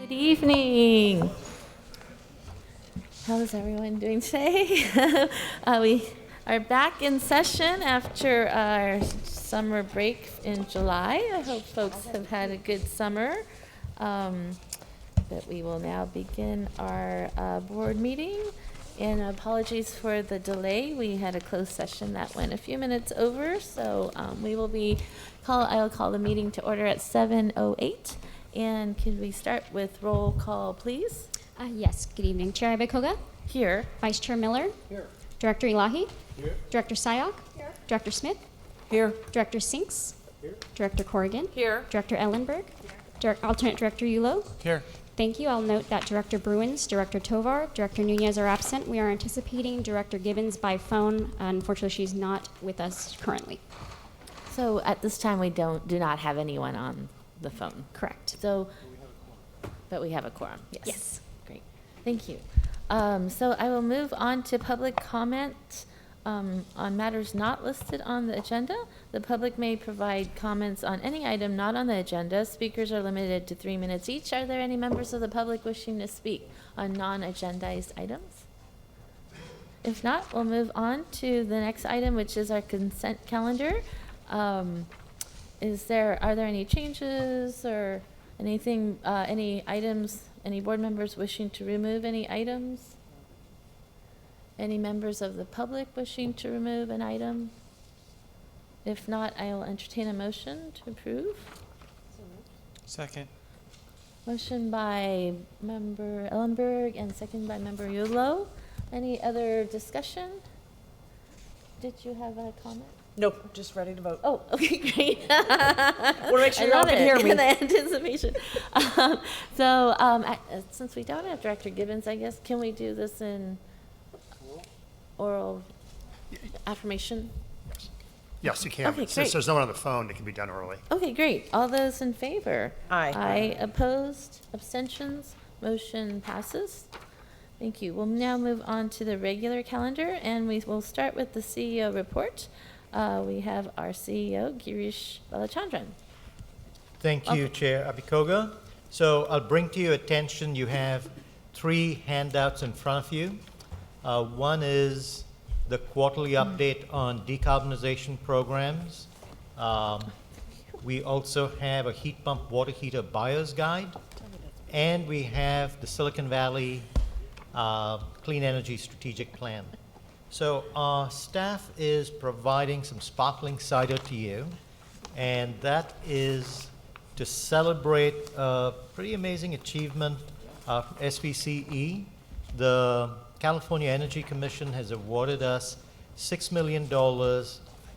Good evening. How is everyone doing today? We are back in session after our summer break in July. I hope folks have had a good summer. But we will now begin our board meeting. And apologies for the delay. We had a closed session that went a few minutes over, so I'll call the meeting to order at 7:08. And could we start with roll call, please? Yes, good evening. Chair Ibekoga? Here. Vice Chair Miller? Here. Director Elahi? Here. Director Sayok? Here. Director Smith? Here. Director Sinks? Here. Director Corrigan? Here. Director Ellenberg? Alternate Director Yulo? Here. Thank you. I'll note that Director Bruins, Director Tovar, Director Nunez are absent. We are anticipating Director Gibbons by phone. Unfortunately, she's not with us currently. So at this time, we do not have anyone on the phone. Correct. So, but we have a quorum. Yes. Yes. Great. Thank you. So I will move on to public comment on matters not listed on the agenda. The public may provide comments on any item not on the agenda. Speakers are limited to 3 minutes each. Are there any members of the public wishing to speak on non-agendized items? If not, we'll move on to the next item, which is our consent calendar. Are there any changes or anything, any items, any board members wishing to remove any items? Any members of the public wishing to remove an item? If not, I will entertain a motion to approve. Second. Motion by Member Ellenberg and second by Member Yulo. Any other discussion? Did you have a comment? Nope, just ready to vote. Oh, okay, great. Want to make sure I y'all love can it. hear me. The anticipation. Since we don't have Director Gibbons, I guess, can we do this in oral affirmation? Yes, you can. Okay, Since great. there's no one on the phone, it can be done early. Okay, great. All those in favor? Aye. Aye. Opposed? Abstentions? Motion passes. Thank you. We'll now move on to the regular calendar, and we will start with the CEO report. We have our CEO, Girish Balachandran. Thank you, Chair Abikoga. So I'll bring to your attention, you have 3 handouts in front of you. One is the quarterly update on decarbonization programs. We also have a heat pump water heater buyer's guide, and we have the Silicon Valley Clean Energy Strategic Plan. So our staff is providing some sparkling cider to you, and that is to celebrate a pretty amazing achievement of SVCE. The California Energy Commission has awarded us $6 million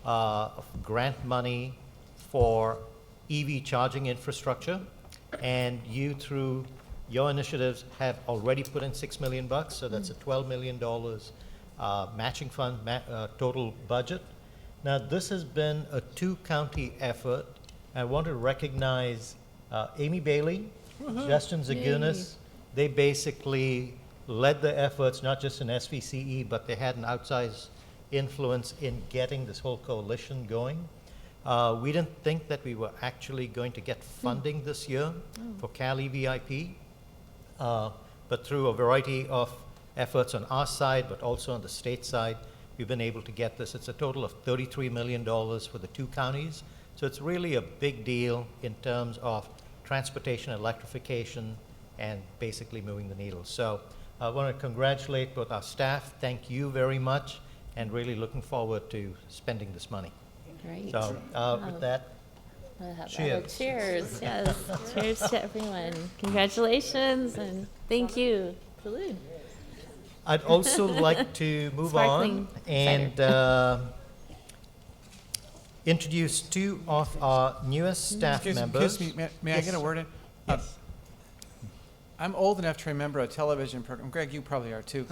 of grant money for EV charging infrastructure, and you, through your initiatives, have already put in $6 million, so that's a $12 million matching fund total budget. Now, this has been a 2-county effort. I want to recognize Amy Bailey, Justin Zagunis. They basically led the efforts, not just in SVCE, but they had an outsized influence in getting this whole coalition going. We didn't think that we were actually going to get funding this year for Cal EVIP, but through a variety of efforts on our side, but also on the state side, we've been able to get this. It's a total of $33 million for the 2 counties. So it's really a big deal in terms of transportation electrification and basically moving the needle. So I want to congratulate both our staff. Thank you very much, and really looking forward to spending this money. Great. So with that, cheers. Cheers, yes. Cheers to everyone. Congratulations and thank you. Salute. I'd also like to move on Sparkling and introduce 2 of our newest staff members. Excuse me, may I Yes. get a word in? Yes. I'm old enough to remember a television program, Greg, you probably are too,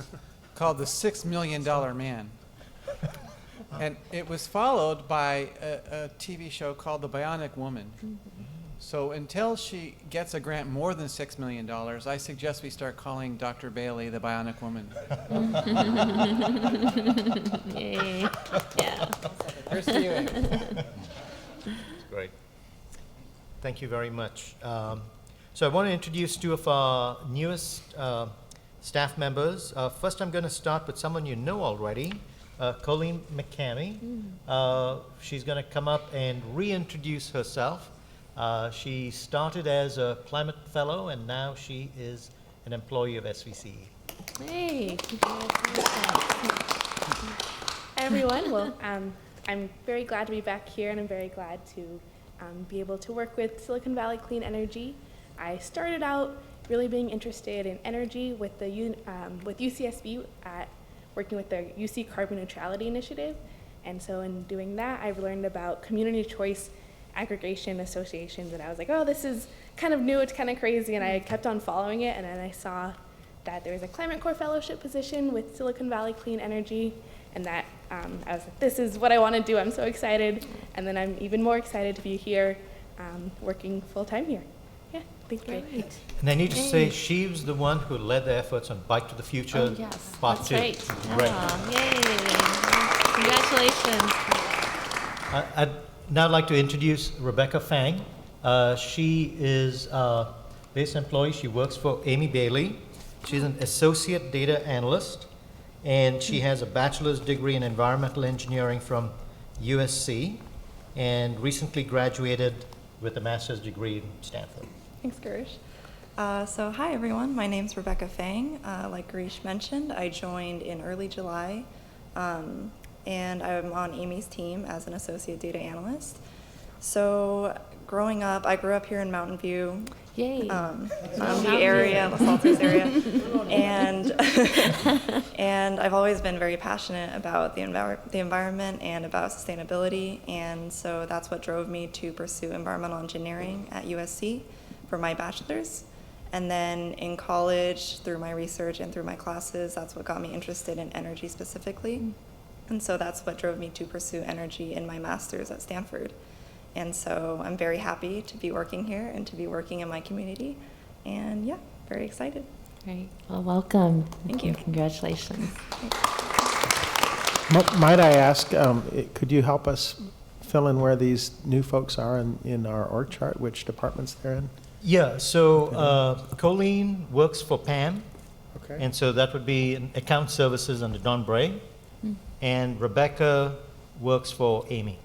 called The $6 Million Man. And it was followed by a TV show called The Bionic Woman. So until she gets a grant more than $6 million, I suggest we start calling Dr. Bailey the Bionic Woman. Yay. Yeah. Here's to you. Great. Thank you very much. So I want to introduce two of our newest staff members. First, I'm going to start with someone you know already, Colleen McCamey. She's going to come up and reintroduce herself. She started as a climate fellow, and now she is an employee of SVCEA. Hey, congratulations. Hi, everyone. Well, I'm very glad to be back here, and I'm very glad to be able to work with Silicon Valley Clean Energy. I started out really being interested in energy with with UCSB working with their UC Carbon Neutrality Initiative, and so in doing that, I've learned about community choice aggregation associations, and I was like, oh, this is kind of new, it's kind of crazy, and I kept on following it, and then I saw that there was a Climate Corps fellowship position with Silicon Valley Clean Energy, and that I was like, this is what I want to do. I'm so excited, and then I'm even more excited to be here working full-time here. Yeah, thank you. Great. And I need to say, she was the one who led the efforts on Bike to the Future Oh, yes, Part that's 2. right. Great. Aw, yay. Congratulations. I'd now like to introduce Rebecca Fang. She is a base employee. She works for Amy Bailey. She's an associate data analyst, and she has a bachelor's degree in environmental engineering from USC, and recently graduated with a master's degree in Stanford. Thanks, Girish. So hi, everyone. My name's Rebecca Fang. Like Girish mentioned, I joined in early July, and I'm on Amy's team as an associate data analyst. So growing up, I grew up here in Mountain View, Yay. Mountain View area, Los Altos area, and and I've always been very passionate about the environment and about sustainability, and so that's what drove me to pursue environmental engineering at USC for my bachelor's. And then in college, through my research and through my classes, that's what got me interested in energy specifically. And so that's what drove me to pursue energy in my master's at Stanford. And so I'm very happy to be working here and to be working in my community. And yeah, very excited. Great. Well, welcome. Thank you. Congratulations. Might I ask, could you help us fill in where these new folks are in our org chart, which departments they're in? Yeah, so Colleen works for PAM, Okay. and so that would be in account services under Don Bray, and Rebecca works for Amy.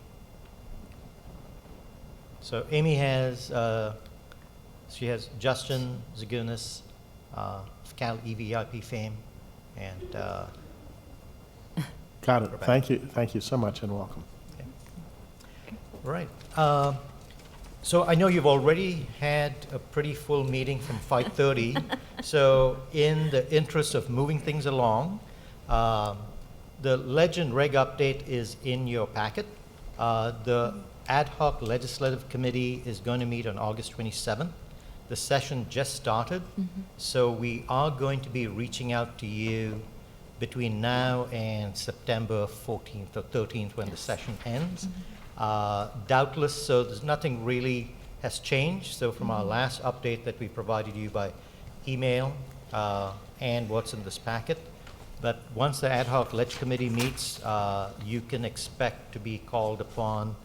So Amy has, she has Justin Zagunis, Cal EVIP fame, and Got it. Rebecca. Thank you so much, and welcome. right. So I know you've already had a pretty full meeting from 5:30. So in the interest of moving things along, the Legend Reg update is in your packet. The ad hoc legislative committee is going to meet on August 27th. The session just started, so we are going to be reaching out to you between now and September 14th or 13th when the session ends. Doubtless, so there's nothing really has changed. So from our last update that we provided you by email and what's in this packet. But once the ad hoc ledge committee meets, you can expect to be called upon.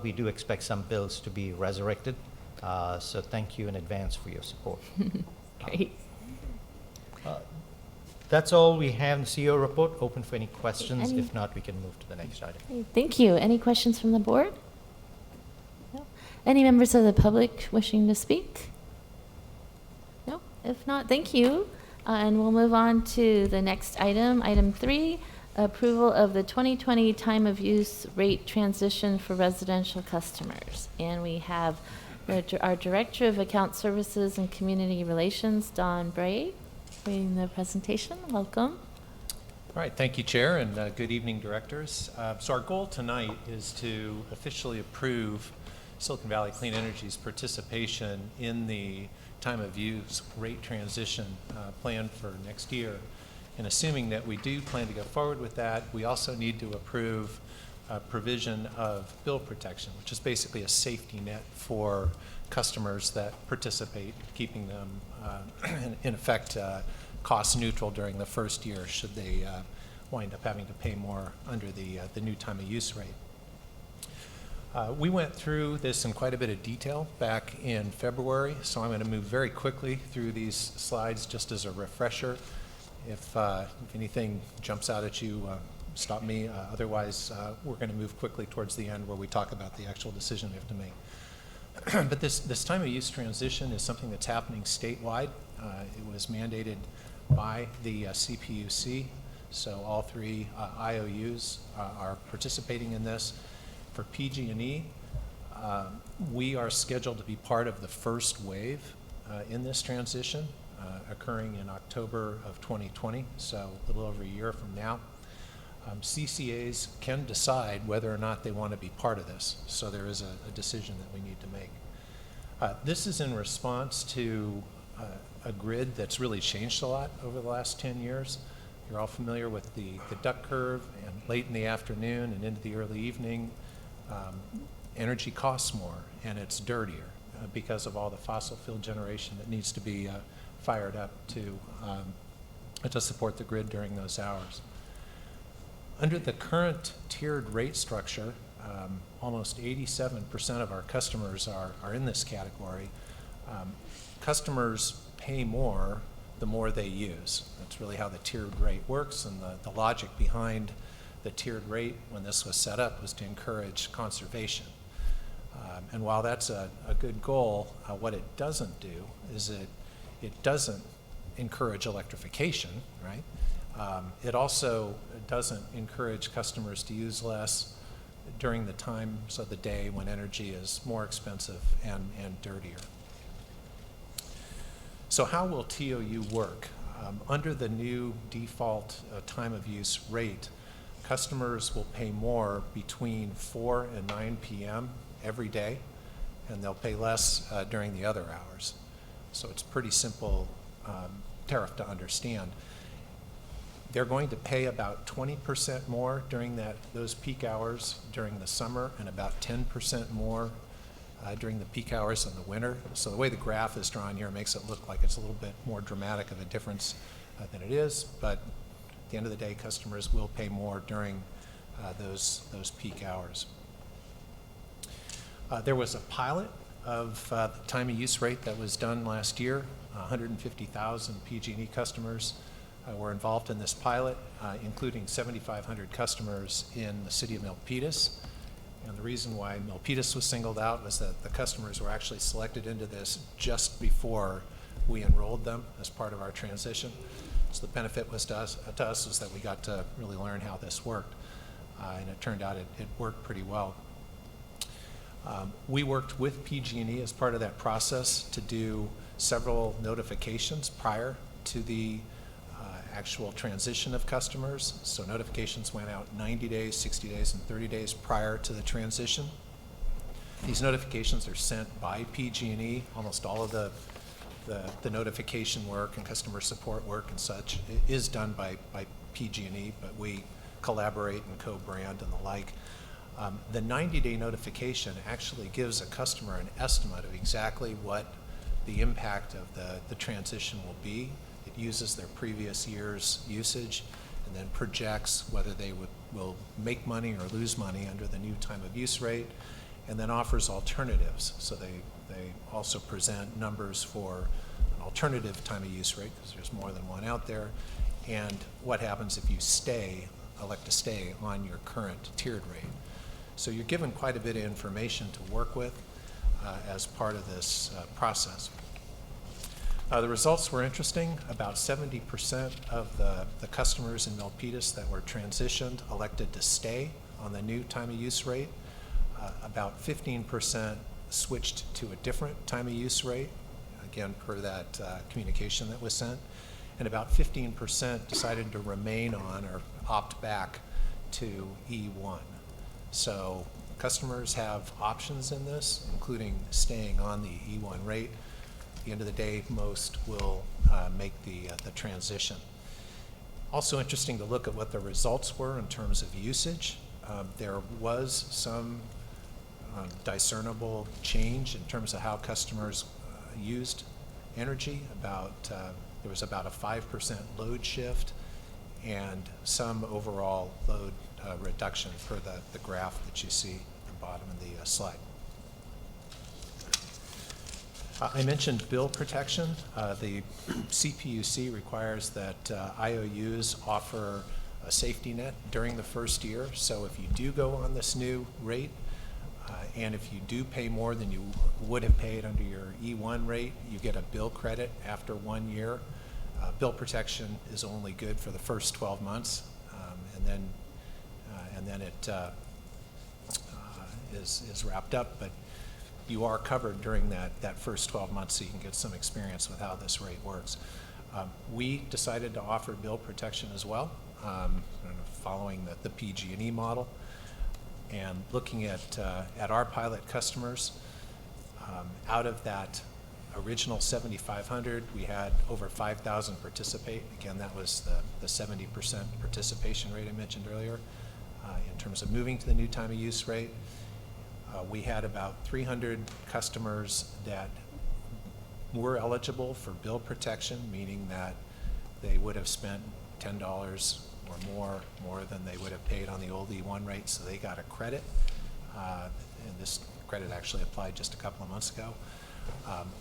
We do expect some bills to be resurrected. So thank you in advance for your support. Great. That's all we have in the CEO report. Open for any questions. Any- If not, we can move to the next item. Okay, thank you. Any questions from the board? No? Any members of the public wishing to speak? No? If not, thank you. And we'll move on to the next item, item 3, approval of the 2020 time of use rate transition for residential customers. And we have our Director of Account Services and Community Relations, Don Bray, reading the presentation. Welcome. All right, thank you, Chair, and good evening, directors. So our goal tonight is to officially approve Silicon Valley Clean Energy's participation in the time of use rate transition plan for next year. And assuming that we do plan to go forward with that, we also need to approve provision of bill protection, which is basically a safety net for customers that participate, keeping them in effect cost neutral during the first year should they wind up having to pay more under the new time of use rate. We went through this in quite a bit of detail back in February, so I'm going to move very quickly through these slides just as a refresher. If anything jumps out at you, stop me. Otherwise, we're going to move quickly towards the end where we talk about the actual decision we have to make. But this time of use transition is something that's happening statewide. It was mandated by the CPUC, so all three IOUs are participating in this. For PG&E, we are scheduled to be part of the first wave in this transition, occurring in October of 2020, so a little over a year from now. CCAs can decide whether or not they want to be part of this, so there is a decision that we need to make. This is in response to a grid that's really changed a lot over the last 10 years. You're all familiar with the duck curve, and late in the afternoon and into the early evening, energy costs more and it's dirtier because of all the fossil fuel generation that needs to be fired up to support the grid during those hours. Under the current tiered rate structure, almost 87% of our customers are in this category. Customers pay more the more they use. That's really how the tiered rate works, and the logic behind the tiered rate when this was set up was to encourage conservation. And while that's a good goal, what it doesn't do is it doesn't encourage electrification, right? It also doesn't encourage customers to use less during the times of the day when energy is more expensive and dirtier. So how will TOU work? Under the new default time of use rate, customers will pay more between 4 and 9 p.m. every day, and they'll pay less during the other hours. So it's a pretty simple tariff to understand. They're going to pay about 20% more during those peak hours during the summer, and about 10% more during the peak hours in the winter. So the way the graph is drawn here makes it look like it's a little bit more dramatic of a difference than it is, but at the end of the day, customers will pay more during those peak hours. There was a pilot of the time of use rate that was done last year. 150,000 PG&E customers were involved in this pilot, including 7,500 customers in the city of Milpitas. And the reason why Milpitas was singled out was that the customers were actually selected into this just before we enrolled them as part of our transition. So the benefit was to us was that we got to really learn how this worked. And it turned out it worked pretty well. We worked with PG&E as part of that process to do several notifications prior to the actual transition of customers. So notifications went out 90 days, 60 days, and 30 days prior to the transition. These notifications are sent by PG&E. Almost all of the notification work and customer support work and such is done by PG&E, but we collaborate and co-brand and the like. The 90-day notification actually gives a customer an estimate of exactly what the impact of the transition will be. It uses their previous year's usage and then projects whether they will make money or lose money under the new time of use rate, and then offers alternatives. So they also present numbers for an alternative time of use rate, because there's more than one out there, and what happens if you elect to stay on your current tiered rate. So you're given quite a bit of information to work with as part of this process. The results were interesting. About 70% of the customers in Milpitas that were transitioned elected to stay on the new time of use rate. About 15% switched to a different time of use rate, again, per that communication that was sent. And about 15% decided to remain on or opt back to E1. So customers have options in this, including staying on the E1 rate. At the end of the day, most will make the transition. Also interesting to look at what the results were in terms of usage. There was some discernible change in terms of how customers used energy. There was about a 5% load shift and some overall load reduction for the graph that you see at the bottom of the slide. I mentioned bill protection. The CPUC requires that IOUs offer a safety net during the first year. So if you do go on this new rate, and if you do pay more than you would have paid under your E1 rate, you get a bill credit after 1 year. Bill protection is only good for the first 12 months, and then it is wrapped up. But you are covered during that first 12 months, so you can get some experience with how this rate works. We decided to offer bill protection as well, following the PG&E model, and looking at our pilot customers. Out of that original 7,500, we had over 5,000 participate. Again, that was the 70% participation rate I mentioned earlier. In terms of moving to the new time of use rate, we had about 300 customers that were eligible for bill protection, meaning that they would have spent $10 or more than they would have paid on the old E1 rate, so they got a credit. And this credit actually applied just a couple of months ago.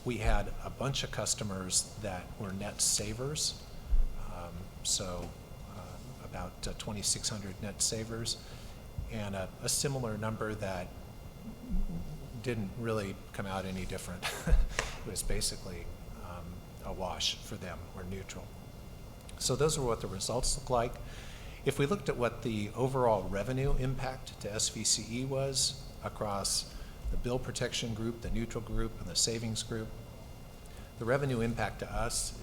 We had a bunch of customers that were net savers, about 2,600 net savers, and a similar number that didn't really come out any different. It was basically a wash for them, or neutral. So those are what the results look like. If we looked at what the overall revenue impact to SVCE was across the bill protection group, the neutral group, and the savings group, the revenue impact to us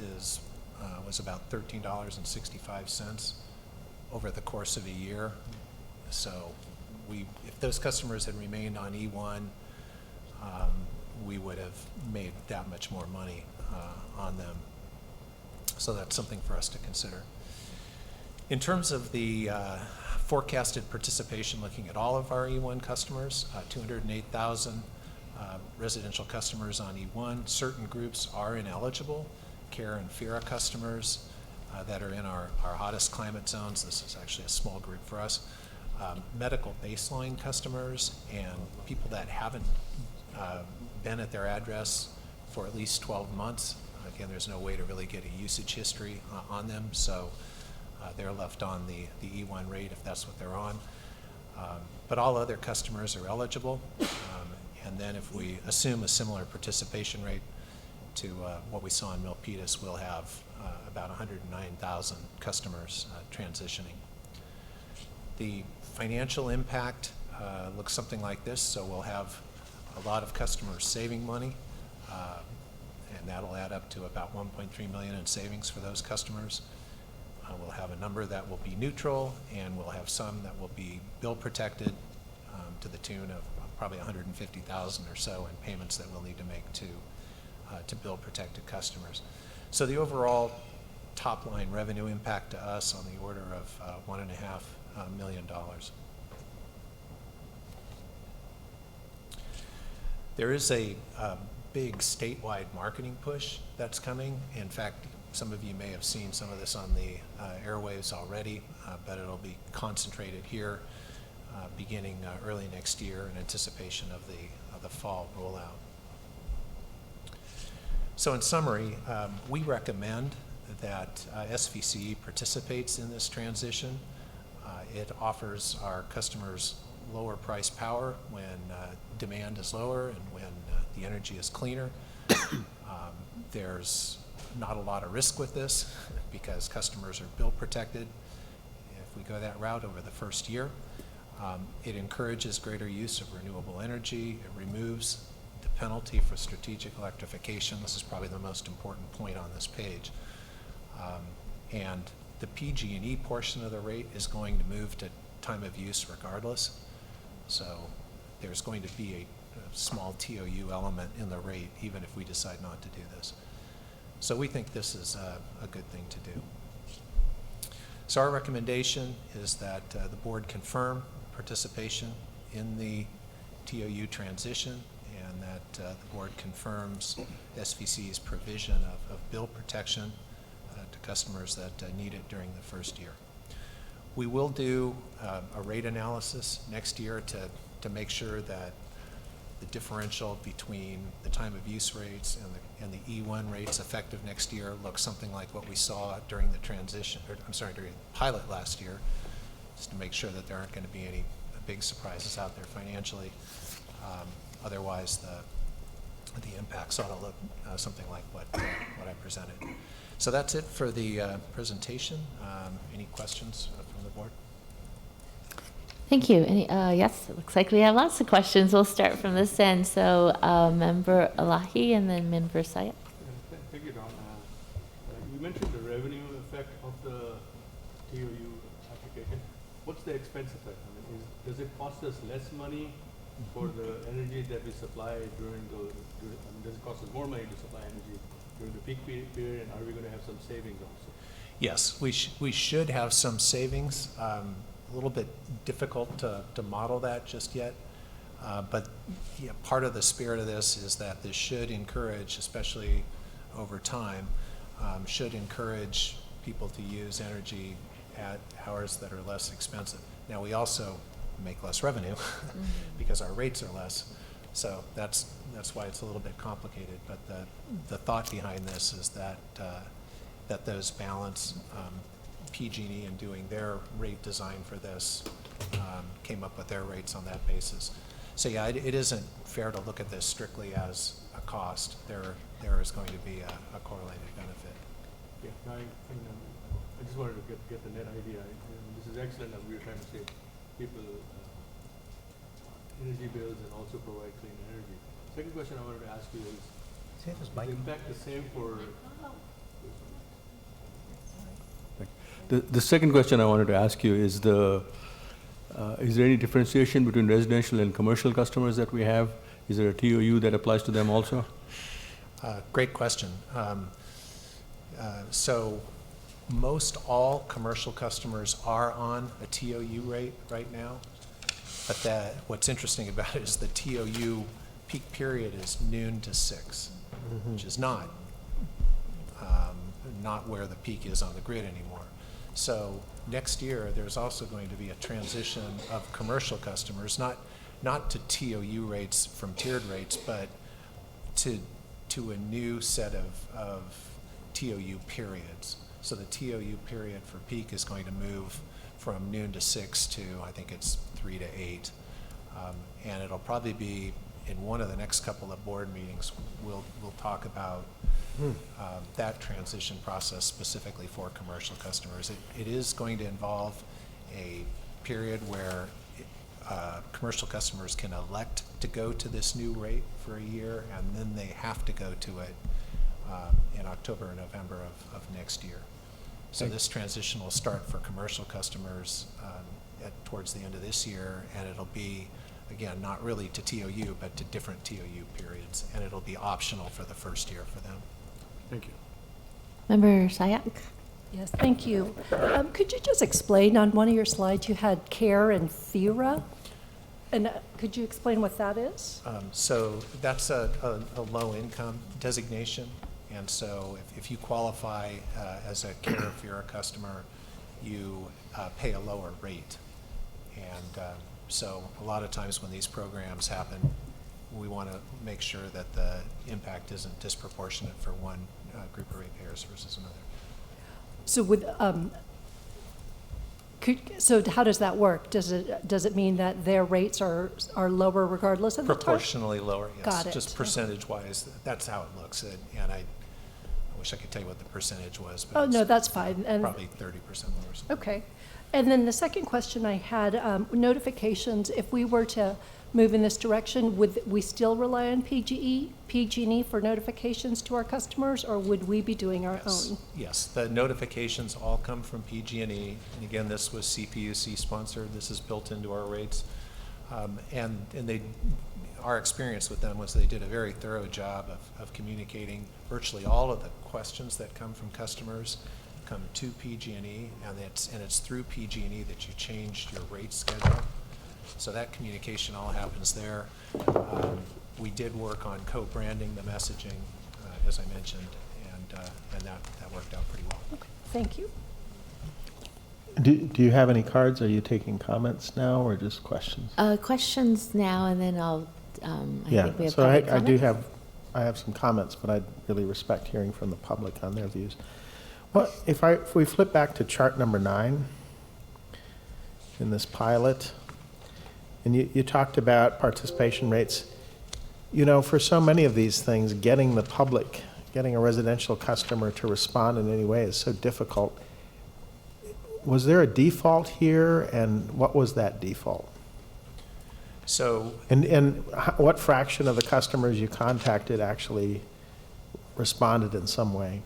was about $13.65 over the course of a year. So if those customers had remained on E1, we would have made that much more money on them. So that's something for us to consider. In terms of the forecasted participation, looking at all of our E1 customers, 208,000 residential customers on E1. Certain groups are ineligible, CARE and FERA customers that are in our hottest climate zones. This is actually a small group for us. Medical baseline customers and people that haven't been at their address for at least 12 months. Again, there's no way to really get a usage history on them, so they're left on the E1 rate if that's what they're on. But all other customers are eligible. And then if we assume a similar participation rate to what we saw in Milpitas, we'll have about 109,000 customers transitioning. The financial impact looks something like this. So we'll have a lot of customers saving money, and that'll add up to about $1.3 million in savings for those customers. We'll have a number that will be neutral, and we'll have some that will be bill protected to the tune of probably $150,000 or so in payments that we'll need to make to bill protected customers. So the overall top line revenue impact to us on the order of $1.5 million. There is a big statewide marketing push that's coming. In fact, some of you may have seen some of this on the airwaves already, but it'll be concentrated here beginning early next year in anticipation of the fall rollout. So in summary, we recommend that SVCE participates in this transition. It offers our customers lower price power when demand is lower and when the energy is cleaner. There's not a lot of risk with this because customers are bill protected if we go that route over the first year. It encourages greater use of renewable energy. It removes the penalty for strategic electrification. This is probably the most important point on this page. And the PG&E portion of the rate is going to move to time of use regardless. So there's going to be a small TOU element in the rate even if we decide not to do this. So we think this is a good thing to do. So our recommendation is that the board confirm participation in the TOU transition, and that the board confirms SVC's provision of bill protection to customers that need it during the first year. We will do a rate analysis next year to to make sure that the differential between the time of use rates and the E1 rates effective next year looks something like what we saw during the transition, or I'm sorry, during the pilot last year, just to make sure that there aren't going to be any big surprises out there financially. Otherwise, the impacts ought to look something like what I presented. So that's it for the presentation. Any questions from the board? Thank you. Any, yes, it looks like we have lots of questions. We'll start from this end. So Member Elahi and then Member Sayed. Thank you, Don. You mentioned the revenue effect of the TOU application. What's the expense effect? I mean, does it cost us less money for the energy that we supply during the, does it cost us more money to supply energy during the peak period, and are we going to have some savings also? Yes, we should have some savings. A little bit difficult to model that just yet, but yeah, part of the spirit of this is that this should encourage, especially over time, should encourage people to use energy at hours that are less expensive. Now, we also make less revenue because our rates are less, so that's why it's a little bit complicated. But the thought behind this is that that those balance. PG&E in doing their rate design for this came up with their rates on that basis. So yeah, it isn't fair to look at this strictly as a cost. There is going to be a correlated benefit. Yeah, I just wanted to get the net idea. This is excellent that we are trying to save people energy bills and also provide clean energy. Second question I wanted to ask you is the impact the same for The second question I wanted to ask you is is there any differentiation between residential and commercial customers that we have? Is there a TOU that applies to them also? Great question. So most all commercial customers are on a TOU rate right now, but what's interesting about it is the TOU peak period is noon to 6, which is not where the peak is on the grid anymore. So next year, there's also going to be a transition of commercial customers, not to TOU rates from tiered rates, but to a new set of TOU periods. So the TOU period for peak is going to move from noon to 6 to, I think it's 3 to 8. And it'll probably be in one of the next couple of board meetings, we'll talk about that transition process specifically for commercial customers. It is going to involve a period where commercial customers can elect to go to this new rate for a year, and then they have to go to it in October or November of next year. So this transition will start for commercial customers towards the end of this year, and it'll be, again, not really to TOU, but to different TOU periods, and it'll be optional for the first year for them. Thank you. Member Sayak. Yes, thank you. Could you just explain, on one of your slides, you had CARE and FERA? And could you explain what that is? So that's a low-income designation, and so if you qualify as a CARE or FERA customer, you pay a lower rate. And so a lot of times when these programs happen, we want to make sure that the impact isn't disproportionate for one group of ratepayers versus another. So so how does that work? Does it mean that their rates are lower regardless of the type? Proportionally lower, yes. Got it. Just percentage-wise, that's how it looks. And I wish I could tell you what the percentage was, but no, that's fine. And probably 30% lower. okay. And then the second question I had, notifications, if we were to move in this direction, would we still rely on PG&E for notifications to our customers, or would we be doing our own? Yes, the notifications all come from PG&E, and again, this was CPUC sponsored. This is built into our rates, and our experience with them was they did a very thorough job of communicating virtually all of the questions that come from customers come to PG&E, and it's through PG&E that you change your rate schedule. So that communication all happens there. We did work on co-branding the messaging, as I mentioned, and that worked out pretty well. Okay, thank you. Do you have any cards? Are you taking comments now or just questions? Questions now, and then I'll, I Yeah, think we have so public I do comments. I have some comments, but I'd really respect hearing from the public on their views. Well, if we flip back to chart number 9 in this pilot, and you talked about participation rates. You know, for so many of these things, getting the public, getting a residential customer to respond in any way is so difficult. Was there a default here, and what was that default? So And what fraction of the customers you contacted actually responded in some way?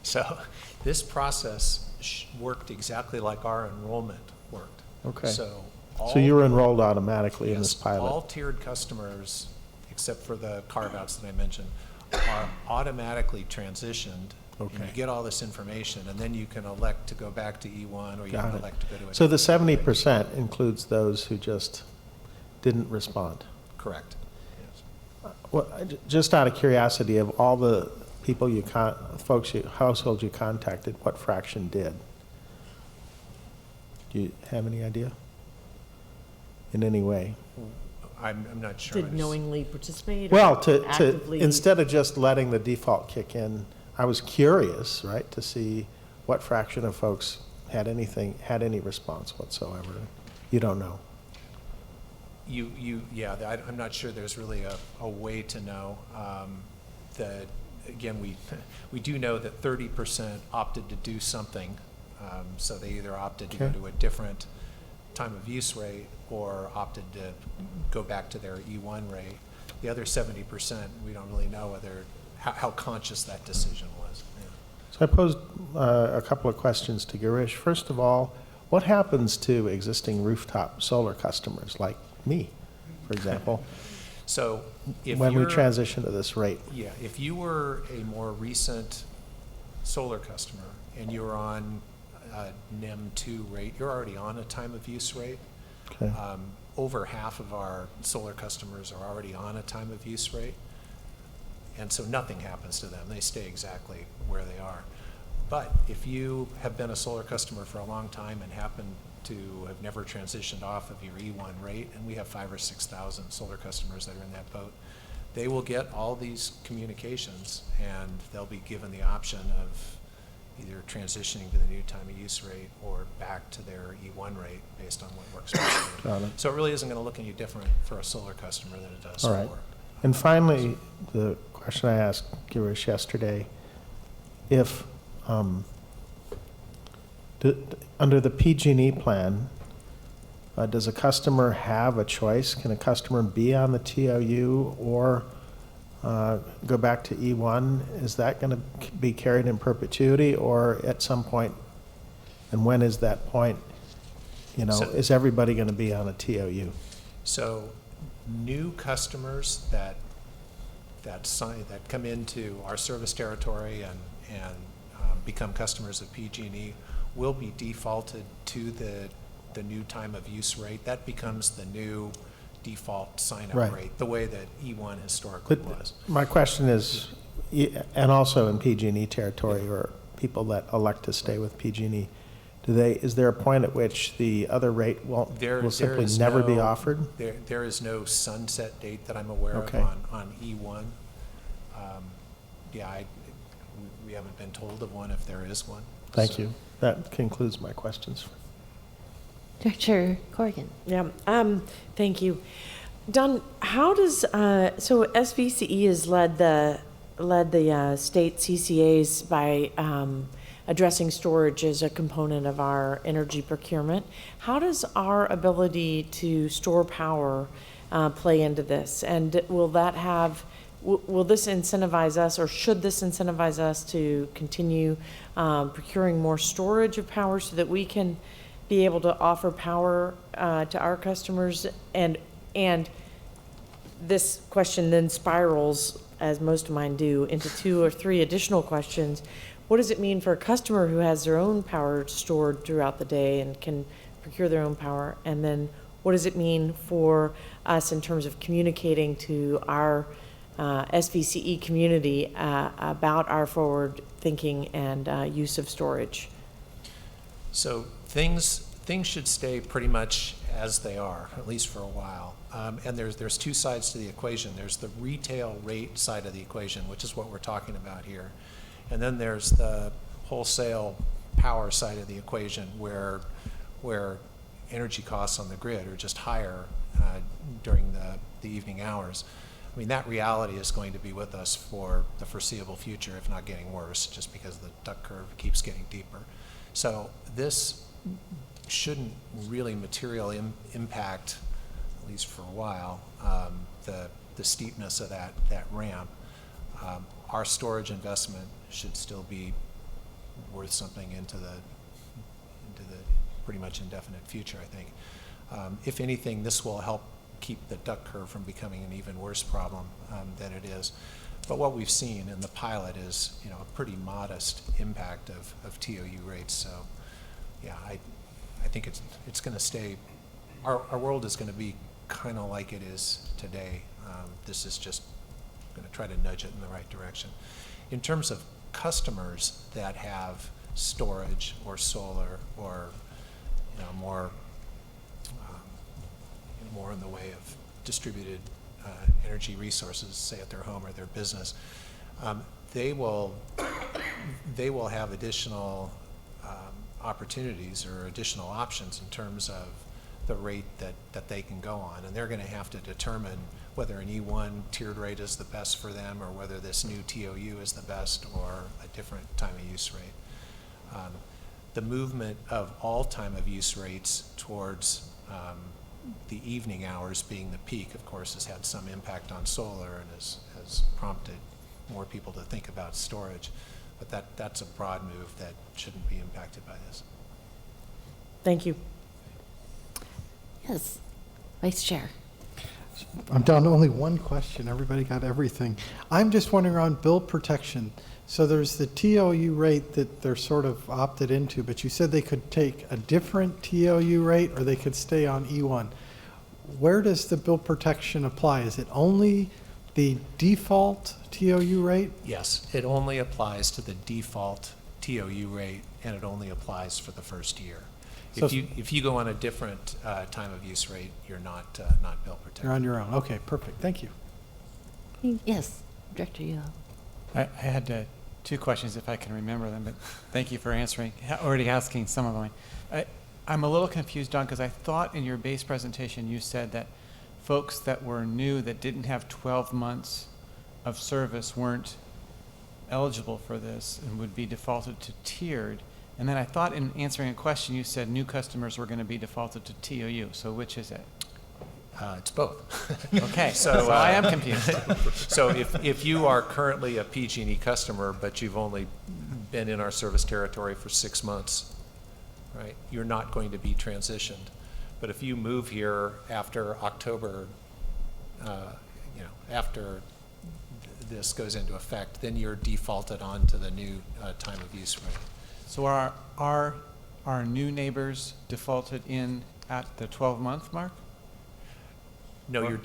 So this process worked exactly like our enrollment worked. Okay. So So you were enrolled automatically in this yes, pilot? all tiered customers, except for the carve-outs that I mentioned, are automatically transitioned. And Okay. you get all this information, and then you can elect to go back to E1, or you Got can it. elect to go to a So the different rate. 70% includes those who just didn't respond? Correct. Yes. Well, just out of curiosity, of all the people households you contacted, what fraction did? Do you have any idea? In any way? I'm not sure. Did knowingly participate? or Well, to actively- instead of just letting the default kick in, I was curious, right, to see what fraction of folks had any response whatsoever. You don't know? I'm not sure there's really a way to know. That, again, we do know that 30% opted to do something. So they either opted to go Okay. to a different time of use rate or opted to go back to their E1 rate. The other 70%, we don't really know how conscious that decision was. Yeah. So I posed a couple of questions to Girish. First of all, what happens to existing rooftop solar customers like me, for example, So if when we you're- transition to this rate? Yeah, if you were a more recent solar customer and you were on a NEM 2 rate, you're already on a time of use rate. Okay. Over half of our solar customers are already on a time of use rate. And so nothing happens to them. They stay exactly where they are. But if you have been a solar customer for a long time and happen to have never transitioned off of your E1 rate, and we have 5,000 or 6,000 solar customers that are in that boat, they will get all these communications, and they'll be given the option of either transitioning to the new time of use rate or back to their E1 rate based on what works best for them. Got it. So it really isn't going to look any different for a solar customer than it does All right. for. And finally, the question I asked Girish yesterday, if under the PG&E plan, does a customer have a choice? Can a customer be on the TOU or go back to E1? Is that going to be carried in perpetuity, or at some point, and when is that point? You know, So- is everybody going to be on a TOU? So new customers that come into our service territory and become customers of PG&E will be defaulted to the new time of use rate. That becomes the new default sign-up Right. rate, the way that E1 historically But was. my question is, and also in PG&E territory, or people that elect to stay with PG&E, is there a point at which the other rate will simply is never be no- offered? There is no sunset date that I'm aware of Okay. on E1. We haven't been told of one if there is one. Thank So- you. That concludes my questions. Director Corrigan. Yeah, thank you. Don, how does, so SVCE has led the state CCAs by addressing storage as a component of our energy procurement. How does our ability to store power play into this? And will this incentivize us, or should this incentivize us to continue procuring more storage of power so that we can be able to offer power to our customers? And this question then spirals, as most of mine do, into 2 or 3 additional questions. What does it mean for a customer who has their own power stored throughout the day and can procure their own power? And then what does it mean for us in terms of communicating to our SVCE community about our forward thinking and use of storage? So things should stay pretty much as they are, at least for a while. And there's two sides to the equation. There's the retail rate side of the equation, which is what we're talking about here. And then there's the wholesale power side of the equation, where energy costs on the grid are just higher during the evening hours. I mean, that reality is going to be with us for the foreseeable future, if not getting worse, just because the duck curve keeps getting deeper. So this shouldn't really materially impact, at least for a while, the steepness of that ramp. Our storage investment should still be worth something into the pretty much indefinite future, I think. If anything, this will help keep the duck curve from becoming an even worse problem than it is. But what we've seen in the pilot is, a pretty modest impact of TOU rates. So, yeah, I think it's going to stay. Our world is going to be kind of like it is today. This is just going to try to nudge it in the right direction. In terms of customers that have storage or solar or more in the way of distributed energy resources, say at their home or their business, they will have additional opportunities or additional options in terms of the rate that they can go on, and they're going to have to determine whether an E1 tiered rate is the best for them, or whether this new TOU is the best, or a different time of use rate. The movement of all time of use rates towards the evening hours being the peak, of course, has had some impact on solar and has prompted more people to think about storage. But that's a broad move that shouldn't be impacted by this. Thank you. Yes, Vice Chair. I'm down to only one question. Everybody got everything. I'm just wondering on bill protection. So there's the TOU rate that they're sort of opted into, but you said they could take a different TOU rate or they could stay on E1. Where does the bill protection apply? Is it only the default TOU rate? Yes, it only applies to the default TOU rate, and it only applies for the first year. So If you go on a different time of use rate, you're not bill protected. You're on your own. Okay, perfect. Thank you. Yes, Director Yule. I had two questions if I can remember them, but thank you for answering, already asking some of them. I'm a little confused, Don, because I thought in your base presentation you said that folks that were new that didn't have 12 months of service weren't eligible for this and would be defaulted to tiered. And then I thought in answering a question you said new customers were going to be defaulted to TOU. So which is it? It's both. Okay, so I am confused. So if you are currently a PG&E customer, but you've only been in our service territory for 6 months, right, you're not going to be transitioned. But if you move here after October, after this goes into effect, then you're defaulted onto the new time of use rate. So are our new neighbors defaulted in at the 12-month mark? No, Or- you're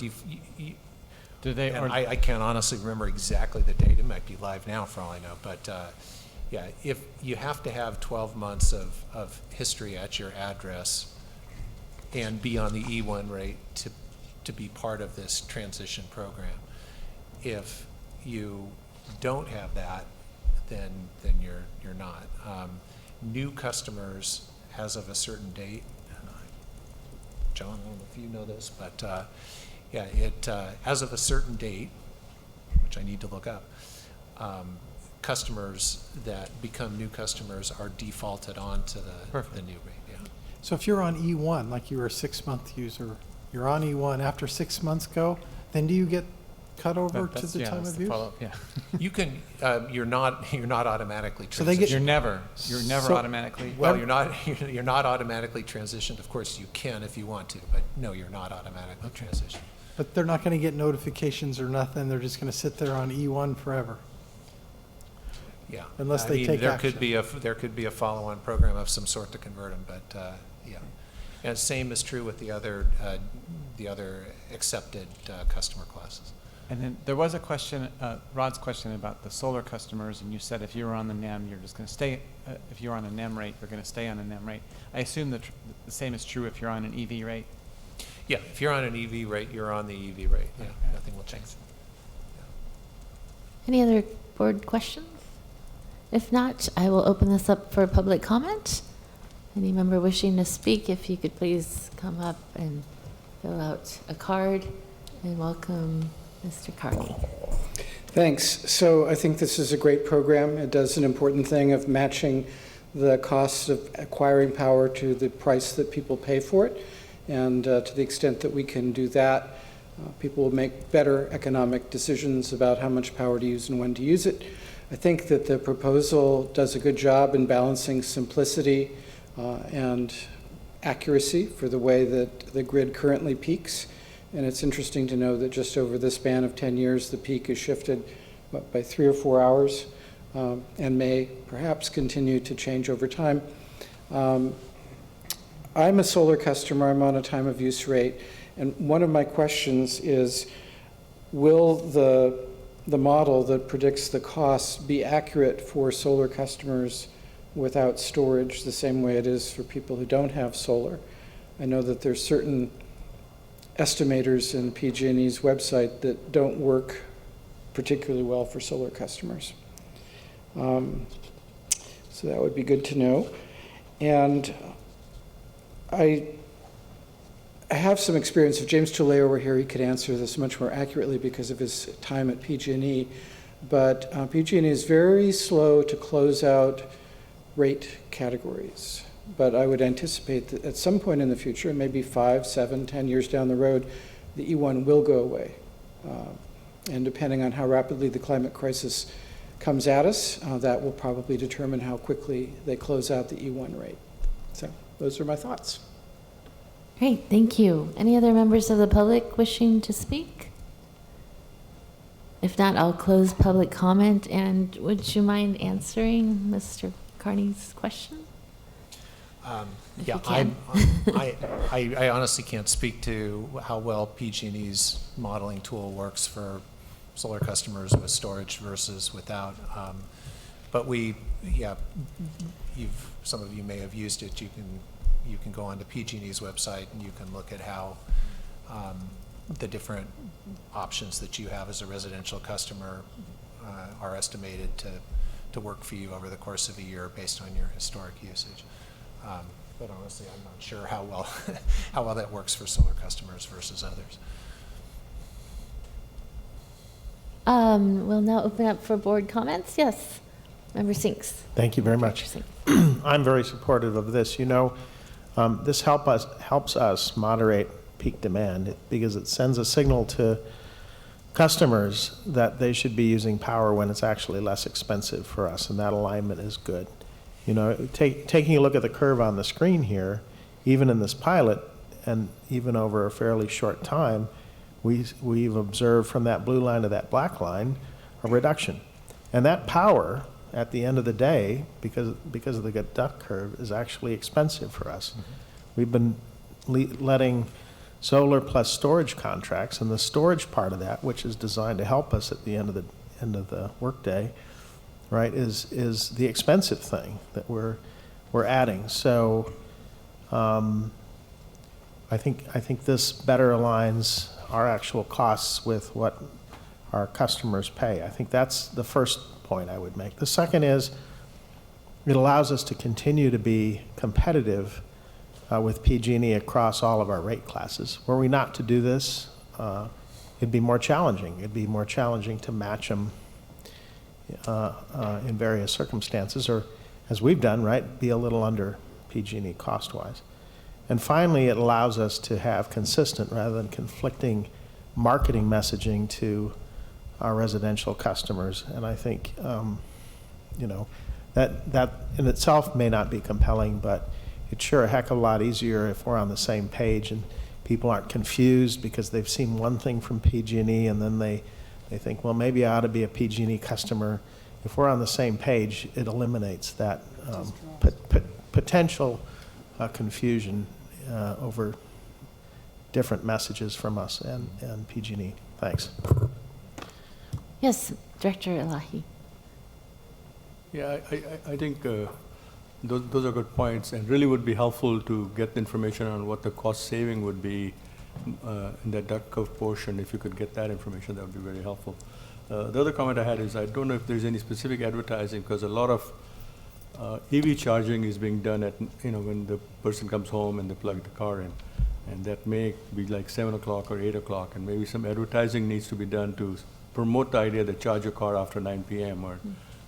Do they? and Or, I can't honestly remember exactly the date. It might be live now for all I know. But yeah, if you have to have 12 months of history at your address and be on the E1 rate to be part of this transition program. If you don't have that, then you're not. New customers, as of a certain date, John, I don't know if you know this, but as of a certain date, which I need to look up, customers that become new customers are defaulted onto the new rate. Yeah. So if you're on E1, like you were a 6-month user, you're on E1, after 6 months go, then do you get cut over to the time of use? Yeah. You can. You're not automatically transitioned. So they get- You're never So- automatically. Well, you're not automatically transitioned. Of course, you can if you want to, but no, you're not automatically transitioned. But they're not going to get notifications or nothing. They're just going to sit there on E1 forever. Yeah. Unless they take there action. There could be a follow-on program of some sort to convert them, but yeah. And same is true with the other accepted customer classes. And then there was a question, Rod's question about the solar customers, and you said if you were on the NEM, you're just going to stay, if you're on a NEM rate, you're going to stay on a NEM rate. I assume that the same is true if you're on an EV rate? Yeah, if you're on an EV rate, you're on the EV rate. Yeah, nothing will change. Any other board questions? If not, I will open this up for public comment. Any member wishing to speak, if you could please come up and fill out a card, and welcome Mr. Carney. Thanks. So I think this is a great program. It does an important thing of matching the costs of acquiring power to the price that people pay for it. And to the extent that we can do that, people will make better economic decisions about how much power to use and when to use it. I think that the proposal does a good job in balancing simplicity and accuracy for the way that the grid currently peaks. And it's interesting to know that just over the span of 10 years, the peak is shifted by 3 or 4 hours and may perhaps continue to change over time. I'm a solar customer. I'm on a time of use rate. And one of my questions is, will the model that predicts the costs be accurate for solar customers without storage the same way it is for people who don't have solar? I know that there's certain estimators in PG&E's website that don't work particularly well for solar customers. So that would be good to know. And I have some experience. If James Tuleo were here, he could answer this much more accurately because of his time at PG&E. But PG&E is very slow to close out rate categories. But I would anticipate that at some point in the future, maybe 5, 7, 10 years down the road, the E1 will go away. And depending on how rapidly the climate crisis comes at us, that will probably determine how quickly they close out the E1 rate. So those are my thoughts. Great, thank you. Any other members of the public wishing to speak? If not, I'll close public comment. And would you mind answering Mr. Carney's question? If Yeah, you can. I honestly can't speak to how well PG&E's modeling tool works for solar customers with storage versus without. But some of you may have used it. You can go onto PG&E's website and you can look at how the different options that you have as a residential customer are estimated to work for you over the course of a year based on your historic usage. But honestly, I'm not sure how well that works for solar customers versus others. We'll now open up for board comments. Yes, Member Sinks. Thank you very much. I'm very supportive of this. You know, this helps us moderate peak demand because it sends a signal to customers that they should be using power when it's actually less expensive for us, and that alignment is good. You know, taking a look at the curve on the screen here, even in this pilot, and even over a fairly short time, we've observed from that blue line to that black line a reduction. And that power, at the end of the day, because of the duck curve, is actually expensive for us. Mm-hmm. We've been letting solar plus storage contracts, and the storage part of that, which is designed to help us at the end of the workday, right, is the expensive thing that we're adding. So I think this better aligns our actual costs with what our customers pay. I think that's the first point I would make. The second is it allows us to continue to be competitive with PG&E across all of our rate classes. Were we not to do this, it'd be more challenging. It'd be more challenging to match them in various circumstances, or as we've done, right, be a little under PG&E cost-wise. And finally, it allows us to have consistent rather than conflicting marketing messaging to our residential customers. And I think, you know, that in itself may not be compelling, but it's sure a heck of a lot easier if we're on the same page and people aren't confused because they've seen one thing from PG&E and then they think, well, maybe I ought to be a PG&E customer. If we're on the same page, it eliminates that potential confusion over different messages from us and PG&E. Thanks. Yes, Director Elahi. Yeah, I think those are good points, and really would be helpful to get the information on what the cost saving would be in that duck curve portion. If you could get that information, that would be very helpful. The other comment I had is I don't know if there's any specific advertising, because a lot of EV charging is being done at, when the person comes home and they plug the car in. And that may be like 7 o'clock or 8 o'clock, and maybe some advertising needs to be done to promote the idea that charge your car after 9 p.m. or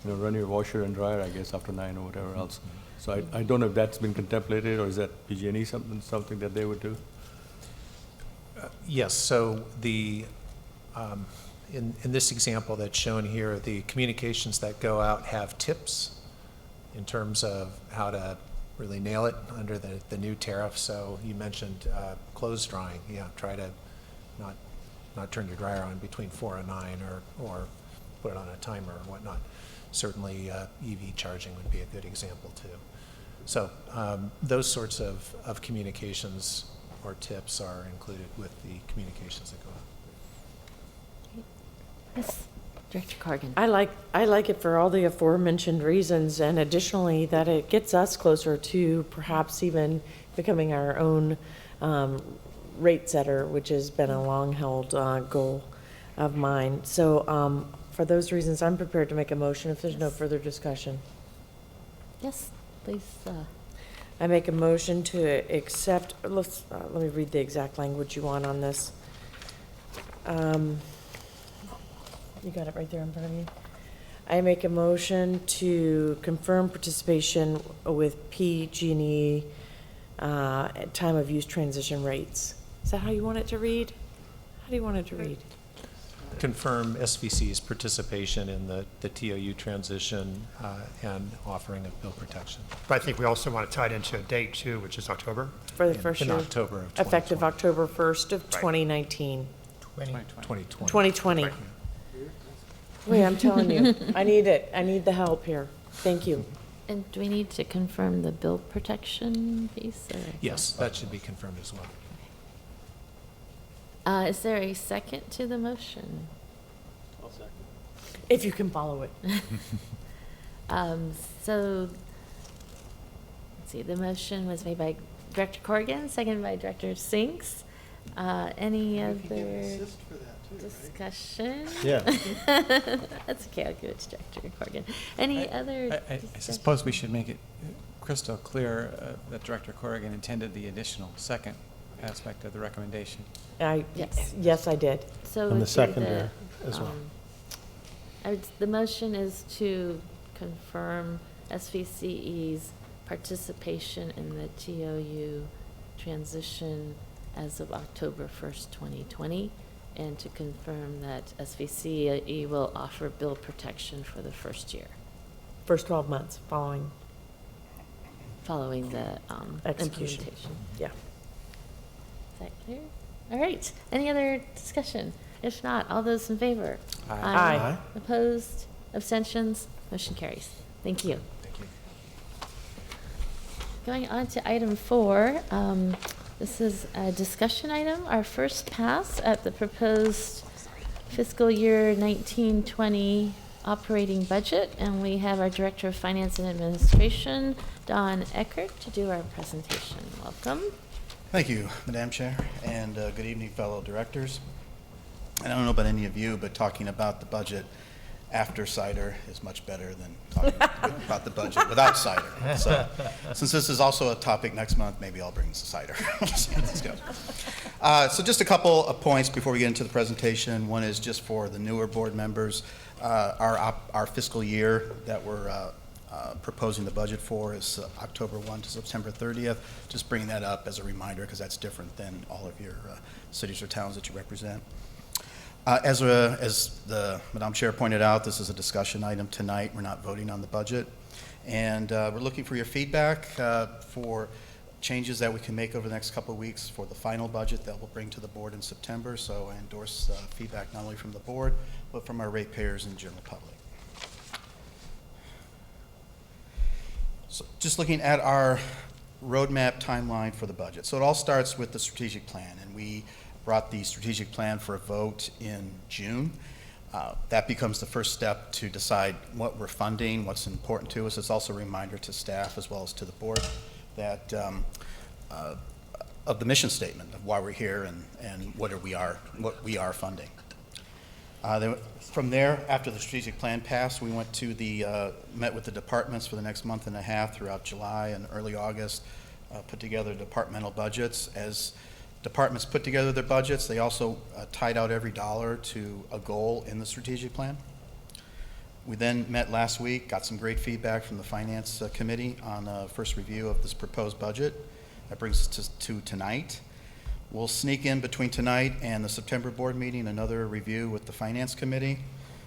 run your washer and dryer, I guess, after 9 or whatever else. So I don't know if that's been contemplated, or is that PG&E something that they would do? Yes, so the, in this example that's shown here, the communications that go out have tips in terms of how to really nail it under the new tariff. So you mentioned clothes drying. Yeah, try to not turn your dryer on between 4 and 9, or put it on a timer or whatnot. Certainly EV charging would be a good example too. So those sorts of communications or tips are included with the communications that go out. Yes, Director Corrigan. I like it for all the aforementioned reasons, and additionally that it gets us closer to perhaps even becoming our own rate setter, which has been a long-held goal of mine. So for those reasons, I'm prepared to make a motion if there's no further discussion. Yes, please. I make a motion to accept, let me read the exact language you want on this. You got it right there in front of you. I make a motion to confirm participation with PG&E at time of use transition rates. Is that how you want it to read? How do you want it to read? Confirm SVC's participation in the TOU transition and offering of bill protection. But I think we also want to tie it into a date too, which is October. For the first in year. October of 2020. Effective October 1st of Right. 2019. 2020. 2020. Right. Wait, I'm telling you, I need it. I need the help here. Thank you. And do we need to confirm the bill protection piece? Or? Yes, that should be confirmed as well. Is there a second to the motion? I'll second. If you can follow it. So, let's see, the motion was made by Director Corrigan, seconded by Director Sinks. Any other discussion? Yeah. That's okay, I'll give it to Director Corrigan. Any other I discussion? suppose we should make it crystal clear that Director Corrigan intended the additional second aspect of the recommendation. Yes, I did. So And would the be seconder as well. The motion is to confirm SVCE's participation in the TOU transition as of October 1st, 2020, and to confirm that SVCE will offer bill protection for the first year, First 12 months following following the execution. implementation. Yeah. Is that clear? All right. Any other discussion? If not, all those in favor? Aye. Opposed? Abstentions? Motion carries. Thank you. Thank you. Going on to item 4, this is a discussion item, our first pass at the proposed fiscal year 1920 operating budget, and we have our Director of Finance and Administration, Don Eckert, to do our presentation. Welcome. Thank you, Madam Chair, and good evening, fellow directors. And I don't know about any of you, but talking about the budget after cider is much better than talking about the budget without cider. So since this is also a topic next month, maybe I'll bring some cider. We'll see how this goes. So just a couple of points before we get into the presentation. One is just for the newer board members. Our fiscal year that we're proposing the budget for is October 1 to September 30th. Just bringing that up as a reminder because that's different than all of your cities or towns that you represent. As the Madam Chair pointed out, this is a discussion item tonight. We're not voting on the budget. And we're looking for your feedback for changes that we can make over the next couple of weeks for the final budget that we'll bring to the board in September. So I endorse feedback not only from the board, but from our ratepayers and general public. So just looking at our roadmap timeline for the budget. So it all starts with the strategic plan, and we brought the strategic plan for a vote in June. That becomes the first step to decide what we're funding, what's important to us. It's also a reminder to staff as well as to the board that of the mission statement of why we're here and what we are funding. From there, after the strategic plan passed, we went to met with the departments for the next month and a half throughout July and early August, put together departmental budgets. As departments put together their budgets, they also tied out every dollar to a goal in the strategic plan. We then met last week, got some great feedback from the Finance Committee on first review of this proposed budget. That brings us to tonight. We'll sneak in between tonight and the September board meeting another review with the Finance Committee.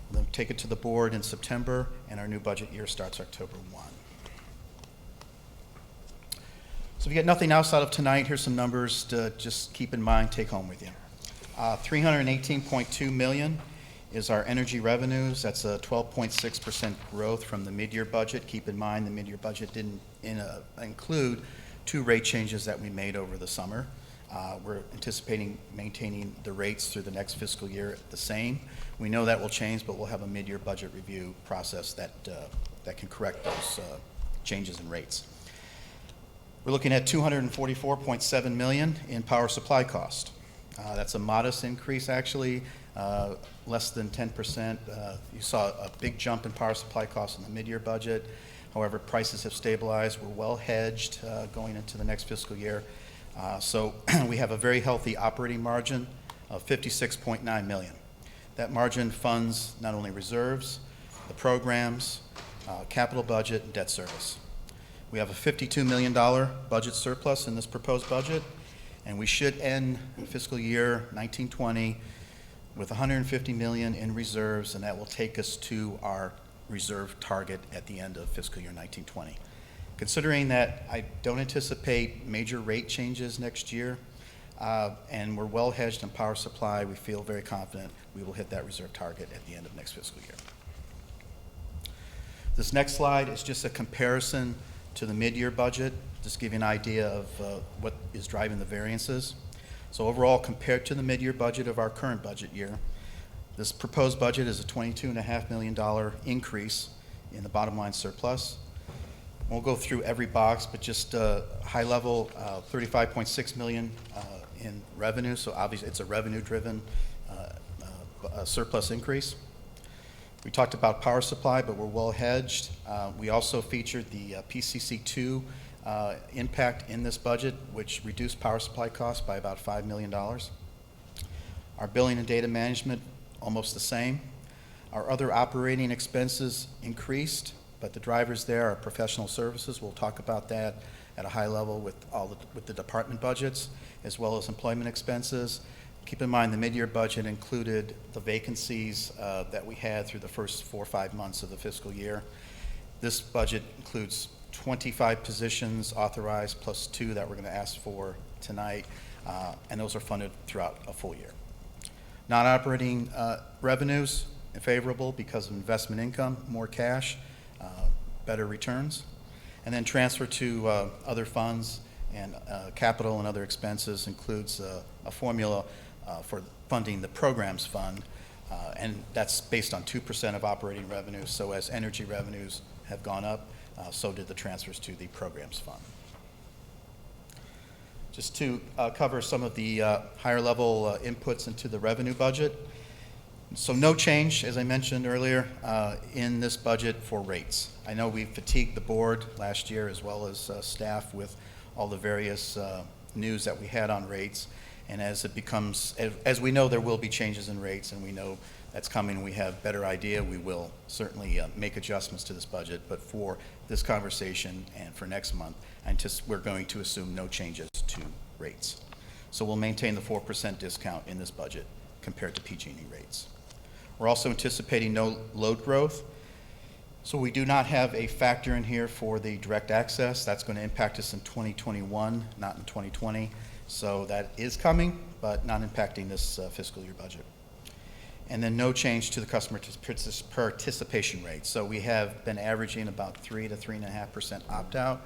We'll then take it to the board in September, and our new budget year starts October 1. So if you get nothing else out of tonight, here's some numbers to just keep in mind, take home with you. $318.2 million is our energy revenues. That's a 12.6% growth from the mid-year budget. Keep in mind the mid-year budget didn't include 2 rate changes that we made over the summer. We're anticipating maintaining the rates through the next fiscal year the same. We know that will change, but we'll have a mid-year budget review process that can correct those changes in rates. We're looking at $244.7 million in power supply cost. That's a modest increase, actually, less than 10%. You saw a big jump in power supply costs in the mid-year budget. However, prices have stabilized. We're well hedged going into the next fiscal year. So we have a very healthy operating margin of $56.9 million. That margin funds not only reserves, the programs, capital budget, and debt service. We have a $52 million budget surplus in this proposed budget, and we should end fiscal year 1920 with $150 million in reserves, and that will take us to our reserve target at the end of fiscal year 1920. Considering that I don't anticipate major rate changes next year, and we're well hedged on power supply, we feel very confident we will hit that reserve target at the end of next fiscal year. This next slide is just a comparison to the mid-year budget, just to give you an idea of what is driving the variances. So overall, compared to the mid-year budget of our current budget year, this proposed budget is a $22.5 million increase in the bottom line surplus. We'll go through every box, but just high level, $35.6 million in revenue. So obviously it's a revenue-driven surplus increase. We talked about power supply, but we're well hedged. We also featured the PCC2 impact in this budget, which reduced power supply costs by about $5 million. Our billing and data management, almost the same. Our other operating expenses increased, but the drivers there are professional services. We'll talk about that at a high level with the department budgets, as well as employment expenses. Keep in mind the mid-year budget included the vacancies that we had through the first 4 or 5 months of the fiscal year. This budget includes 25 positions authorized plus 2 that we're going to ask for tonight, and those are funded throughout a full year. Non-operating revenues favorable because of investment income, more cash, better returns, and then transfer to other funds and capital and other expenses includes a formula for funding the programs fund, and that's based on 2% of operating revenues. So as energy revenues have gone up, so did the transfers to the programs fund. Just to cover some of the higher level inputs into the revenue budget. So no change, as I mentioned earlier, in this budget for rates. I know we fatigued the board last year as well as staff with all the various news that we had on rates. And as it becomes, as we know there will be changes in rates and we know that's coming and we have better idea, we will certainly make adjustments to this budget. But for this conversation and for next month, we're going to assume no changes to rates. So we'll maintain the 4% discount in this budget compared to PG&E rates. We're also anticipating no load growth. So we do not have a factor in here for the direct access. That's going to impact us in 2021, not in 2020. So that is coming, but not impacting this fiscal year budget. And then no change to the customer participation rate. So we have been averaging about 3 to 3.5% opt-out.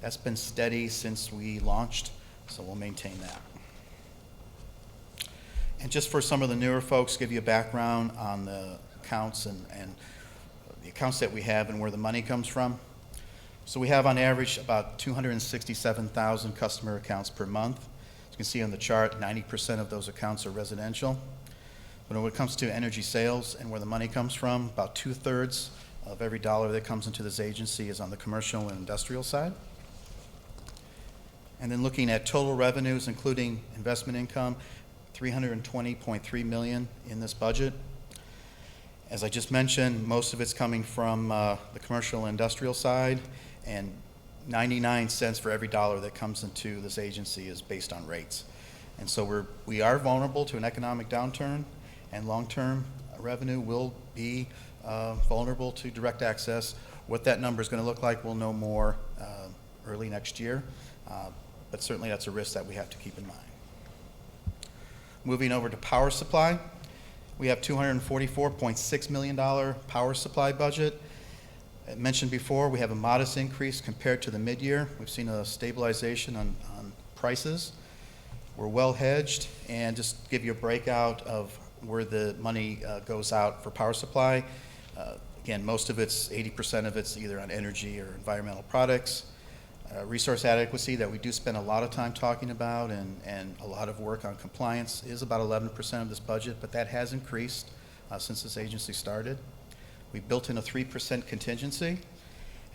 That's been steady since we launched, so we'll maintain that. And just for some of the newer folks, give you a background on the accounts and the accounts that we have and where the money comes from. So we have on average about 267,000 customer accounts per month. As you can see on the chart, 90% of those accounts are residential. But when it comes to energy sales and where the money comes from, about 2/3 of every dollar that comes into this agency is on the commercial and industrial side. And then looking at total revenues, including investment income, $320.3 million in this budget. As I just mentioned, most of it's coming from the commercial and industrial side, and 99 cents for every dollar that comes into this agency is based on rates. And so we are vulnerable to an economic downturn, and long-term revenue will be vulnerable to direct access. What that number is going to look like, we'll know more early next year, but certainly that's a risk that we have to keep in mind. Moving over to power supply, we have $244.6 million power supply budget. I mentioned before, we have a modest increase compared to the mid-year. We've seen a stabilization on prices. We're well hedged, and just to give you a breakout of where the money goes out for power supply. Again, most of it's, 80% of it's either on energy or environmental products. Resource adequacy that we do spend a lot of time talking about and a lot of work on compliance is about 11% of this budget, but that has increased since this agency started. We built in a 3% contingency,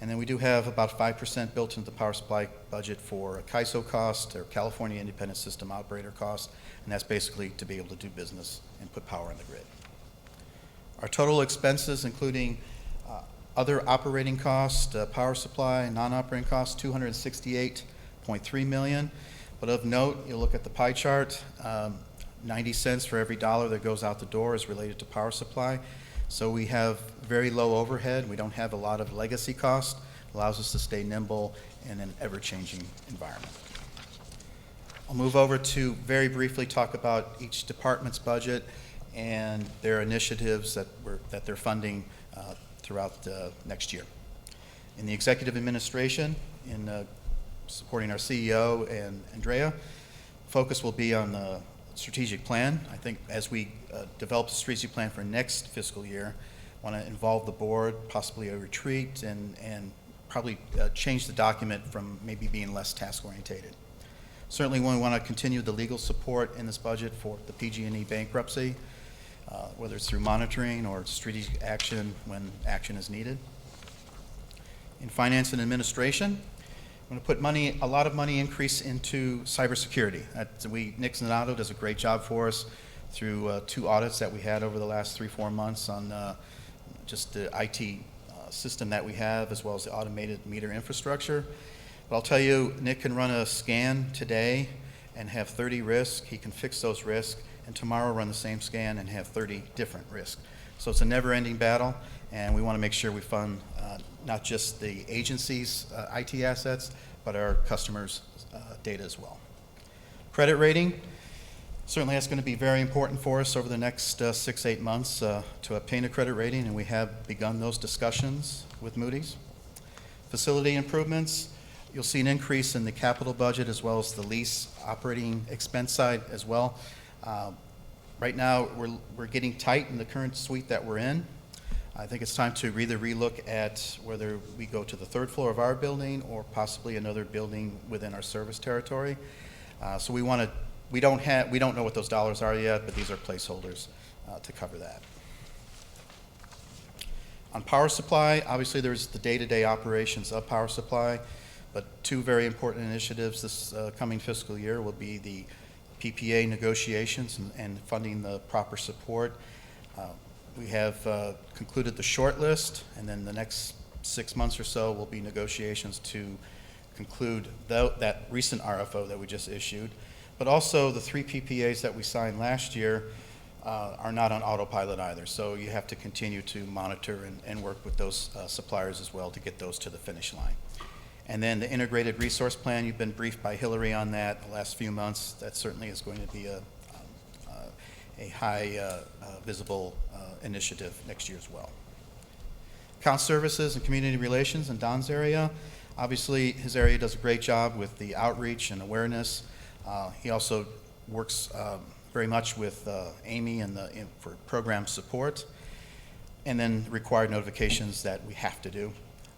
and then we do have about 5% built into the power supply budget for a CAISO cost, or California Independent System Operator cost, and that's basically to be able to do business and put power on the grid. Our total expenses, including other operating costs, power supply, non-operating costs, $268.3 million. But of note, you'll look at the pie chart, 90 cents for every dollar that goes out the door is related to power supply. So we have very low overhead. We don't have a lot of legacy costs. Allows us to stay nimble in an ever-changing environment. I'll move over to very briefly talk about each department's budget and their initiatives that they're funding throughout the next year. In the executive administration, in supporting our CEO and Andrea, focus will be on the strategic plan. I think as we develop the strategic plan for next fiscal year, want to involve the board, possibly a retreat, and probably change the document from maybe being less task-orientated. Certainly we want to continue the legal support in this budget for the PG&E bankruptcy, whether it's through monitoring or strategic action when action is needed. In finance and administration, I'm going to put a lot of money increase into cybersecurity. Nick Zanato does a great job for us through 2 audits that we had over the last 3-4 months on just the IT system that we have, as well as the automated meter infrastructure. But I'll tell you, Nick can run a scan today and have 30 risks. He can fix those risks, and tomorrow run the same scan and have 30 different risks. So it's a never-ending battle, and we want to make sure we fund not just the agency's IT assets, but our customers' data as well. Credit rating, certainly that's going to be very important for us over the next 6-8 months to obtain a credit rating, and we have begun those discussions with Moody's. Facility improvements, you'll see an increase in the capital budget as well as the lease operating expense side as well. Right now, we're getting tight in the current suite that we're in. I think it's time to either relook at whether we go to the 3rd floor of our building or possibly another building within our service territory. So we don't know what those dollars are yet, but these are placeholders to cover that. On power supply, obviously there's the day-to-day operations of power supply, but 2 very important initiatives this coming fiscal year will be the PPA negotiations and funding the proper support. We have concluded the short list, and then the next 6 months or so will be negotiations to conclude that recent RFO that we just issued. But also the 3 PPAs that we signed last year are not on autopilot either. So you have to continue to monitor and work with those suppliers as well to get those to the finish line. And then the integrated resource plan, you've been briefed by Hillary on that the last few months. That certainly is going to be a high visible initiative next year as well. Account services and community relations in Don's area. Obviously, his area does a great job with the outreach and awareness. He also works very much with Amy for program support, and then required notifications that we have to do.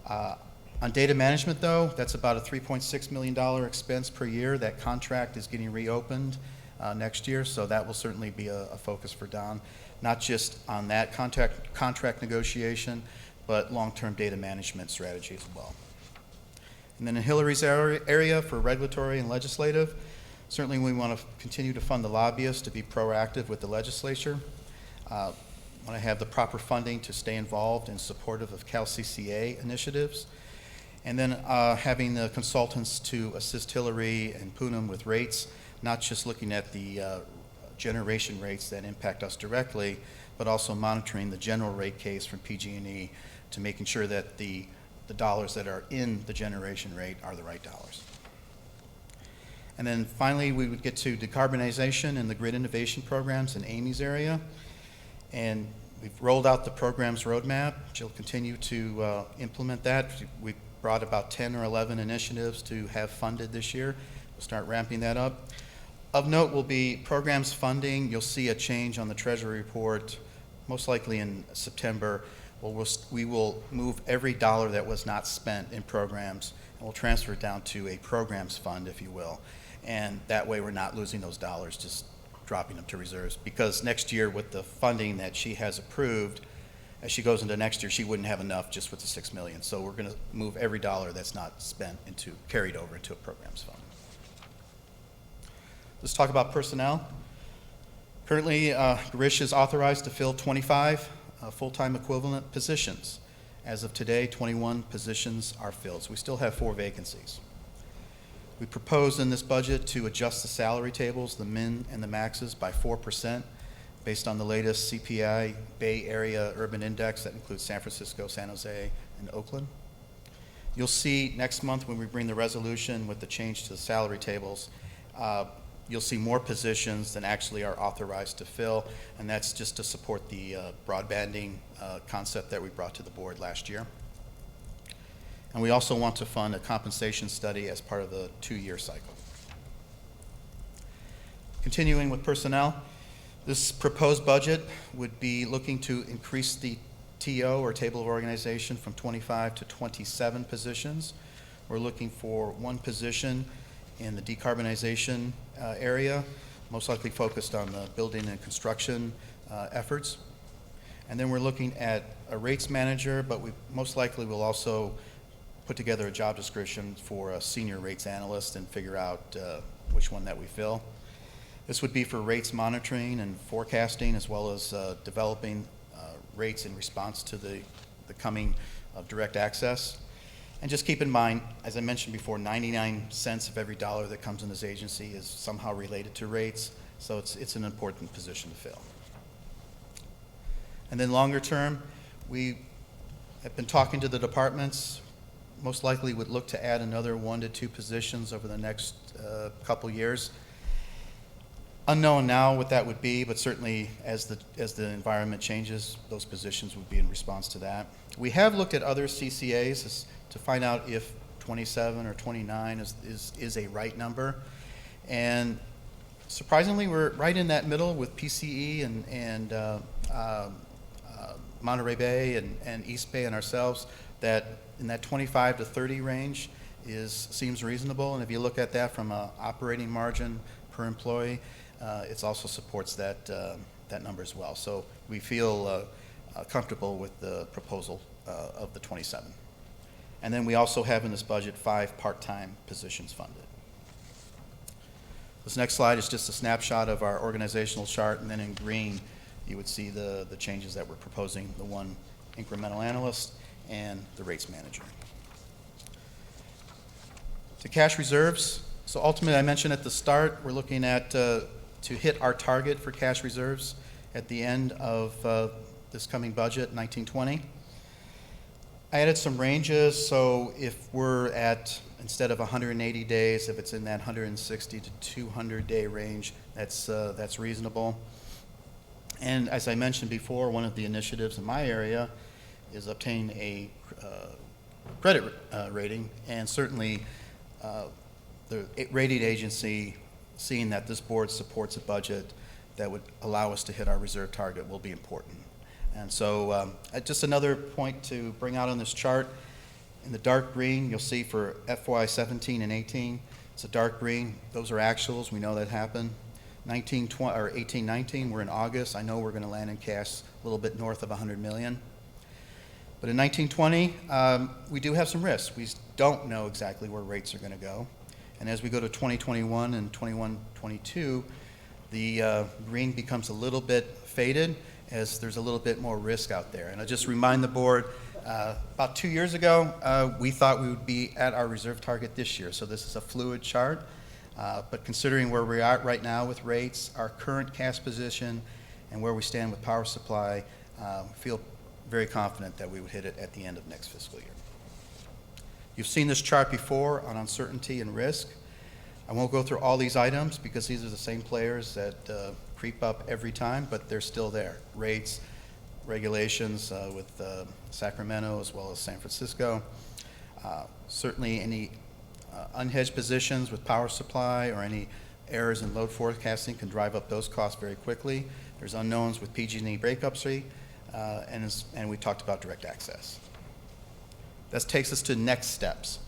On data management, though, that's about a $3.6 million expense per year. That contract is getting reopened next year, so that will certainly be a focus for Don, not just on that contract negotiation, but long-term data management strategy as well. And then in Hillary's area for regulatory and legislative, certainly we want to continue to fund the lobbyists to be proactive with the legislature. Want to have the proper funding to stay involved and supportive of CalCCA initiatives. And then having the consultants to assist Hillary and Poonam with rates, not just looking at the generation rates that impact us directly, but also monitoring the general rate case from PG&E to making sure that the dollars that are in the generation rate are the right dollars. And then finally, we would get to decarbonization and the grid innovation programs in Amy's area. And we've rolled out the program's roadmap. She'll continue to implement that. We've brought about 10 or 11 initiatives to have funded this year. We'll start ramping that up. Of note will be programs funding. You'll see a change on the Treasury report, most likely in September. We will move every dollar that was not spent in programs, and we'll transfer it down to a programs fund, if you will. And that way we're not losing those dollars, just dropping them to reserves. Because next year, with the funding that she has approved, as she goes into next year, she wouldn't have enough just with the $6 million. So we're going to move every dollar that's not spent carried over into a programs fund. Let's talk about personnel. Currently, Garish is authorized to fill 25 full-time equivalent positions. As of today, 21 positions are filled. So we still have 4 vacancies. We propose in this budget to adjust the salary tables, the min and the maxes, by 4%. Based on the latest CPI Bay Area Urban Index that includes San Francisco, San Jose, and Oakland. You'll see next month when we bring the resolution with the change to the salary tables, you'll see more positions than actually are authorized to fill, and that's just to support the broadbanding concept that we brought to the board last year. And we also want to fund a compensation study as part of the 2-year cycle. Continuing with personnel, this proposed budget would be looking to increase the TO, or table of organization, from 25 to 27 positions. We're looking for 1 position in the decarbonization area, most likely focused on the building and construction efforts. And then we're looking at a rates manager, but we most likely will also put together a job description for a senior rates analyst and figure out which one that we fill. This would be for rates monitoring and forecasting, as well as developing rates in response to the coming of direct access. And just keep in mind, as I mentioned before, 99 cents of every dollar that comes in this agency is somehow related to rates, so it's an important position to fill. And then longer term, we have been talking to the departments. Most likely would look to add another 1 to 2 positions over the next couple years. Unknown now what that would be, but certainly as the environment changes, those positions would be in response to that. We have looked at other CCAs to find out if 27 or 29 is a right number. And surprisingly, we're right in that middle with PCE and Monterey Bay and East Bay and ourselves, that in that 25 to 30 range seems reasonable. And if you look at that from an operating margin per employee, it also supports that number as well. So we feel comfortable with the proposal of the 27. And then we also have in this budget 5 part-time positions funded. This next slide is just a snapshot of our organizational chart, and then in green you would see the changes that we're proposing, the 1 incremental analyst and the rates manager. To cash reserves, so ultimately I mentioned at the start, we're looking at to hit our target for cash reserves at the end of this coming budget, 1920. I added some ranges, so if we're at, instead of 180 days, if it's in that 160 to 200 day range, that's reasonable. And as I mentioned before, one of the initiatives in my area is obtain a credit rating, and certainly the rating agency, seeing that this board supports a budget that would allow us to hit our reserve target will be important. And so just another point to bring out on this chart, in the dark green, you'll see for FY 17 and 18, it's a dark green. Those are actuals. We know that happened. 18, 19, we're in August. I know we're going to land in cash a little bit north of 100 million. But in 1920, we do have some risks. We don't know exactly where rates are going to go. And as we go to 2021 and 21-22, the green becomes a little bit faded as there's a little bit more risk out there. And I'll just remind the board, about 2 years ago, we thought we would be at our reserve target this year. So this is a fluid chart. But considering where we are right now with rates, our current cash position, and where we stand with power supply, feel very confident that we would hit it at the end of next fiscal year. You've seen this chart before on uncertainty and risk. I won't go through all these items because these are the same players that creep up every time, but they're still there. Rates, regulations with Sacramento as well as San Francisco. Certainly any unhedged positions with power supply or any errors in load forecasting can drive up those costs very quickly. There's unknowns with PG&E breakup rate, and we talked about direct access. That takes us to next steps.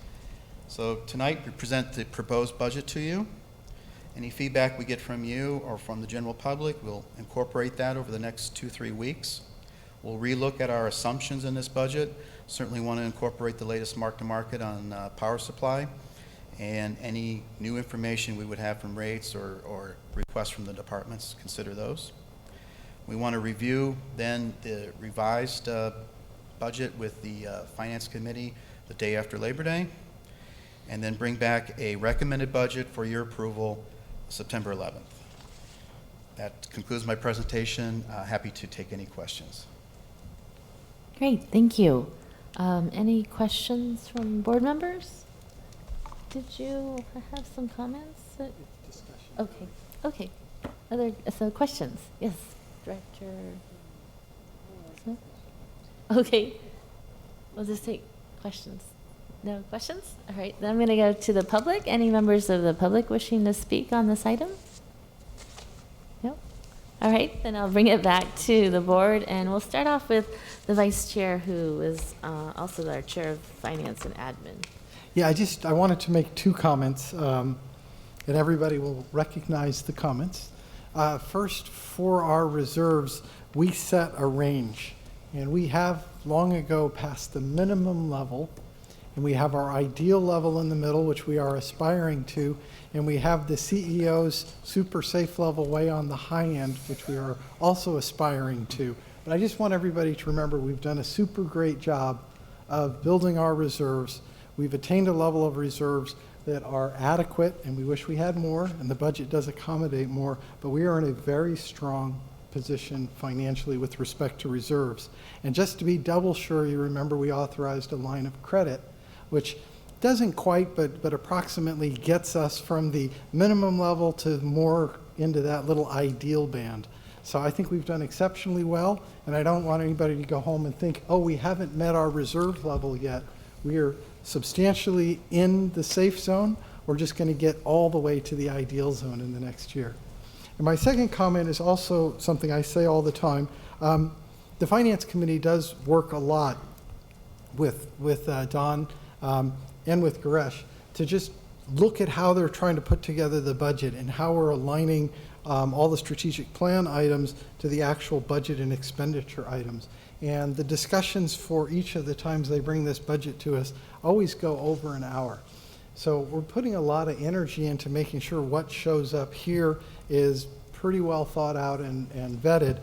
So tonight we present the proposed budget to you. Any feedback we get from you or from the general public, we'll incorporate that over the next 2-3 weeks. We'll relook at our assumptions in this budget. Certainly want to incorporate the latest mark-to-market on power supply and any new information we would have from rates or requests from the departments, consider those. We want to review then the revised budget with the Finance Committee the day after Labor Day, and then bring back a recommended budget for your approval September 11th. That concludes my presentation. Happy to take any questions. Great, thank you. Any questions from board members? Did you have some comments? Okay, okay. So questions? Yes, Director Smith? Okay, we'll just take questions. No questions? All right, then I'm going to go to the public. Any members of the public wishing to speak on this item? No? All right, then I'll bring it back to the board, and we'll start off with the vice chair, who is also our chair of finance and admin. Yeah, I wanted to make two comments, and everybody will recognize the comments. First, for our reserves, we set a range, and we have long ago passed the minimum level, and we have our ideal level in the middle, which we are aspiring to, and we have the CEO's super safe level way on the high end, which we are also aspiring to. But I just want everybody to remember we've done a super great job of building our reserves. We've attained a level of reserves that are adequate, and we wish we had more, and the budget does accommodate more, but we are in a very strong position financially with respect to reserves. And just to be double sure, you remember we authorized a line of credit, which doesn't quite, but approximately gets us from the minimum level to more into that little ideal band. So I think we've done exceptionally well, and I don't want anybody to go home and think, oh, we haven't met our reserve level yet. We are substantially in the safe zone. We're just going to get all the way to the ideal zone in the next year. And my second comment is also something I say all the time. The Finance Committee does work a lot with Don and with Garesh to just look at how they're trying to put together the budget and how we're aligning all the strategic plan items to the actual budget and expenditure items. And the discussions for each of the times they bring this budget to us always go over an hour. So we're putting a lot of energy into making sure what shows up here is pretty well thought out and vetted.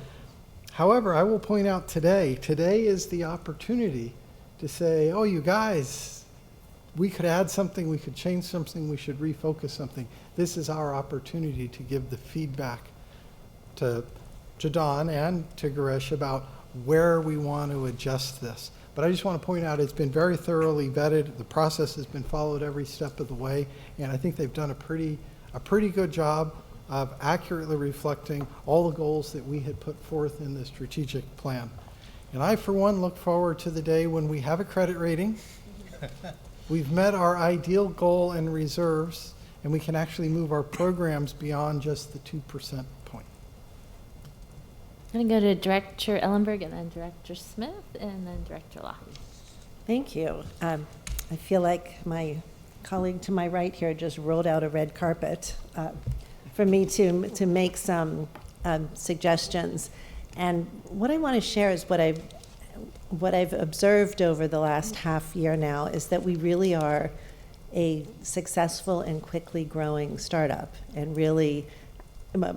However, I will point out today is the opportunity to say, oh, you guys, we could add something, we could change something, we should refocus something. This is our opportunity to give the feedback to Don and to Garesh about where we want to adjust this. But I just want to point out it's been very thoroughly vetted. The process has been followed every step of the way, and I think they've done a pretty good job of accurately reflecting all the goals that we had put forth in the strategic plan. And I, for one, look forward to the day when we have a credit rating, we've met our ideal goal and reserves, and we can actually move our programs beyond just the 2% point. I'm going to go to Director Ellenberg and then Director Smith and then Director Loughy. Thank you. I feel like my colleague to my right here just rolled out a red carpet for me to make some suggestions. And what I want to share is what I've observed over the last half year now is that we really are a successful and quickly growing startup, and really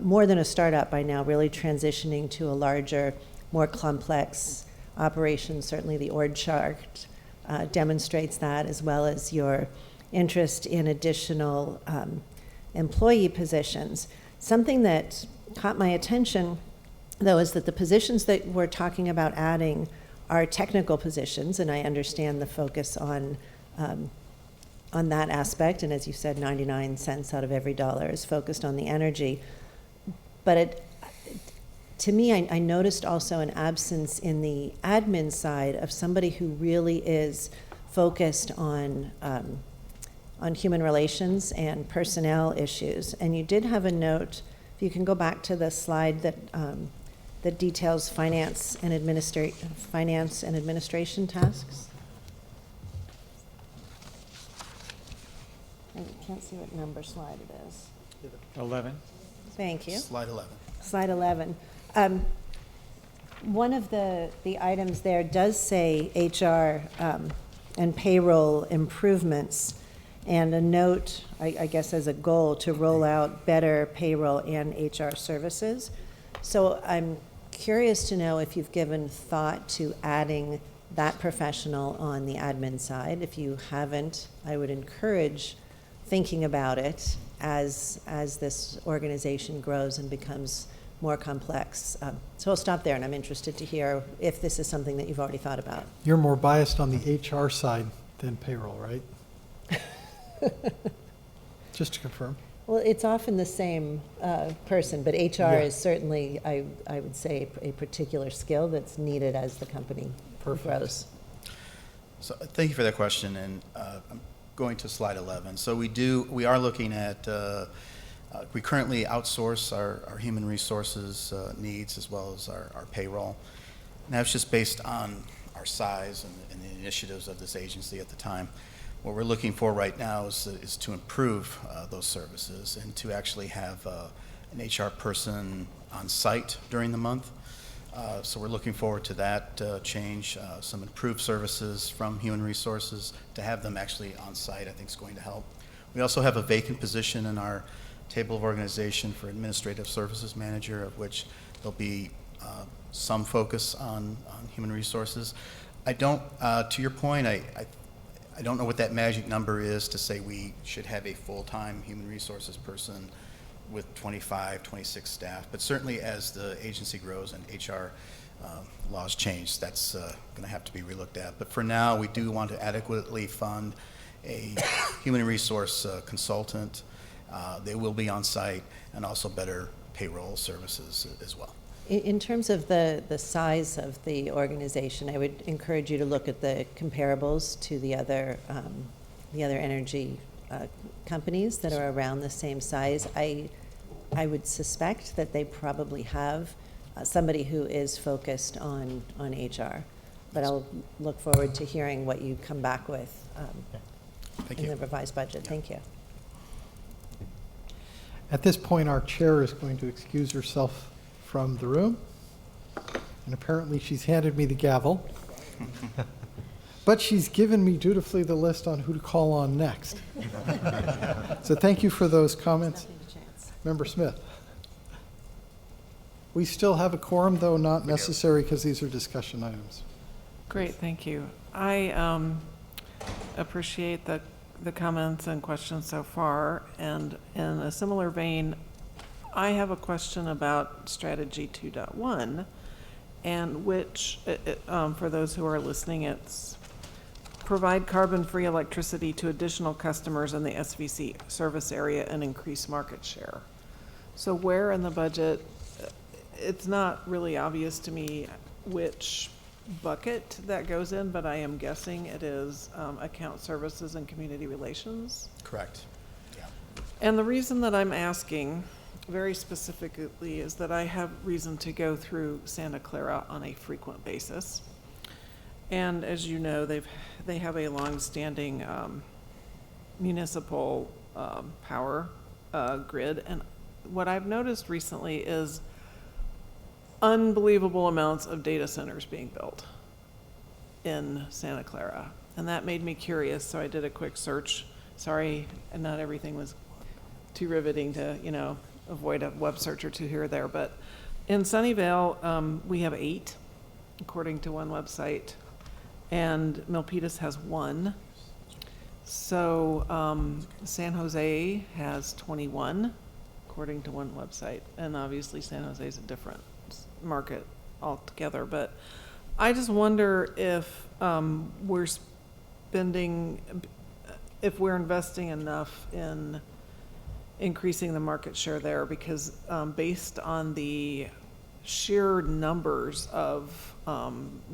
more than a startup by now, really transitioning to a larger, more complex operation. Certainly the org chart demonstrates that, as well as your interest in additional employee positions. Something that caught my attention, though, is that the positions that we're talking about adding are technical positions, and I understand the focus on that aspect, and as you said, 99 cents out of every dollar is focused on the energy. But to me, I noticed also an absence in the admin side of somebody who really is focused on human relations and personnel issues. And you did have a note, if you can go back to the slide that details finance and administration tasks. I can't see what number slide it is. 11. Thank you. Slide 11. Slide 11. One of the items there does say HR and payroll improvements, and a note, I guess as a goal, to roll out better payroll and HR services. So I'm curious to know if you've given thought to adding that professional on the admin side. If you haven't, I would encourage thinking about it as this organization grows and becomes more complex. So I'll stop there, and I'm interested to hear if this is something that you've already thought about. You're more biased on the HR side than payroll, right? Just to confirm. Well, it's often the same person, but HR is certainly, I would say, a particular skill that's needed as the company grows. So thank you for that question, and I'm going to slide 11. So we are looking at, we currently outsource our human resources needs as well as our payroll. And that's just based on our size and the initiatives of this agency at the time. What we're looking for right now is to improve those services and to actually have an HR person on site during the month. So we're looking forward to that change, some improved services from human resources. To have them actually on site, I think is going to help. We also have a vacant position in our table of organization for administrative services manager, of which there'll be some focus on human resources. I don't, to your point, I don't know what that magic number is to say we should have a full-time human resources person with 25, 26 staff, but certainly as the agency grows and HR laws change, that's going to have to be relooked at. But for now, we do want to adequately fund a human resource consultant. They will be on site, and also better payroll services as well. In terms of the size of the organization, I would encourage you to look at the comparables to the other energy companies that are around the same size. I would suspect that they probably have somebody who is focused on HR, but I'll look forward to hearing what you come back with in the revised budget. Yeah. Thank you. At this point, our chair is going to excuse herself from the room, and apparently she's handed me the gavel, but she's given me dutifully the list on who to call on next. So thank you for those comments. Member Smith. We still have a quorum, though not necessary because these are discussion items. Great, thank you. I appreciate the comments and questions so far, and in a similar vein, I have a question about strategy 2.1, and which, for those who are listening, it's provide carbon-free electricity to additional customers in the SVC service area and increase market share. So where in the budget, it's not really obvious to me which bucket that goes in, but I am guessing it is account services and community relations. Correct. Yeah. And the reason that I'm asking very specifically is that I have reason to go through Santa Clara on a frequent basis. And as you know, they have a longstanding municipal power grid. And what I've noticed recently is unbelievable amounts of data centers being built in Santa Clara. And that made me curious, so I did a quick search. Sorry, and not everything was too riveting to, avoid a web search or two here or there. But in Sunnyvale, we have 8, according to one website, and Milpitas has 1. So San Jose has 21, according to one website. And obviously San Jose is a different market altogether. But I just wonder if if we're investing enough in increasing the market share there, because based on the sheer numbers of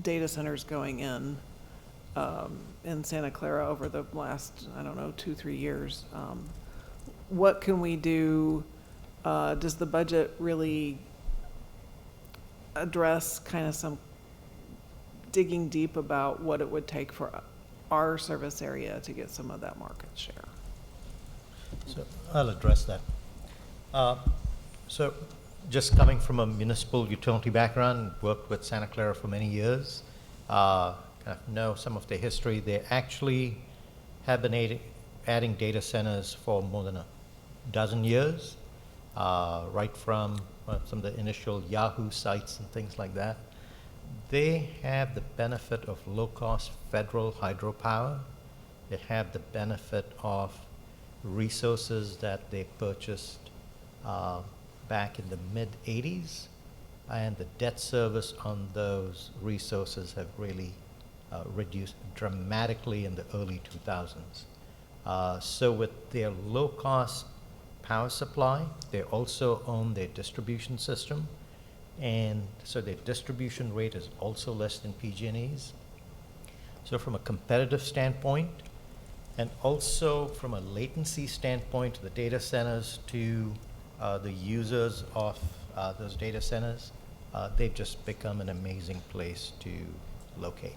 data centers going in Santa Clara over the last, 2-3 years, what can we do? Does the budget really address kind of some digging deep about what it would take for our service area to get some of that market share? So I'll address that. So just coming from a municipal utility background, worked with Santa Clara for many years, kind of know some of their history. They actually have been adding data centers for more than a dozen years, right from some of the initial Yahoo sites and things like that. They have the benefit of low-cost federal hydropower. They have the benefit of resources that they purchased back in the mid-'80s, and the debt service on those resources have really reduced dramatically in the early 2000s. So with their low-cost power supply, they also own their distribution system, and so their distribution rate is also less than PG&E's. So from a competitive standpoint, and also from a latency standpoint, the data centers to the users of those data centers, they've just become an amazing place to locate.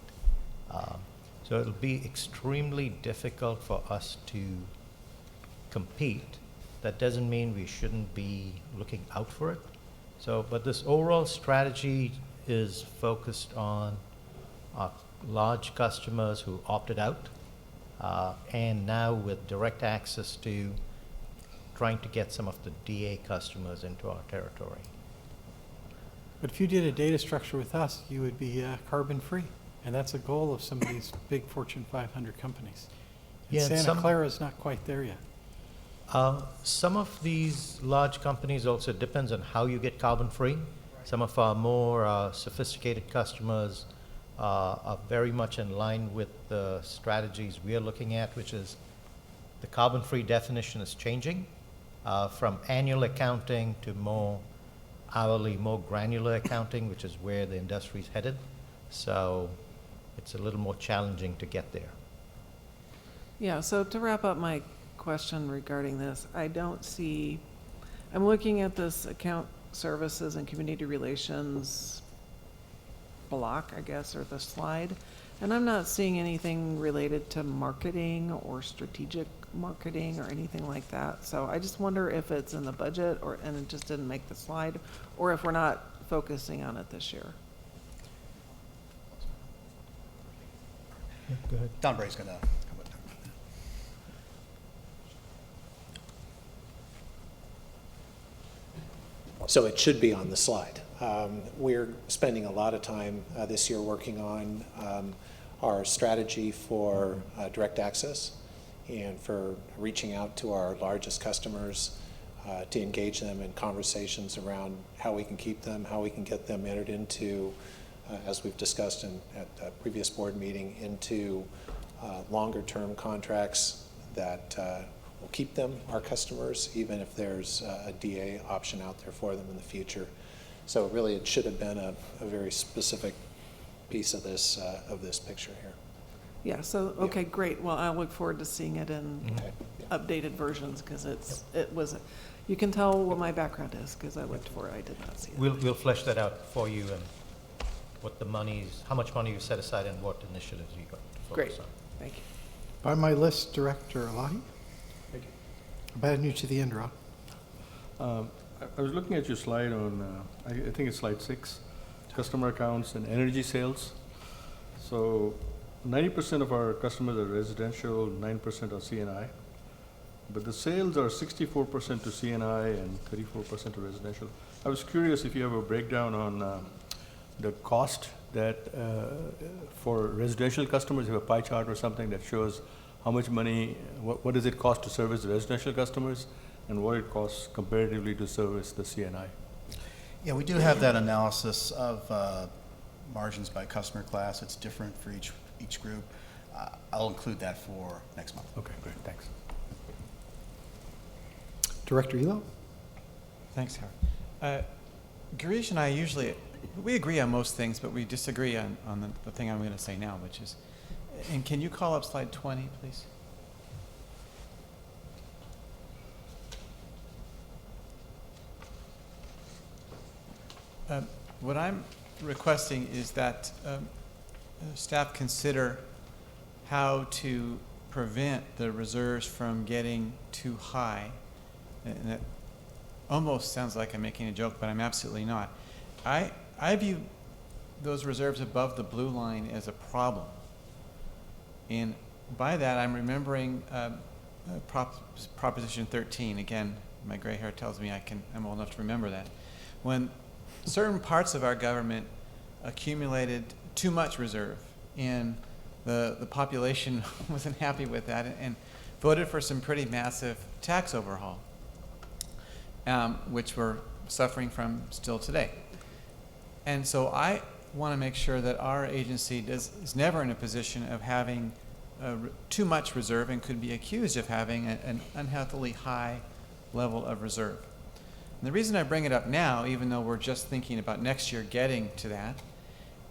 So it'll be extremely difficult for us to compete. That doesn't mean we shouldn't be looking out for it. So, but this overall strategy is focused on large customers who opted out, and now with direct access to trying to get some of the DA customers into our territory. But if you did a data structure with us, you would be carbon free. And that's a goal of some of these big Fortune 500 companies. And Yeah, Santa Clara is not quite there yet. Some of these large companies also depends on how you get carbon free. Some of our more sophisticated customers are very much in line with the strategies we are looking at, which is the carbon free definition is changing from annual accounting to more hourly, more granular accounting, which is where the industry is headed. So it's a little more challenging to get there. Yeah, so to wrap up my question regarding this, I'm looking at this account services and community relations block, I guess, or the slide, and I'm not seeing anything related to marketing or strategic marketing or anything like that. So I just wonder if it's in the budget and it just didn't make the slide, or if we're not focusing on it this year. Go ahead. Don Bray's going to come with that. So it should be on the slide. We're spending a lot of time this year working on our strategy for direct access and for reaching out to our largest customers to engage them in conversations around how we can keep them, how we can get them entered into, as we've discussed at a previous board meeting, into longer term contracts that will keep them, our customers, even if there's a DA option out there for them in the future. So really it should have been a very specific piece of this picture here. Yeah, so, okay, great. Well, I look forward to seeing it in updated versions, because it was, You can tell what my background is, because I looked for it, I did not see it. We'll flesh that out for you and what the money is, how much money you set aside and what initiatives you got to focus Great. on. Thank you. By my list, Director Elahi. Thank you. Bad news to the end, Rob. I was looking at your slide on, I think it's slide 6, customer accounts and energy sales. So 90% of our customers are residential, 9% are CNI. But the sales are 64% to CNI and 34% to residential. I was curious if you have a breakdown on the cost that for residential customers, you have a pie chart or something that shows how much money, what does it cost to service the residential customers and what it costs comparatively to service the CNI? Yeah, we do have that analysis of margins by customer class. It's different for each group. I'll include that for next month. Okay, great, thanks. Director Elo? Thanks, Howard. Girish and I usually, we agree on most things, but we disagree on the thing I'm going to say now, which is, and can you call up slide 20, please? What I'm requesting is that staff consider how to prevent the reserves from getting too high. And that almost sounds like I'm making a joke, but I'm absolutely not. I view those reserves above the blue line as a problem. And by that, I'm remembering Proposition 13. Again, my gray hair tells me I'm old enough to remember that. When certain parts of our government accumulated too much reserve, and the population wasn't happy with that and voted for some pretty massive tax overhaul, which we're suffering from still today. And so I want to make sure that our agency is never in a position of having too much reserve and could be accused of having an unhealthily high level of reserve. And the reason I bring it up now, even though we're just thinking about next year getting to that,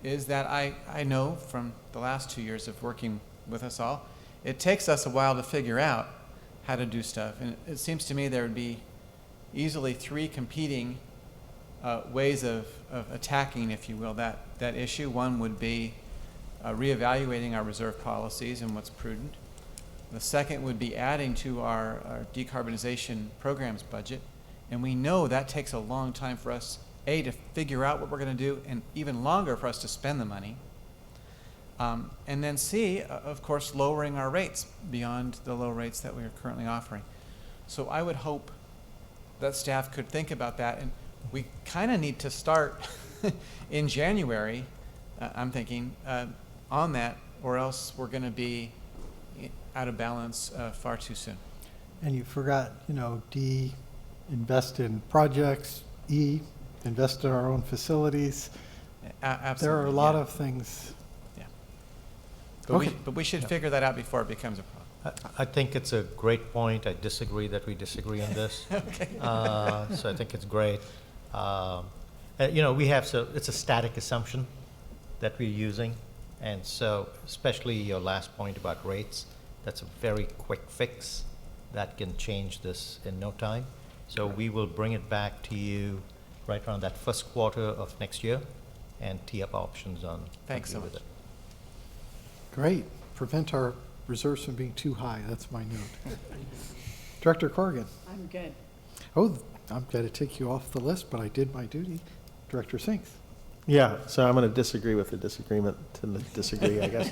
is that I know from the last 2 years of working with us all, it takes us a while to figure out how to do stuff. And it seems to me there would be easily 3 competing ways of attacking, if you will, that issue. One would be reevaluating our reserve policies and what's prudent. The second would be adding to our decarbonization programs budget. And we know that takes a long time for us, A, to figure out what we're going to do, and even longer for us to spend the money. And then C, of course, lowering our rates beyond the low rates that we are currently offering. So I would hope that staff could think about that. And we kind of need to start in January, I'm thinking, on that, or else we're going to be out of balance far too soon. And you forgot, D, invest in projects, E, invest in our own facilities. Absolutely. There are a lot of things. Yeah. But we should figure that out before it becomes a problem. I think it's a great point. I disagree that we disagree on this. Okay. So I think it's great. We have, it's a static assumption that we're using. And so, especially your last point about rates, that's a very quick fix that can change this in no time. So we will bring it back to you right around that first quarter of next year and tee up options on Thanks so much. with it. Great. Prevent our reserves from being too high. That's my note. Director Corrigan. I'm good. Oh, I'm going to take you off the list, but I did my duty. Director Sinks. Yeah, so I'm going to disagree with the disagreement to disagree, I guess.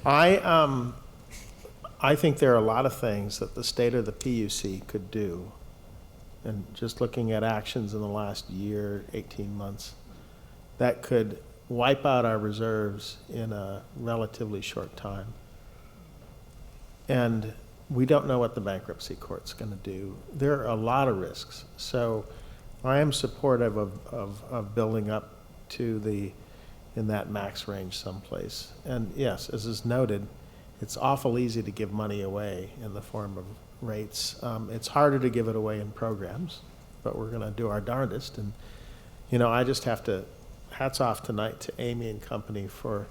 I think there are a lot of things that the state or the PUC could do, and just looking at actions in the last year, 18 months, that could wipe out our reserves in a relatively short time. And we don't know what the bankruptcy court's going to do. There are a lot of risks. So I am supportive of building up to in that max range someplace. And yes, as is noted, it's awful easy to give money away in the form of rates. It's harder to give it away in programs, but we're going to do our darndest. And, I just have to, hats off tonight to Amy and company for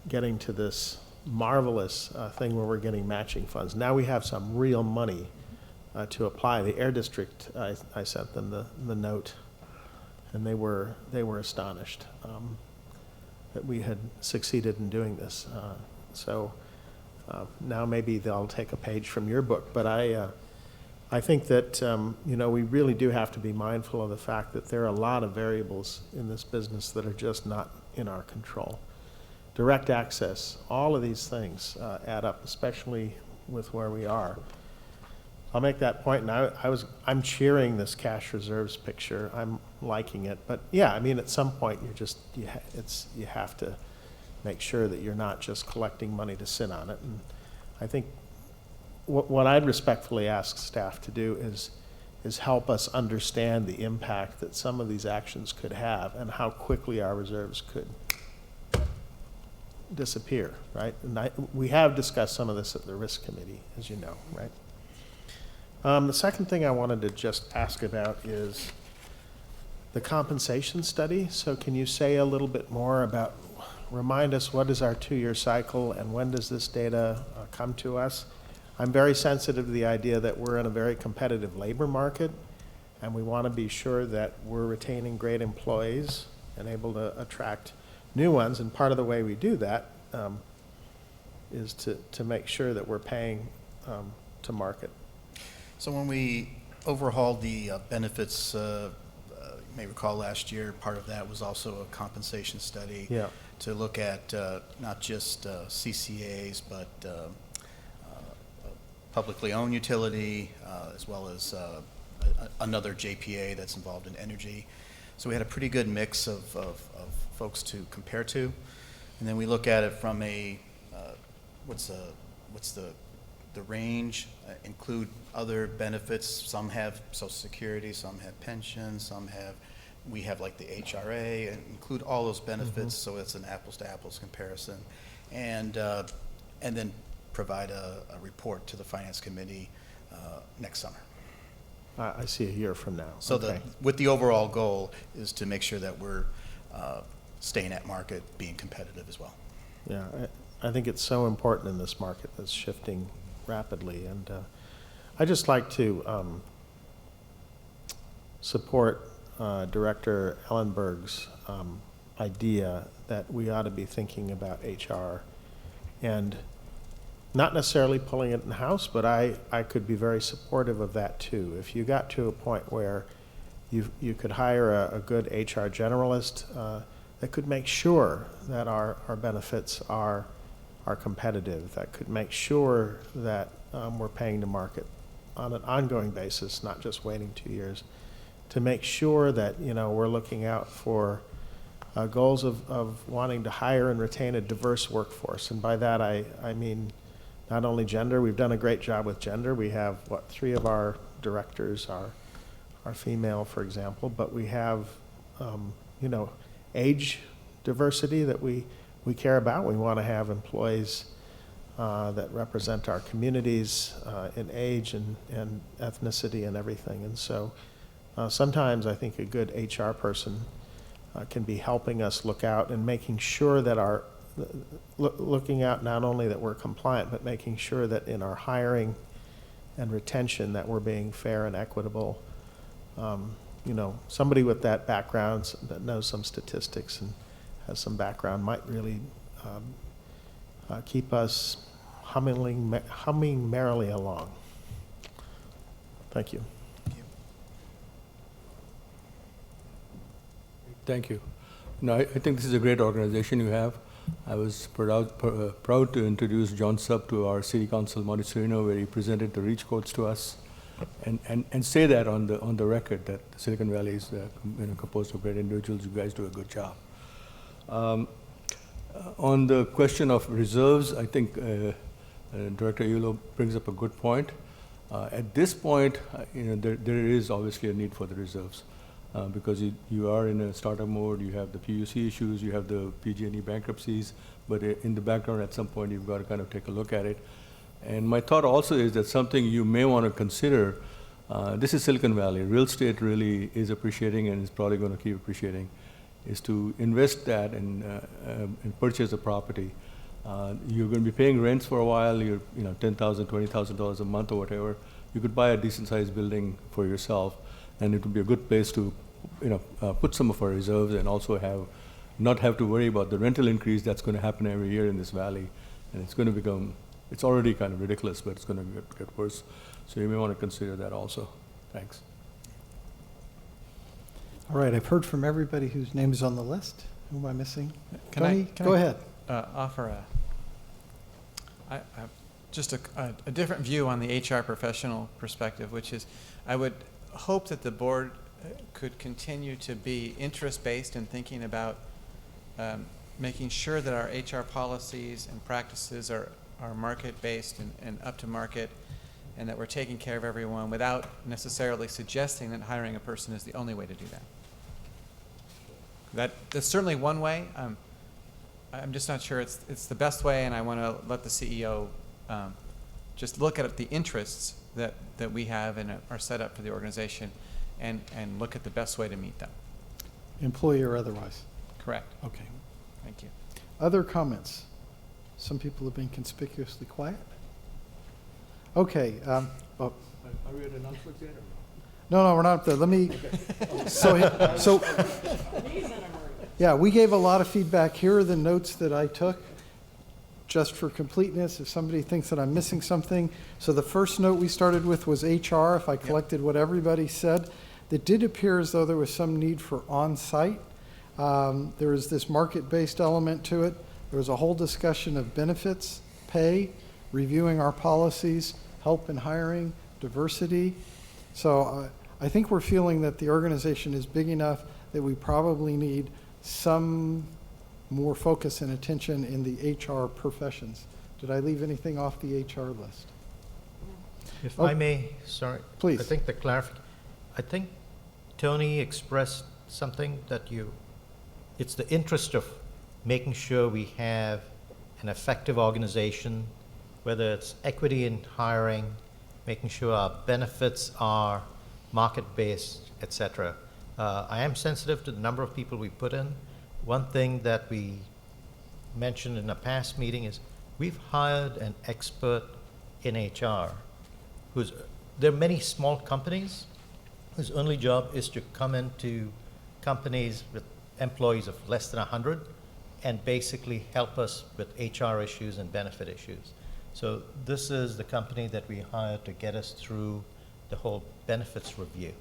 getting to this marvelous thing where we're getting matching funds. Now we have some real money to apply. The Air District, I sent them the note, and they were astonished that we had succeeded in doing this. So now maybe they'll take a page from your book, but I think that we really do have to be mindful of the fact that there are a lot of variables in this business that are just not in our control. Direct access, all of these things add up, especially with where we are. I'll make that point, and I'm cheering this cash reserves picture. I'm liking it, but yeah, I mean, at some point you have to make sure that you're not just collecting money to sit on it. And I think what I'd respectfully ask staff to do is help us understand the impact that some of these actions could have and how quickly our reserves could disappear, right? And we have discussed some of this at the risk committee, as you know, right? The second thing I wanted to just ask about is the compensation study. So can you say a little bit more about, remind us what is our 2-year cycle and when does this data come to us? I'm very sensitive to the idea that we're in a very competitive labor market, and we want to be sure that we're retaining great employees and able to attract new ones. And part of the way we do that is to make sure that we're paying to market. So when we overhauled the benefits, you may recall last year, part of that was also a compensation study to look at not just CCAs, but publicly owned utility, as well as another JPA that's involved in energy. So we had a pretty good mix of folks to compare to. And then we look at it from a, what's the range, include other benefits. Some have Social Security, some have pensions, we have like the HRA, and include all those benefits, so it's an apples to apples comparison. And then provide a report to the Finance Committee next summer. I see a year from now. So okay. With the overall goal is to make sure that we're staying at market, being competitive as well. Yeah, I think it's so important in this market that's shifting rapidly, and I just like to support Director Ellenberg's idea that we ought to be thinking about HR, and not necessarily pulling it in-house, but I could be very supportive of that too. If you got to a point where you could hire a good HR generalist that could make sure that our benefits are competitive, that could make sure that we're paying to market on an ongoing basis, not just waiting 2 years, to make sure that we're looking out for goals of wanting to hire and retain a diverse workforce. And by that I mean not only gender. We've done a great job with gender. We have 3 of our directors are female, for example, but we have age diversity that we care about. We want to have employees that represent our communities in age and ethnicity and everything. And so sometimes I think a good HR person can be helping us look out and making sure that looking out not only that we're compliant, but making sure that in our hiring and retention that we're being fair and equitable. Somebody with that background that knows some statistics and has some background might really keep us humming merrily along. Thank you. Thank you. No, I think this is a great organization you have. I was proud to introduce John Subb to our City Council, Montecito, where he presented the REACH codes to us, and say that on the record that Silicon Valley is composed of great individuals. You guys do a good job. On the question of reserves, I think Director Yulo brings up a good point. At this point, there is obviously a need for the reserves. Because you are in a startup mode, you have the PUC issues, you have the PG&E bankruptcies, but in the background at some point you've got to kind of take a look at it. And my thought also is that something you may want to consider, this is Silicon Valley, real estate really is appreciating and is probably going to keep appreciating, is to invest that and purchase a property. You're going to be paying rents for a while, you're $10,000, $20,000 a month or whatever. you could buy a decent-sized building for yourself, and it would be a good place to, put some of our reserves and also not have to worry about the rental increase that's going to happen every year in this valley, and it's going to become, it's already kind of ridiculous, but it's going to get worse. So you may want to consider that also. Thanks. All right, I've heard from everybody whose name is on the list. Who am I missing? Can Tony, go ahead. Offer just a different view on the HR professional perspective, which is I would hope that the board could continue to be interest-based in thinking about making sure that our HR policies and practices are market-based and up to market, and that we're taking care of everyone without necessarily suggesting that hiring a person is the only way to do that. That's certainly one way. I'm just not sure it's the best way, and I want to let the CEO just look at the interests that we have and are set up for the organization, and look at the best way to meet them. Employee or otherwise? Correct. Okay. Thank you. Other comments? Some people have been conspicuously quiet. Okay. Are we at announcements yet? No, we're not there. Let me. So, yeah, we gave a lot of feedback. Here are the notes that I took, just for completeness, if somebody thinks that I'm missing something. So the first note we started with was HR. If I collected what everybody said, it did appear as though there was some need for on-site. There was this market-based element to it. There was a whole discussion of benefits, pay, reviewing our policies, help in hiring, diversity. So I think we're feeling that the organization is big enough that we probably need some more focus and attention in the HR professions. Did I leave anything off the HR list? If I may, sorry. Please. I think Tony expressed something that it's the interest of making sure we have an effective organization, whether it's equity in hiring, making sure our benefits are market-based, etc. I am sensitive to the number of people we put in. One thing that we mentioned in a past meeting is we've hired an expert in HR there are many small companies whose only job is to come into companies with employees of less than 100 and basically help us with HR issues and benefit issues. So this is the company that we hired to get us through the whole benefits review.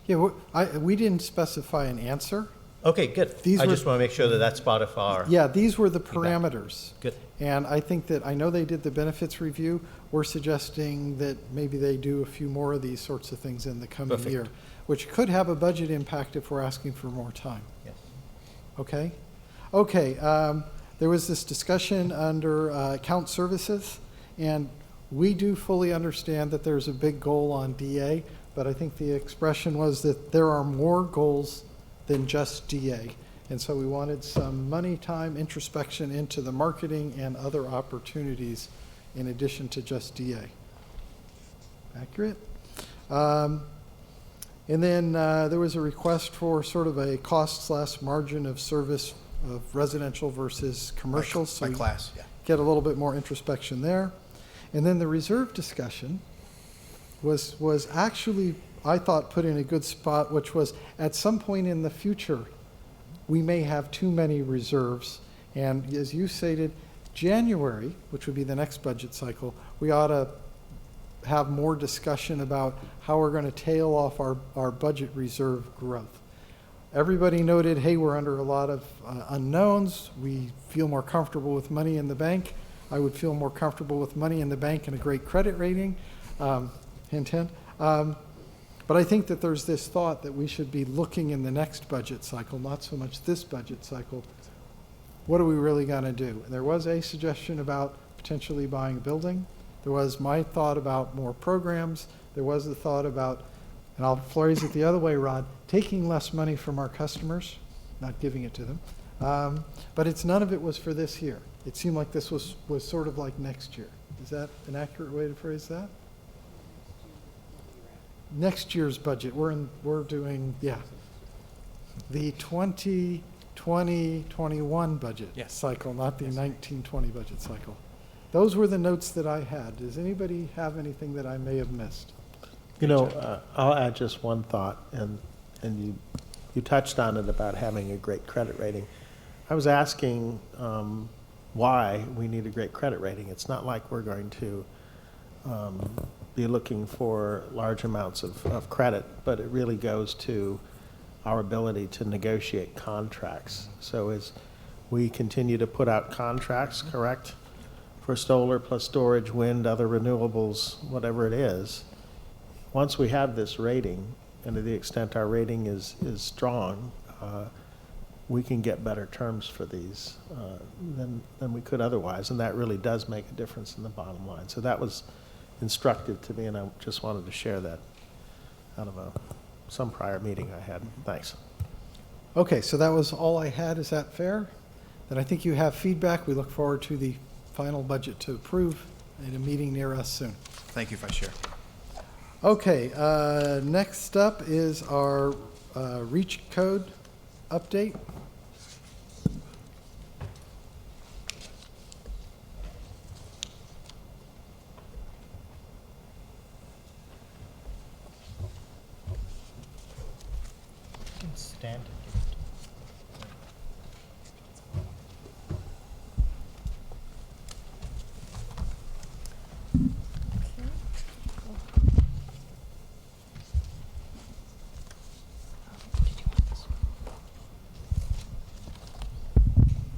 Yeah, we didn't specify an answer. Okay, good. I just want to make sure that that's part of our... Yeah, these were the parameters. Good. And I think that, I know they did the benefits review. We're suggesting that maybe they do a few more of these sorts of things in the coming Perfect. year, which could have a budget impact if we're asking for more time. Yes. Okay? Okay, there was this discussion under account services, and we do fully understand that there's a big goal on DA, but I think the expression was that there are more goals than just DA. And so we wanted some money, time, introspection into the marketing and other opportunities in addition to just DA. Accurate? And then there was a request for sort of a cost/margin of service of residential versus commercial. By class, yeah. Get a little bit more introspection there. And then the reserve discussion was actually, I thought, put in a good spot, which was at some point in the future, we may have too many reserves. And as you stated, January, which would be the next budget cycle, we ought to have more discussion about how we're going to tail off our budget reserve growth. Everybody noted, hey, we're under a lot of unknowns. We feel more comfortable with money in the bank. I would feel more comfortable with money in the bank and a great credit rating. Hint, hint. But I think that there's this thought that we should be looking in the next budget cycle, not so much this budget cycle. What are we really going to do? And there was a suggestion about potentially buying a building. There was my thought about more programs. There was the thought about, and I'll phrase it the other way, Rod, taking less money from our customers, not giving it to them. But none of it was for this year. It seemed like this was sort of like next year. Is that an accurate way to phrase that? Next year's budget, we're doing, yeah, the 2020-21 budget cycle, not the 19-20 budget cycle. Those were the notes that I had. Does anybody have anything that I may have missed? You know, I'll add just one thought, and you touched on it about having a great credit rating. I was asking why we need a great credit rating. It's not like we're going to be looking for large amounts of credit, but it really goes to our ability to negotiate contracts. So as we continue to put out contracts, correct, for solar plus storage, wind, other renewables, whatever it is, once we have this rating, and to the extent our rating is strong, we can get better terms for these than we could otherwise, and that really does make a difference in the bottom line. So that was instructive to me, and I just wanted to share that out of some prior meeting I had. Thanks. Okay, so that was all I had. Is that fair? Then I think you have feedback. We look forward to the final budget to approve in a meeting near us soon. Thank you, Vice Chair. Okay, next up is our REACH code update. Stand.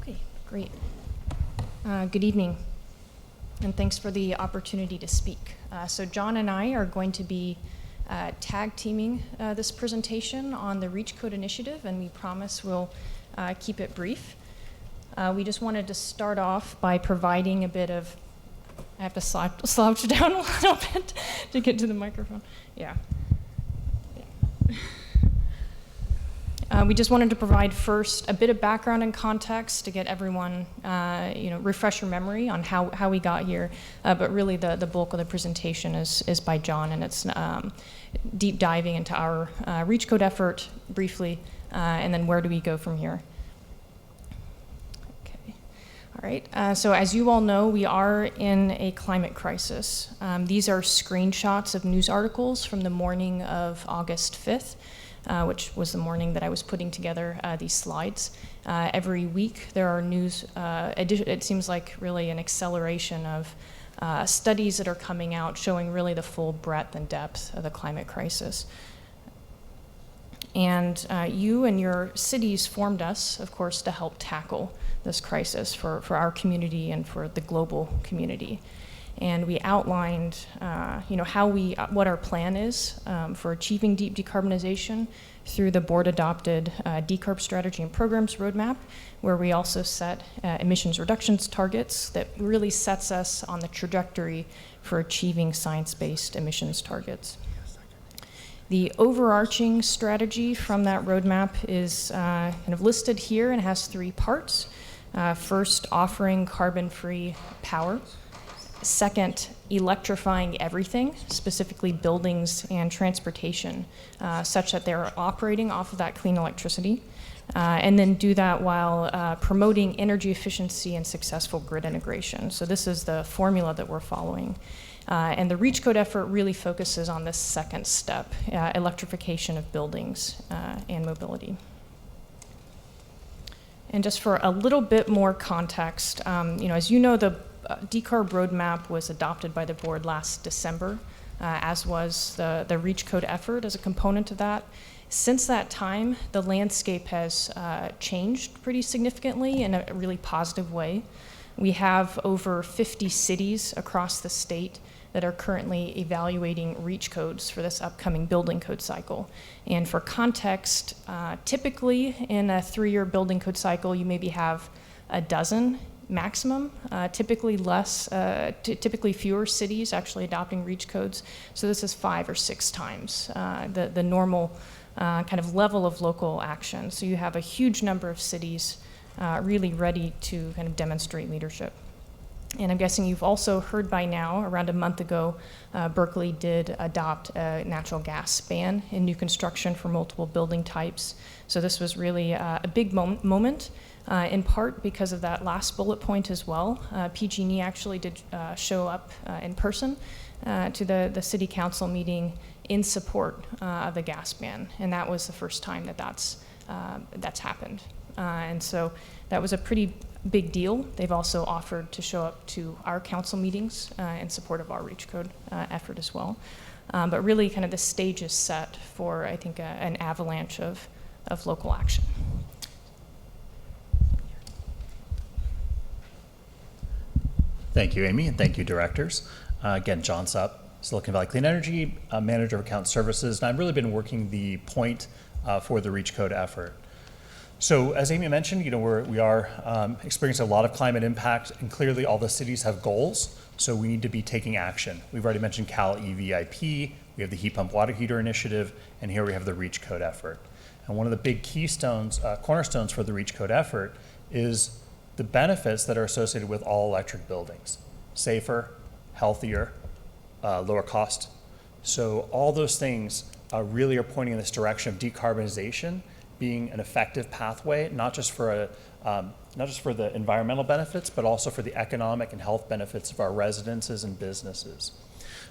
Okay, great. Good evening, and thanks for the opportunity to speak. So John and I are going to be tag teaming this presentation on the REACH Code initiative, and we promise we'll keep it brief. We just wanted to start off by providing a bit of, I have to slouch down a little bit to get to the microphone. Yeah. We just wanted to provide first a bit of background and context to get everyone, refresh your memory on how we got here. But really, the bulk of the presentation is by John, and it's deep diving into our REACH Code effort briefly, and then where do we go from here. Okay. All right. So as you all know, we are in a climate crisis. These are screenshots of news articles from the morning of August 5th. Which was the morning that I was putting together these slides. Every week there are news, it seems like really an acceleration of studies that are coming out showing really the full breadth and depth of the climate crisis. And you and your cities formed us, of course, to help tackle this crisis for our community and for the global community. And we outlined, what our plan is for achieving deep decarbonization through the board-adopted decarb strategy and programs roadmap, where we also set emissions reductions targets that really sets us on the trajectory for achieving science-based emissions targets. The overarching strategy from that roadmap is kind of listed here and has three parts. First, offering carbon-free power. Second, electrifying everything, specifically buildings and transportation, such that they're operating off of that clean electricity. And then do that while promoting energy efficiency and successful grid integration. So this is the formula that we're following. And the REACH Code effort really focuses on this second step, electrification of buildings and mobility. And just for a little bit more context, as you know, the decarb roadmap was adopted by the board last December, as was the REACH Code effort as a component of that. Since that time, the landscape has changed pretty significantly in a really positive way. We have over 50 cities across the state that are currently evaluating REACH codes for this upcoming building code cycle. And for context, typically in a 3-year building code cycle, you maybe have a dozen maximum, typically fewer cities actually adopting REACH codes. So this is 5 or 6 times the normal kind of level of local action. So you have a huge number of cities really ready to kind of demonstrate leadership. And I'm guessing you've also heard by now, around a month ago, Berkeley did adopt a natural gas ban in new construction for multiple building types. So this was really a big moment. In part because of that last bullet point as well. PG&E actually did show up in person to the city council meeting in support of the gas ban, and that was the first time that that's happened. And so that was a pretty big deal. They've also offered to show up to our council meetings in support of our REACH code effort as well. But really kind of the stage is set for, I think, an avalanche of local action. Thank you, Amy, and thank you, directors. Again, John Supp, Silicon Valley Clean Energy, Manager of Account Services, and I've really been working the point for the REACH code effort. So as Amy mentioned, we are experiencing a lot of climate impact, and clearly all the cities have goals, so we need to be taking action. We've already mentioned Cal EVIP, we have the heat pump water heater initiative, and here we have the REACH code effort. And one of the big keystones, cornerstones for the REACH code effort is the benefits that are associated with all electric buildings. Safer, healthier, lower cost. So all those things really are pointing in this direction of decarbonization being an effective pathway, not just for the environmental benefits, but also for the economic and health benefits of our residences and businesses.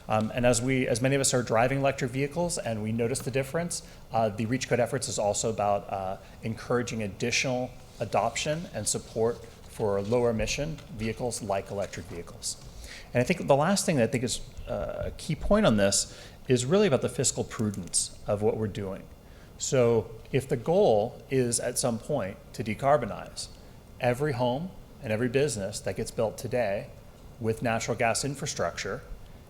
And as many of us are driving electric vehicles and we notice the difference, the REACH code efforts is also about encouraging additional adoption and support for lower emission vehicles like electric vehicles. And I think the last thing that I think is a key point on this is really about the fiscal prudence of what we're doing. So if the goal is at some point to decarbonize, every home and every business that gets built today with natural gas infrastructure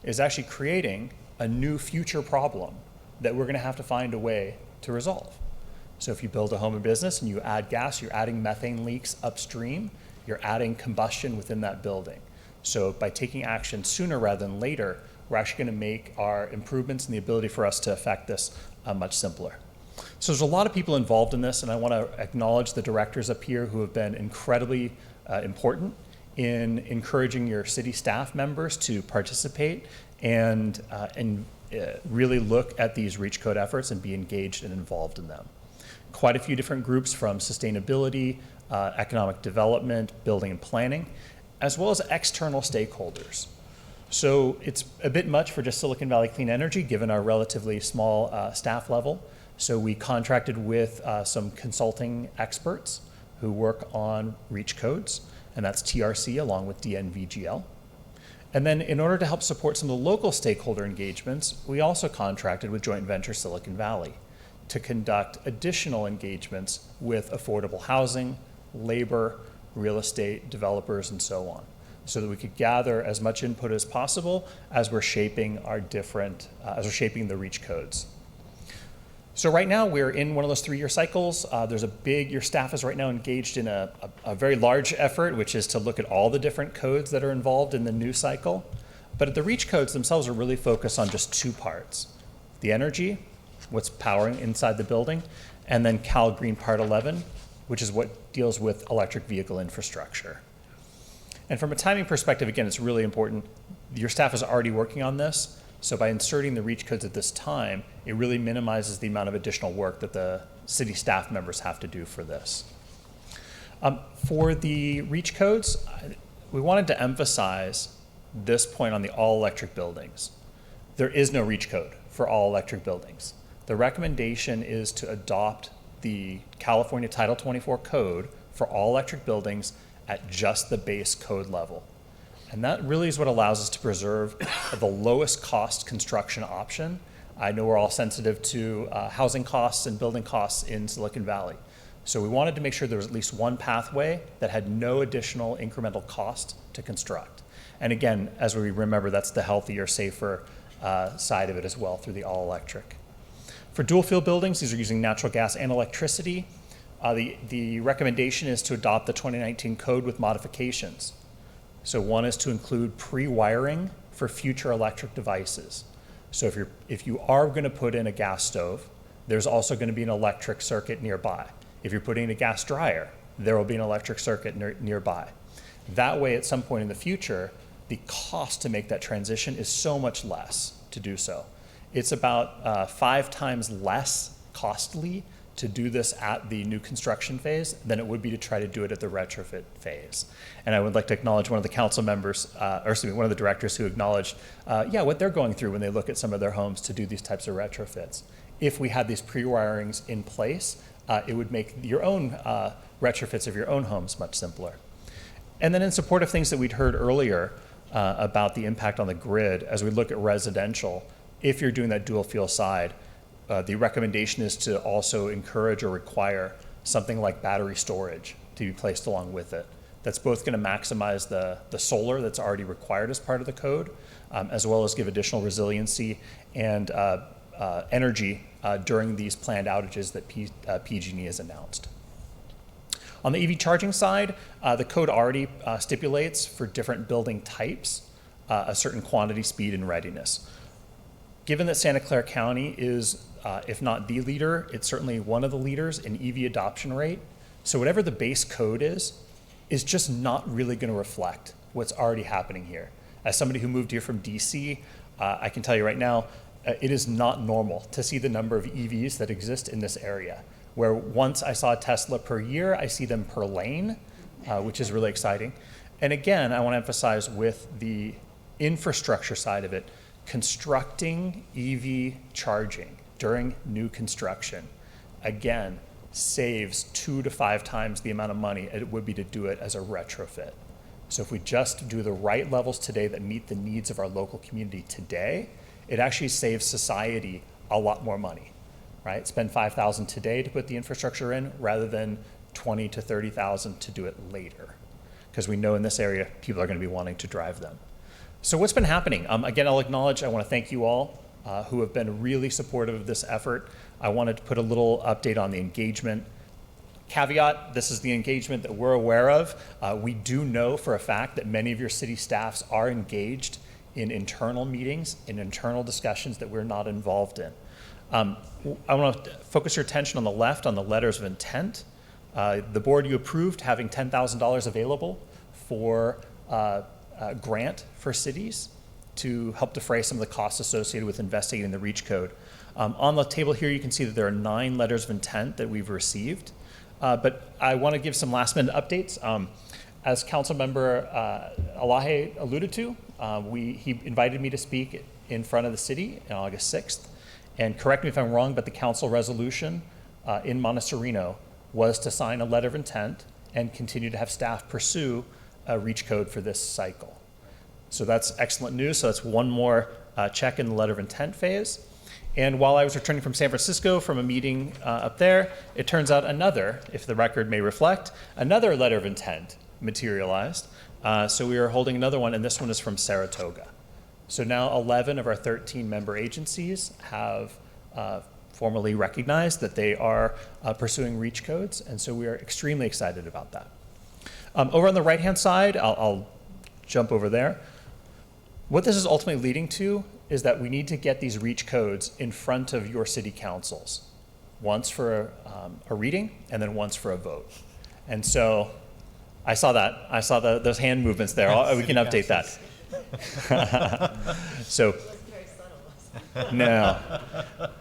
is actually creating a new future problem that we're going to have to find a way to resolve. So if you build a home and business and you add gas, you're adding methane leaks upstream, you're adding combustion within that building. So by taking action sooner rather than later, we're actually going to make our improvements and the ability for us to affect this much simpler. So there's a lot of people involved in this, and I want to acknowledge the directors up here who have been incredibly important in encouraging your city staff members to participate and really look at these REACH code efforts and be engaged and involved in them. Quite a few different groups from sustainability, economic development, building and planning, as well as external stakeholders. So it's a bit much for just Silicon Valley Clean Energy given our relatively small staff level. So we contracted with some consulting experts who work on REACH codes, and that's TRC along with DNVGL. And then in order to help support some of the local stakeholder engagements, we also contracted with Joint Venture Silicon Valley to conduct additional engagements with affordable housing, labor, real estate, developers, and so on, so that we could gather as much input as possible as we're shaping our shaping the REACH codes. So right now we're in one of those 3-year cycles. Your staff is right now engaged in a very large effort, which is to look at all the different codes that are involved in the new cycle. But the REACH codes themselves are really focused on just 2 parts: the energy, what's powering inside the building, and then Cal Green Part 11, which is what deals with electric vehicle infrastructure. And from a timing perspective, again, it's really important. Your staff is already working on this, so by inserting the REACH codes at this time, it really minimizes the amount of additional work that the city staff members have to do for this. For the REACH codes, we wanted to emphasize this point on the all-electric buildings. There is no REACH code for all electric buildings. The recommendation is to adopt the California Title 24 code for all electric buildings at just the base code level. And that really is what allows us to preserve the lowest cost construction option. I know we're all sensitive to housing costs and building costs in Silicon Valley. So we wanted to make sure there was at least one pathway that had no additional incremental cost to construct. And again, as we remember, that's the healthier, safer side of it as well through the all electric. For dual fuel buildings, these are using natural gas and electricity. The recommendation is to adopt the 2019 code with modifications. So one is to include pre-wiring for future electric devices. So if you are going to put in a gas stove, there's also going to be an electric circuit nearby. If you're putting in a gas dryer, there will be an electric circuit nearby. That way, at some point in the future, the cost to make that transition is so much less to do so. It's about 5 times less costly to do this at the new construction phase than it would be to try to do it at the retrofit phase. And I would like to acknowledge one of the council members, one of the directors who acknowledged, what they're going through when they look at some of their homes to do these types of retrofits. If we had these pre-wirings in place, it would make your own retrofits of your own homes much simpler. And then in support of things that we'd heard earlier about the impact on the grid, as we look at residential, if you're doing that dual fuel side, the recommendation is to also encourage or require something like battery storage to be placed along with it. That's both going to maximize the solar that's already required as part of the code, as well as give additional resiliency and energy during these planned outages that PG&E has announced. On the EV charging side, the code already stipulates for different building types a certain quantity, speed, and readiness. Given that Santa Clara County is, if not the leader, it's certainly one of the leaders in EV adoption rate. So whatever the base code is just not really going to reflect what's already happening here. As somebody who moved here from DC, I can tell you right now, it is not normal to see the number of EVs that exist in this area, where once I saw a Tesla per year, I see them per lane, which is really exciting. And again, I want to emphasize with the infrastructure side of it, constructing EV charging during new construction, again, saves 2 to 5 times the amount of money it would be to do it as a retrofit. So if we just do the right levels today that meet the needs of our local community today, it actually saves society a lot more money, right? Spend $5,000 today to put the infrastructure in rather than $20,000 to $30,000 to do it later. Because we know in this area, people are going to be wanting to drive them. So what's been happening? Again, I'll acknowledge, I want to thank you all who have been really supportive of this effort. I wanted to put a little update on the engagement. Caveat, this is the engagement that we're aware of. We do know for a fact that many of your city staffs are engaged in internal meetings, in internal discussions that we're not involved in. I want to focus your attention on the left on the letters of intent. The board, you approved having $10,000 available for a grant for cities to help defray some of the costs associated with investigating the REACH code. On the table here, you can see that there are 9 letters of intent that we've received. But I want to give some last minute updates. As Councilmember Alahe alluded to, he invited me to speak in front of the city on August 6th. And correct me if I'm wrong, but the council resolution in Montecito was to sign a letter of intent and continue to have staff pursue a REACH code for this cycle. So that's excellent news. So that's one more check in the letter of intent phase. And while I was returning from San Francisco from a meeting up there, it turns out another, if the record may reflect, another letter of intent materialized. So we are holding another one, and this one is from Saratoga. So now 11 of our 13 member agencies have formally recognized that they are pursuing REACH codes, and so we are extremely excited about that. Over on the right-hand side, I'll jump over there. What this is ultimately leading to is that we need to get these REACH codes in front of your city councils, once for a reading and then once for a vote. And so I saw that. I saw those hand movements there. We can update that. So, no.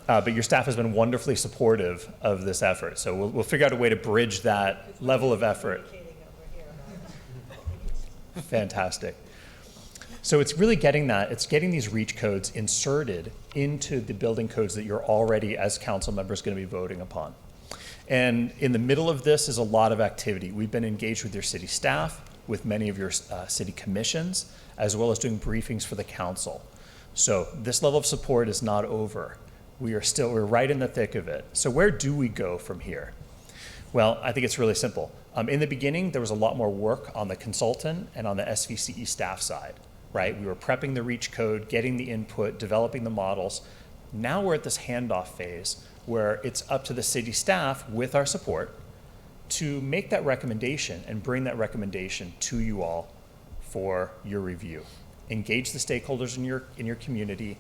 But your staff has been wonderfully supportive of this effort. So we'll figure out a way to bridge that level of effort. Fantastic. So it's really getting that, it's getting these REACH codes inserted into the building codes that you're already, as council members, going to be voting upon. And in the middle of this is a lot of activity. We've been engaged with your city staff, with many of your city commissions, as well as doing briefings for the council. So this level of support is not over. We're right in the thick of it. So where do we go from here? Well, I think it's really simple. In the beginning, there was a lot more work on the consultant and on the SVCE staff side, right? We were prepping the REACH code, getting the input, developing the models. Now we're at this handoff phase where it's up to the city staff with our support to make that recommendation and bring that recommendation to you all for your review. Engage the stakeholders in your community,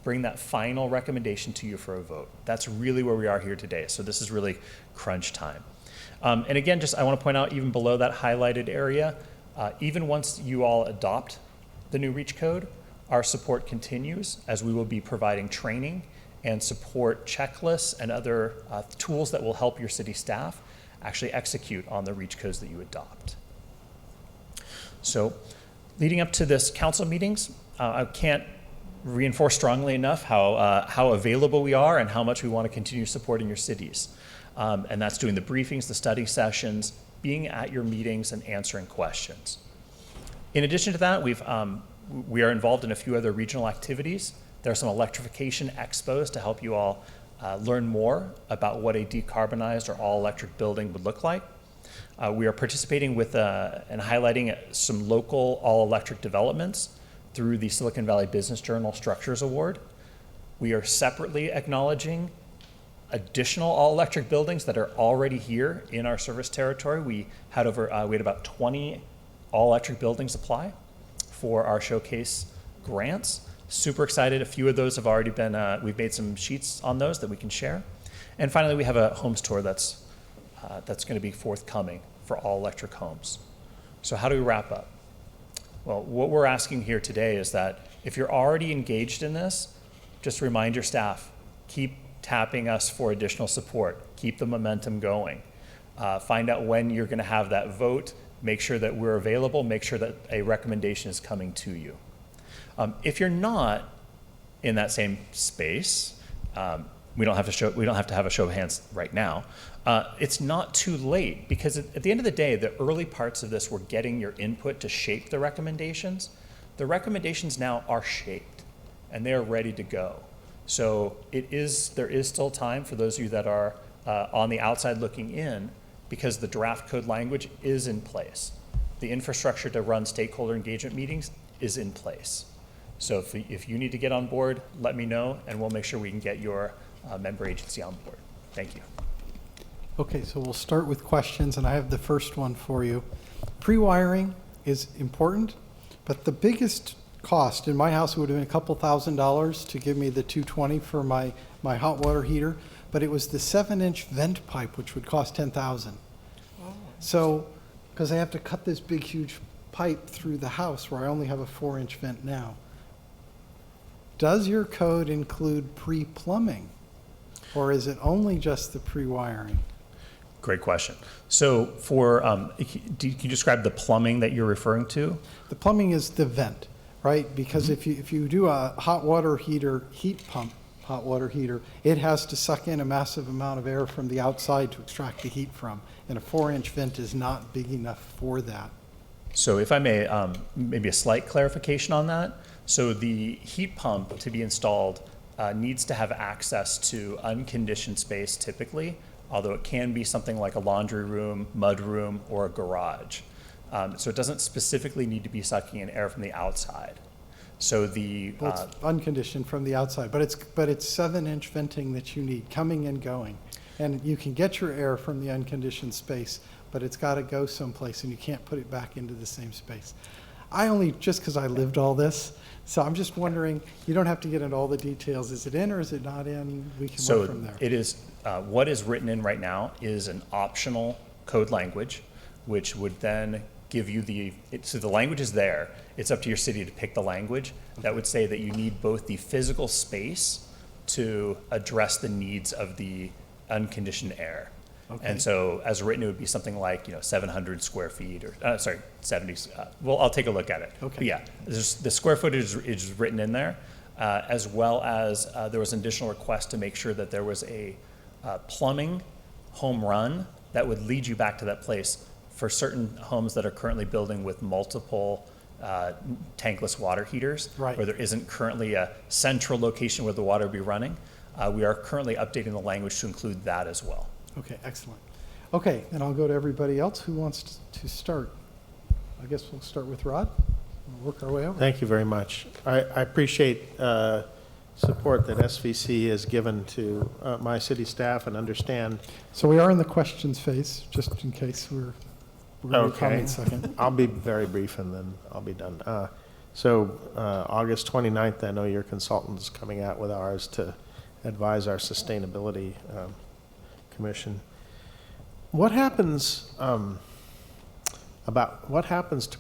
bring that final recommendation to you for a vote. That's really where we are here today. So this is really crunch time. And again, I want to point out, even below that highlighted area, even once you all adopt the new REACH code, our support continues as we will be providing training and support checklists and other tools that will help your city staff actually execute on the REACH codes that you adopt. So leading up to this council meetings, I can't reinforce strongly enough how available we are and how much we want to continue supporting your cities. And that's doing the briefings, the study sessions, being at your meetings and answering questions. In addition to that, we are involved in a few other regional activities. There are some electrification expos to help you all learn more about what a decarbonized or all-electric building would look like. We are participating with and highlighting some local all-electric developments through the Silicon Valley Business Journal Structures Award. We are separately acknowledging additional all-electric buildings that are already here in our service territory. We had about 20 all-electric buildings apply for our showcase grants. Super excited. A few of those have already been, we've made some sheets on those that we can share. And finally, we have a homes tour that's going to be forthcoming for all electric homes. So how do we wrap up? Well, what we're asking here today is that if you're already engaged in this, just remind your staff, keep tapping us for additional support, keep the momentum going. Find out when you're going to have that vote, make sure that we're available, make sure that a recommendation is coming to you. If you're not in that same space, we don't have to have a show of hands right now. It's not too late, because at the end of the day, the early parts of this were getting your input to shape the recommendations. The recommendations now are shaped and they're ready to go. So there is still time for those of you that are on the outside looking in, because the draft code language is in place. The infrastructure to run stakeholder engagement meetings is in place. So if you need to get on board, let me know, and we'll make sure we can get your member agency on board. Thank you. Okay, so we'll start with questions, and I have the first one for you. Pre-wiring is important, but the biggest cost in my house would have been a couple $1,000s to give me the 220 for my hot water heater, but it was the 7-inch vent pipe, which would cost $10,000. So, because I have to cut this big, huge pipe through the house where I only have a 4-inch vent now. Does your code include pre-plumbing, or is it only just the pre-wiring? Great question. So can you describe the plumbing that you're referring to? The plumbing is the vent, right? Because if you do a hot water heater, heat pump hot water heater, it has to suck in a massive amount of air from the outside to extract the heat from. And a 4-inch vent is not big enough for that. So if I may, maybe a slight clarification on that. So the heat pump to be installed needs to have access to unconditioned space typically, although it can be something like a laundry room, mud room, or a garage. So it doesn't specifically need to be sucking in air from the outside. So Well, it's unconditioned from the outside, but it's 7-inch venting that you need coming and going. And you can get your air from the unconditioned space, but it's got to go someplace, and you can't put it back into the same space. Just because I lived all this, so I'm just wondering, you don't have to get into all the details. Is it in or is it not in? We can work from there. It is, what is written in right now is an optional code language, which would then give you so the language is there. It's up to your city to pick the language. Okay. That would say that you need both the physical space to address the needs of the unconditioned air. Okay. And so as written, it would be something like 700 square feet or 70. Well, I'll take a look at it. Okay. But yeah, the square footage is written in there, as well as there was an additional request to make sure that there was a plumbing home run that would lead you back to that place for certain homes that are currently building with multiple tankless water heaters, right, where there isn't currently a central location where the water would be running. We are currently updating the language to include that as well. Okay, excellent. Okay, and I'll go to everybody else who wants to start. I guess we'll start with Rod. We'll work our way over. Thank you very much. I appreciate support that SVC has given to my city staff and understand. So we are in the questions phase, just in case we're going to comment second. I'll be very brief and then I'll be done. So August 29th, I know your consultant is coming out with ours to advise our sustainability commission. What happens to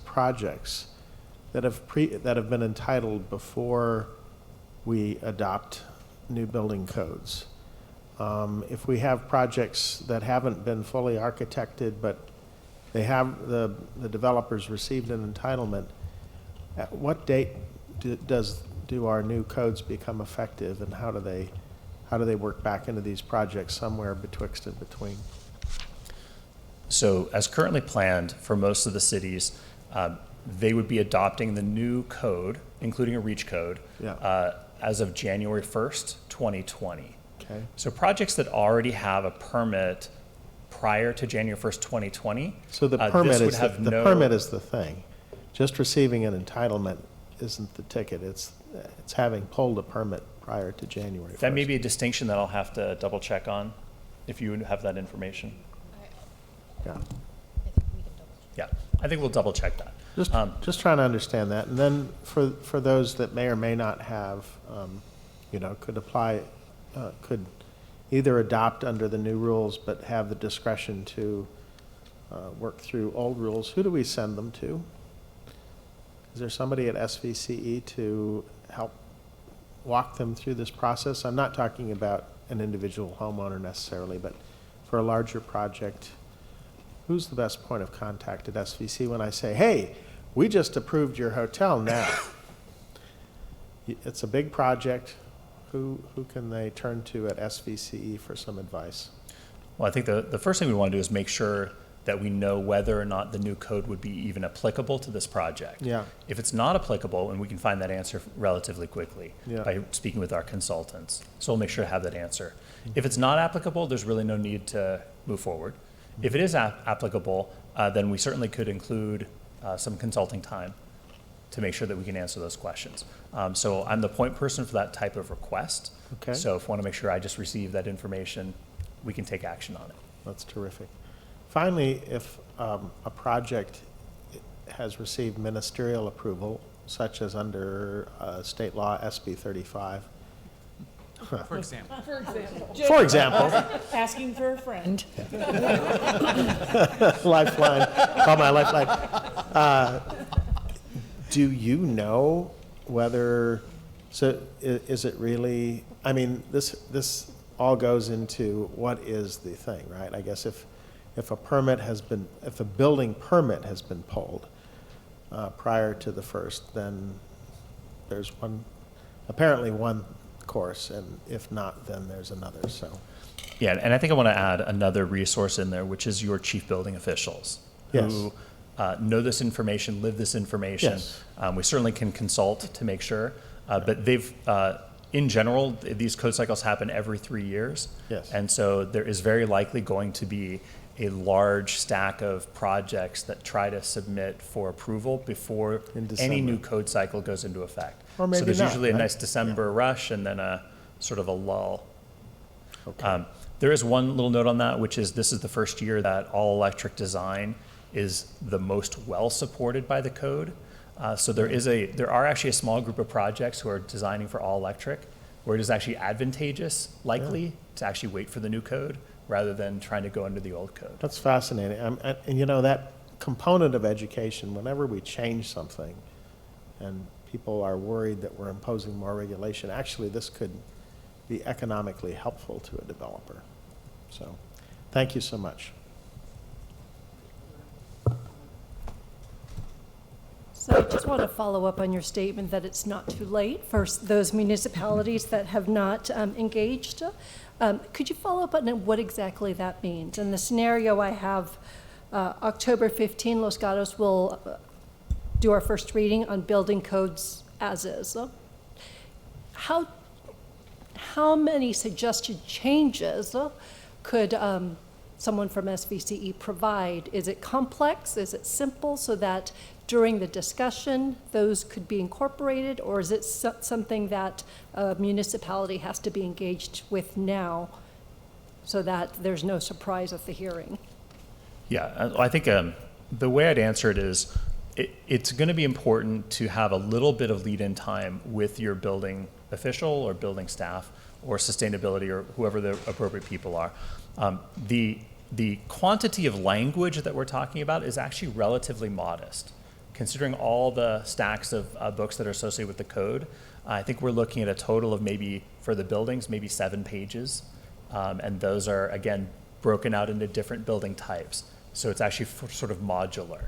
projects that have been entitled before we adopt new building codes. If we have projects that haven't been fully architected, but they have, the developers received an entitlement, at what date do our new codes become effective, and how do they work back into these projects somewhere betwixt and between? So as currently planned for most of the cities, they would be adopting the new code, including a REACH code, as of January 1st, 2020. Okay. So projects that already have a permit prior to January 1st, 2020, So the this permit would is have the no- permit is the thing. Just receiving an entitlement isn't the ticket. It's having pulled a permit prior to January 1st. That may be a distinction that I'll have to double check on, if you would have that information. Yeah. Yeah, I think we'll double check that. Just trying to understand that. And then for those that may or may not have, could apply, could either adopt under the new rules but have the discretion to work through old rules, who do we send them to? Is there somebody at SVCE to help walk them through this process? I'm not talking about an individual homeowner necessarily, but for a larger project, who's the best point of contact at SVC when I say, hey, we just approved your hotel now? It's a big project. Who can they turn to at SVCE for some advice? Well, I think the first thing we want to do is make sure that we know whether or not the new code would be even applicable to this project. Yeah. If it's not applicable, and we can find that answer relatively quickly Yeah. by speaking with our consultants. So we'll make sure to have that answer. If it's not applicable, there's really no need to move forward. If it is applicable, then we certainly could include some consulting time to make sure that we can answer those questions. So I'm the point person for that type of request. Okay. So if I want to make sure I just receive that information, we can take action on it. That's terrific. Finally, if a project has received ministerial approval, such as under state law SB 35. For example. For example. Asking for a friend. Lifeline, call my lifeline. Do you know whether, so is it really, I mean, this all goes into what is the thing, right? I guess if a permit has been, if a building permit has been pulled prior to the first, then there's apparently one course, and if not, then there's another, so. Yeah, and I think I want to add another resource in there, which is your chief building officials. Yes. Who know this information, live this information. Yes. We certainly can consult to make sure, but they've, in general, these code cycles happen every 3 years. Yes. And so there is very likely going to be a large stack of projects that try to submit for approval before any new code cycle goes into effect. Or maybe so there's not, usually a right? nice December rush and then a sort of a lull. Okay. There is one little note on that, which is this is the first year that all electric design is the most well supported by the code. So there are actually a small group of projects who are designing for all electric, where it is actually advantageous, likely, to actually wait for the new code rather than trying to go under the old code. That's fascinating. And you know, that component of education, whenever we change something and people are worried that we're imposing more regulation, actually this could be economically helpful to a developer. So thank you so much. So I just want to follow up on your statement that it's not too late for those municipalities that have not engaged. Could you follow up on what exactly that means? In the scenario I have, October 15, Los Gatos will do our first reading on building codes as is. How many suggested changes could someone from SVCE provide? Is it complex? Is it simple so that during the discussion those could be incorporated, or is it something that a municipality has to be engaged with now so that there's no surprise at the hearing? Yeah, I think the way I'd answer it is it's going to be important to have a little bit of lead-in time with your building official or building staff or sustainability or whoever the appropriate people are. The quantity of language that we're talking about is actually relatively modest. Considering all the stacks of books that are associated with the code, I think we're looking at a total of maybe, for the buildings, maybe 7 pages. And those are, again, broken out into different building types. So it's actually sort of modular.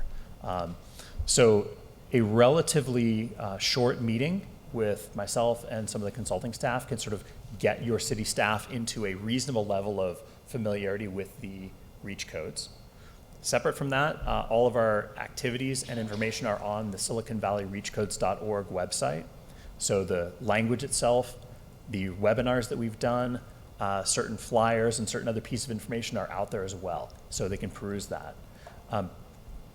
So a relatively short meeting with myself and some of the consulting staff can sort of get your city staff into a reasonable level of familiarity with the REACH codes. Separate from that, all of our activities and information are on the SiliconValleyReachCodes.org website. So the language itself, the webinars that we've done, certain flyers and certain other pieces of information are out there as well, so they can peruse that.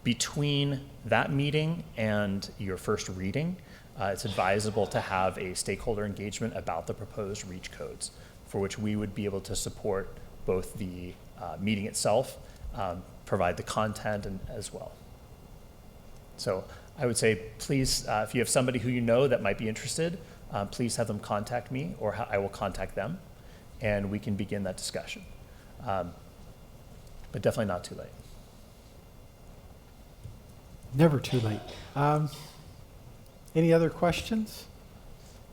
Between that meeting and your first reading, it's advisable to have a stakeholder engagement about the proposed REACH codes, for which we would be able to support both the meeting itself, provide the content as well. So I would say, please, if you have somebody who you know that might be interested, please have them contact me, or I will contact them, and we can begin that discussion. But definitely not too late. Never too late. Any other questions?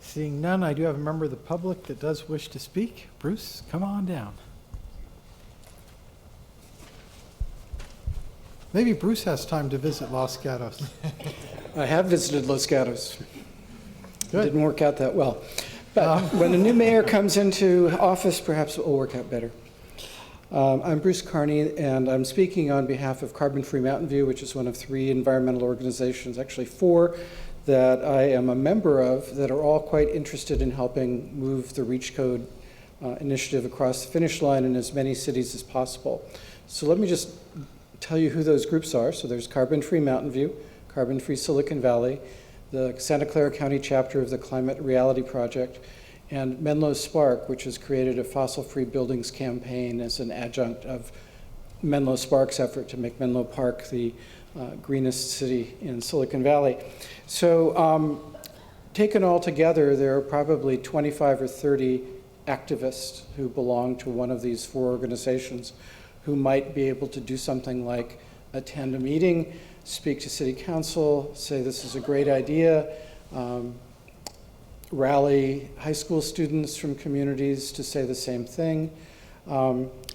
Seeing none, I do have a member of the public that does wish to speak. Bruce, come on down. Maybe Bruce has time to visit Los Gatos. I have visited Los Gatos. Good. Didn't work out that well. But when a new mayor comes into office, perhaps it will work out better. I'm Bruce Carney, and I'm speaking on behalf of Carbon Free Mountain View, which is one of 3 environmental organizations, actually 4, that I am a member of, that are all quite interested in helping move the REACH Code initiative across the finish line in as many cities as possible. So let me just tell you who those groups are. So there's Carbon Free Mountain View, Carbon Free Silicon Valley, the Santa Clara County chapter of the Climate Reality Project, and Menlo Spark, which has created a fossil-free buildings campaign as an adjunct of Menlo Spark's effort to make Menlo Park the greenest city in Silicon Valley. So taken all together, there are probably 25 or 30 activists who belong to one of these 4 organizations who might be able to do something like attend a meeting, speak to city council, say this is a great idea, rally high school students from communities to say the same thing.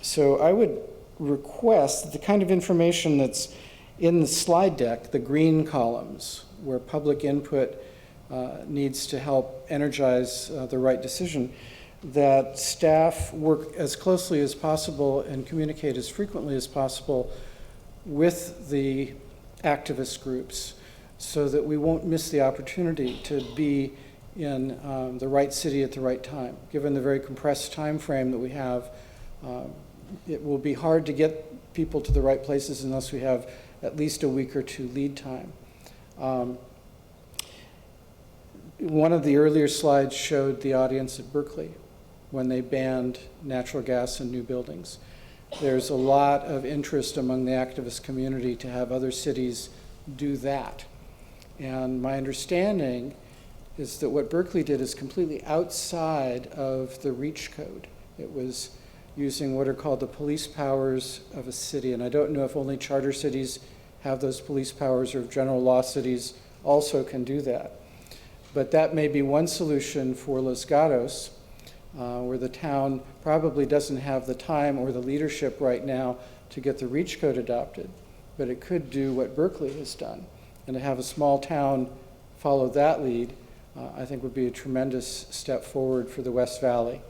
So I would request the kind of information that's in the slide deck, the green columns, where public input needs to help energize the right decision, that staff work as closely as possible and communicate as frequently as possible with the activist groups so that we won't miss the opportunity to be in the right city at the right time. Given the very compressed time frame that we have, it will be hard to get people to the right places unless we have at least a week or 2 lead time. One of the earlier slides showed the audience at Berkeley when they banned natural gas in new buildings. There's a lot of interest among the activist community to have other cities do that. And my understanding is that what Berkeley did is completely outside of the REACH code. It was using what are called the police powers of a city. And I don't know if only charter cities have those police powers or if general law cities also can do that. But that may be one solution for Los Gatos, where the town probably doesn't have the time or the leadership right now to get the REACH code adopted. But it could do what Berkeley has done. And to have a small town follow that lead, I think would be a tremendous step forward for the West Valley.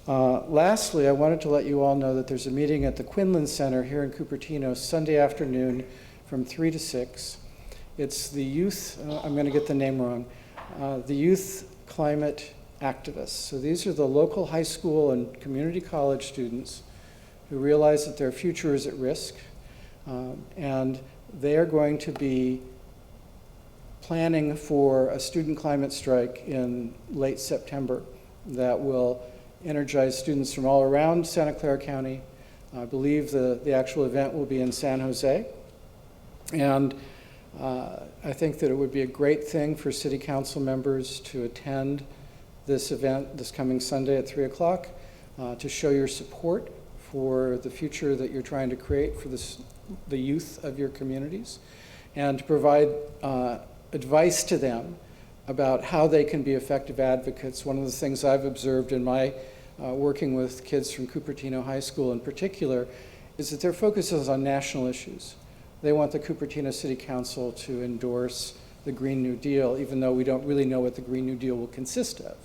Lastly, I wanted to let you all know that there's a meeting at the Quinlan Center here in Cupertino Sunday afternoon from 3 to 6. It's the youth, I'm going to get the name wrong, the Youth Climate Activists. So these are the local high school and community college students who realize that their future is at risk, and they are going to be planning for a student climate strike in late September that will energize students from all around Santa Clara County. I believe the actual event will be in San Jose. And I think that it would be a great thing for city council members to attend this event this coming Sunday at 3 o'clock to show your support for the future that you're trying to create for the youth of your communities, and to provide advice to them about how they can be effective advocates. One of the things I've observed in my working with kids from Cupertino High School in particular is that their focus is on national issues. They want the Cupertino City Council to endorse the Green New Deal, even though we don't really know what the Green New Deal will consist of.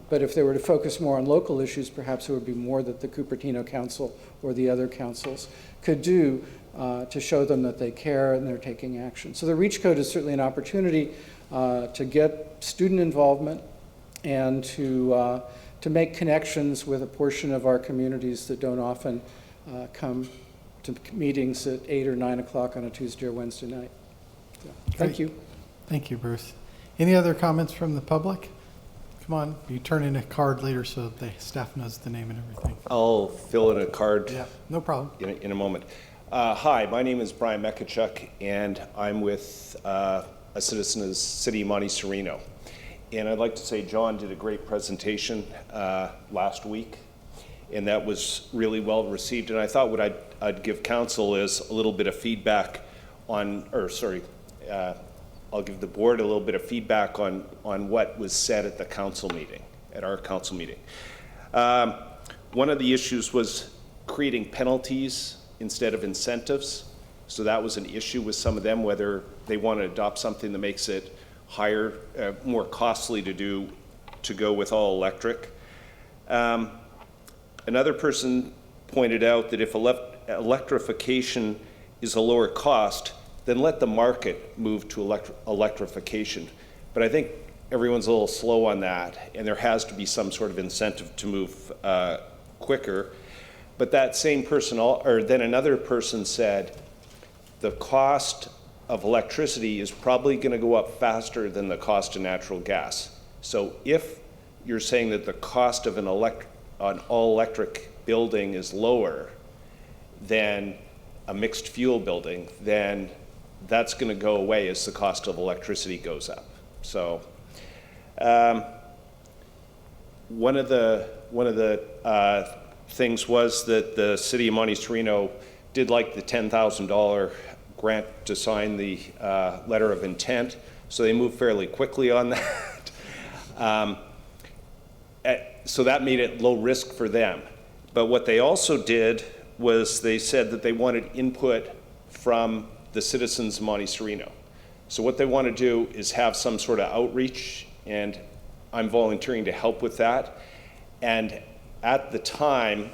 But if they were to focus more on local issues, perhaps it would be more that the Cupertino Council or the other councils could do to show them that they care and they're taking action. So the REACH Code is certainly an opportunity to get student involvement and to make connections with a portion of our communities that don't often come to meetings at 8 or 9 o'clock on a Tuesday or Wednesday night. So, thank you. Thank you, Bruce. Any other comments from the public? Come on, you turn in a card later so the staff knows the name and everything. I'll fill in a card. Yeah, no problem. In a moment. Hi, my name is Brian Mekachuk, and I'm with a citizen of the city of Monte Sereno. And I'd like to say John did a great presentation last week, and that was really well received. And I thought what I'd give council is a little bit of feedback on, I'll give the board a little bit of feedback on what was said at the council meeting, at our council meeting. One of the issues was creating penalties instead of incentives. So that was an issue with some of them, whether they want to adopt something that makes it higher, more costly to go with all electric. Another person pointed out that if electrification is a lower cost, then let the market move to electrification. But I think everyone's a little slow on that, and there has to be some sort of incentive to move quicker. But that same person, or then another person said, the cost of electricity is probably going to go up faster than the cost of natural gas. So if you're saying that the cost of an all-electric building is lower than a mixed fuel building, then that's going to go away as the cost of electricity goes up. So one of the things was that the city of Monte Sereno did like the $10,000 grant to sign the letter of intent, so they moved fairly quickly on that. So that made it low risk for them. But what they also did was they said that they wanted input from the citizens of Monte Sereno. So what they want to do is have some sort of outreach, and I'm volunteering to help with that. And at the time,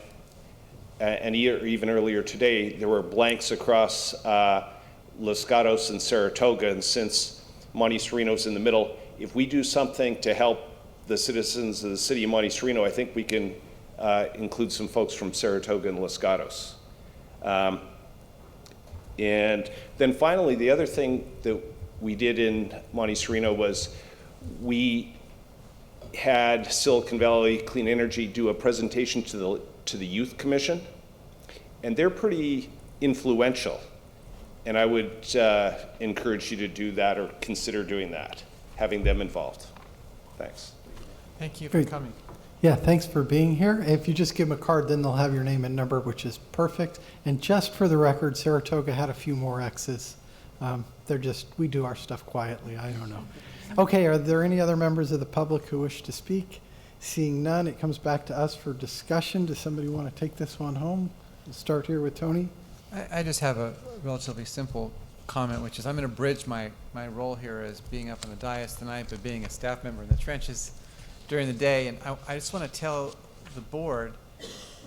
and even earlier today, there were blanks across Los Gatos and Saratoga, and since Monte Sereno's in the middle, if we do something to help the citizens of the city of Monte Sereno, I think we can include some folks from Saratoga and Los Gatos. And then finally, the other thing that we did in Monte Sereno was we had Silicon Valley Clean Energy do a presentation to the Youth Commission, and they're pretty influential. And I would encourage you to do that or consider doing that, having them involved. Thanks. Thank you for coming. Yeah, thanks for being here. If you just give them a card, then they'll have your name and number, which is perfect. And just for the record, Saratoga had a few more X's. We do our stuff quietly. I don't know. Okay, are there any other members of the public who wish to speak? Seeing none, it comes back to us for discussion. Does somebody want to take this one home? We'll start here with Tony. I just have a relatively simple comment, which is I'm going to bridge my role here as being up on the dais tonight, but being a staff member in the trenches during the day. And I just want to tell the board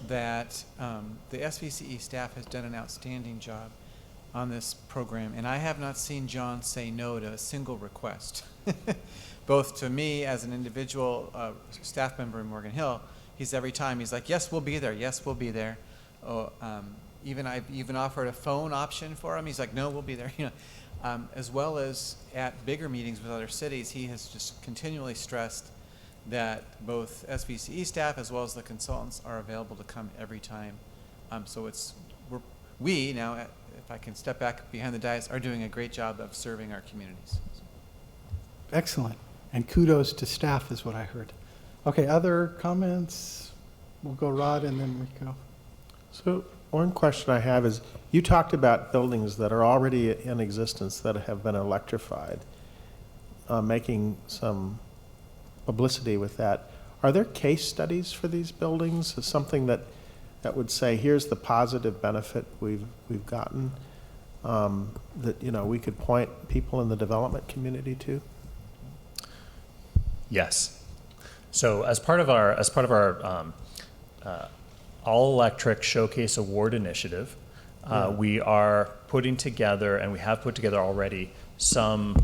that the SVCE staff has done an outstanding job on this program, and I have not seen John say no to a single request. Both to me as an individual staff member in Morgan Hill, he's like, yes, we'll be there. Yes, we'll be there. I've even offered a phone option for him. He's like, no, we'll be there. As well as at bigger meetings with other cities, he has just continually stressed that both SVCE staff as well as the consultants are available to come every time. So we now, if I can step back behind the dais, are doing a great job of serving our communities. Excellent. And kudos to staff is what I heard. Okay, other comments? We'll go Rod and then Rico. So one question I have is, you talked about buildings that are already in existence that have been electrified. making some publicity with that. Are there case studies for these buildings? Is something that would say, here's the positive benefit we've gotten, that, you know, we could point people in the development community to? Yes. So as part of our all-electric showcase award initiative, we are putting together, and we have put together already, some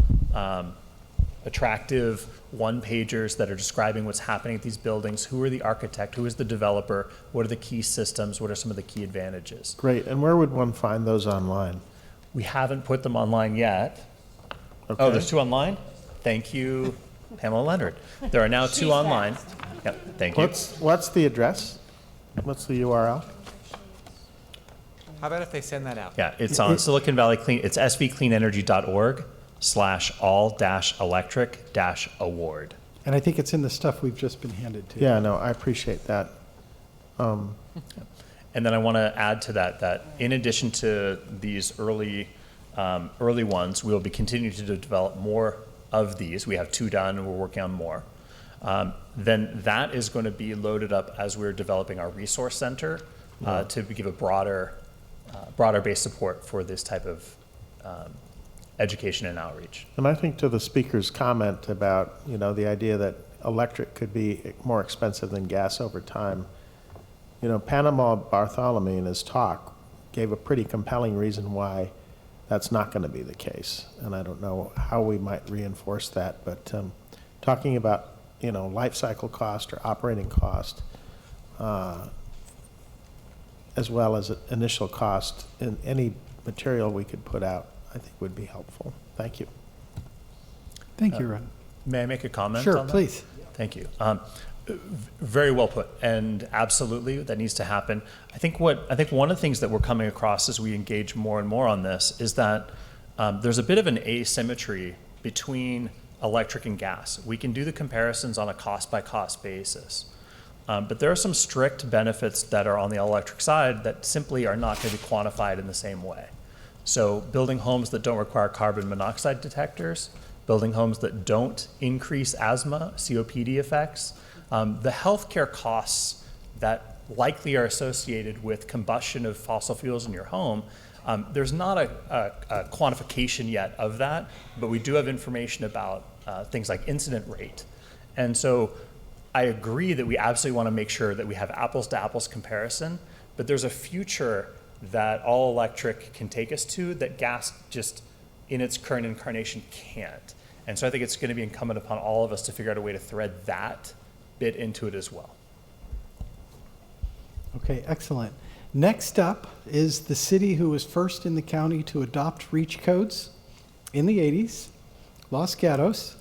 attractive one-pagers that are describing what's happening at these buildings, who are the architect, who is the developer, what are the key systems, what are some of the key advantages. Great. And where would one find those online? We haven't put them online yet. Okay. Oh, there's 2 online? Thank you, Pamela Leonard. There are now 2 online. Yep, thank you. What's the address? What's the URL? How about if they send that out? Yeah, it's on Silicon Valley Clean, it's svcleanenergy.org/all-electric-award. And I think it's in the stuff we've just been handed to. Yeah, no, I appreciate that. And then I want to add to that in addition to these early ones, we will be continuing to develop more of these. We have 2 done, and we're working on more. Then that is going to be loaded up as we're developing our resource center to give a broader base support for this type of education and outreach. And I think to the speaker's comment about, you know, the idea that electric could be more expensive than gas over time, you know, Panama Bartholomew in his talk gave a pretty compelling reason why that's not going to be the case. And I don't know how we might reinforce that, but talking about, you know, life cycle cost or operating cost, as well as initial cost in any material we could put out, I think would be helpful. Thank you. Thank you, Ron. May I make a comment Sure, on that? please. Thank you. Very well put, and absolutely that needs to happen. I think one of the things that we're coming across as we engage more and more on this is that there's a bit of an asymmetry between electric and gas. We can do the comparisons on a cost-by-cost basis, but there are some strict benefits that are on the electric side that simply are not going to be quantified in the same way. So building homes that don't require carbon monoxide detectors, building homes that don't increase asthma, COPD effects, the healthcare costs that likely are associated with combustion of fossil fuels in your home, there's not a quantification yet of that, but we do have information about things like incident rate. And so I agree that we absolutely want to make sure that we have apples to apples comparison, but there's a future that all electric can take us to that gas just in its current incarnation can't. And so I think it's going to be incumbent upon all of us to figure out a way to thread that bit into it as well. Okay, excellent. Next up is the city who was first in the county to adopt REACH codes in the 80s, Los Gatos,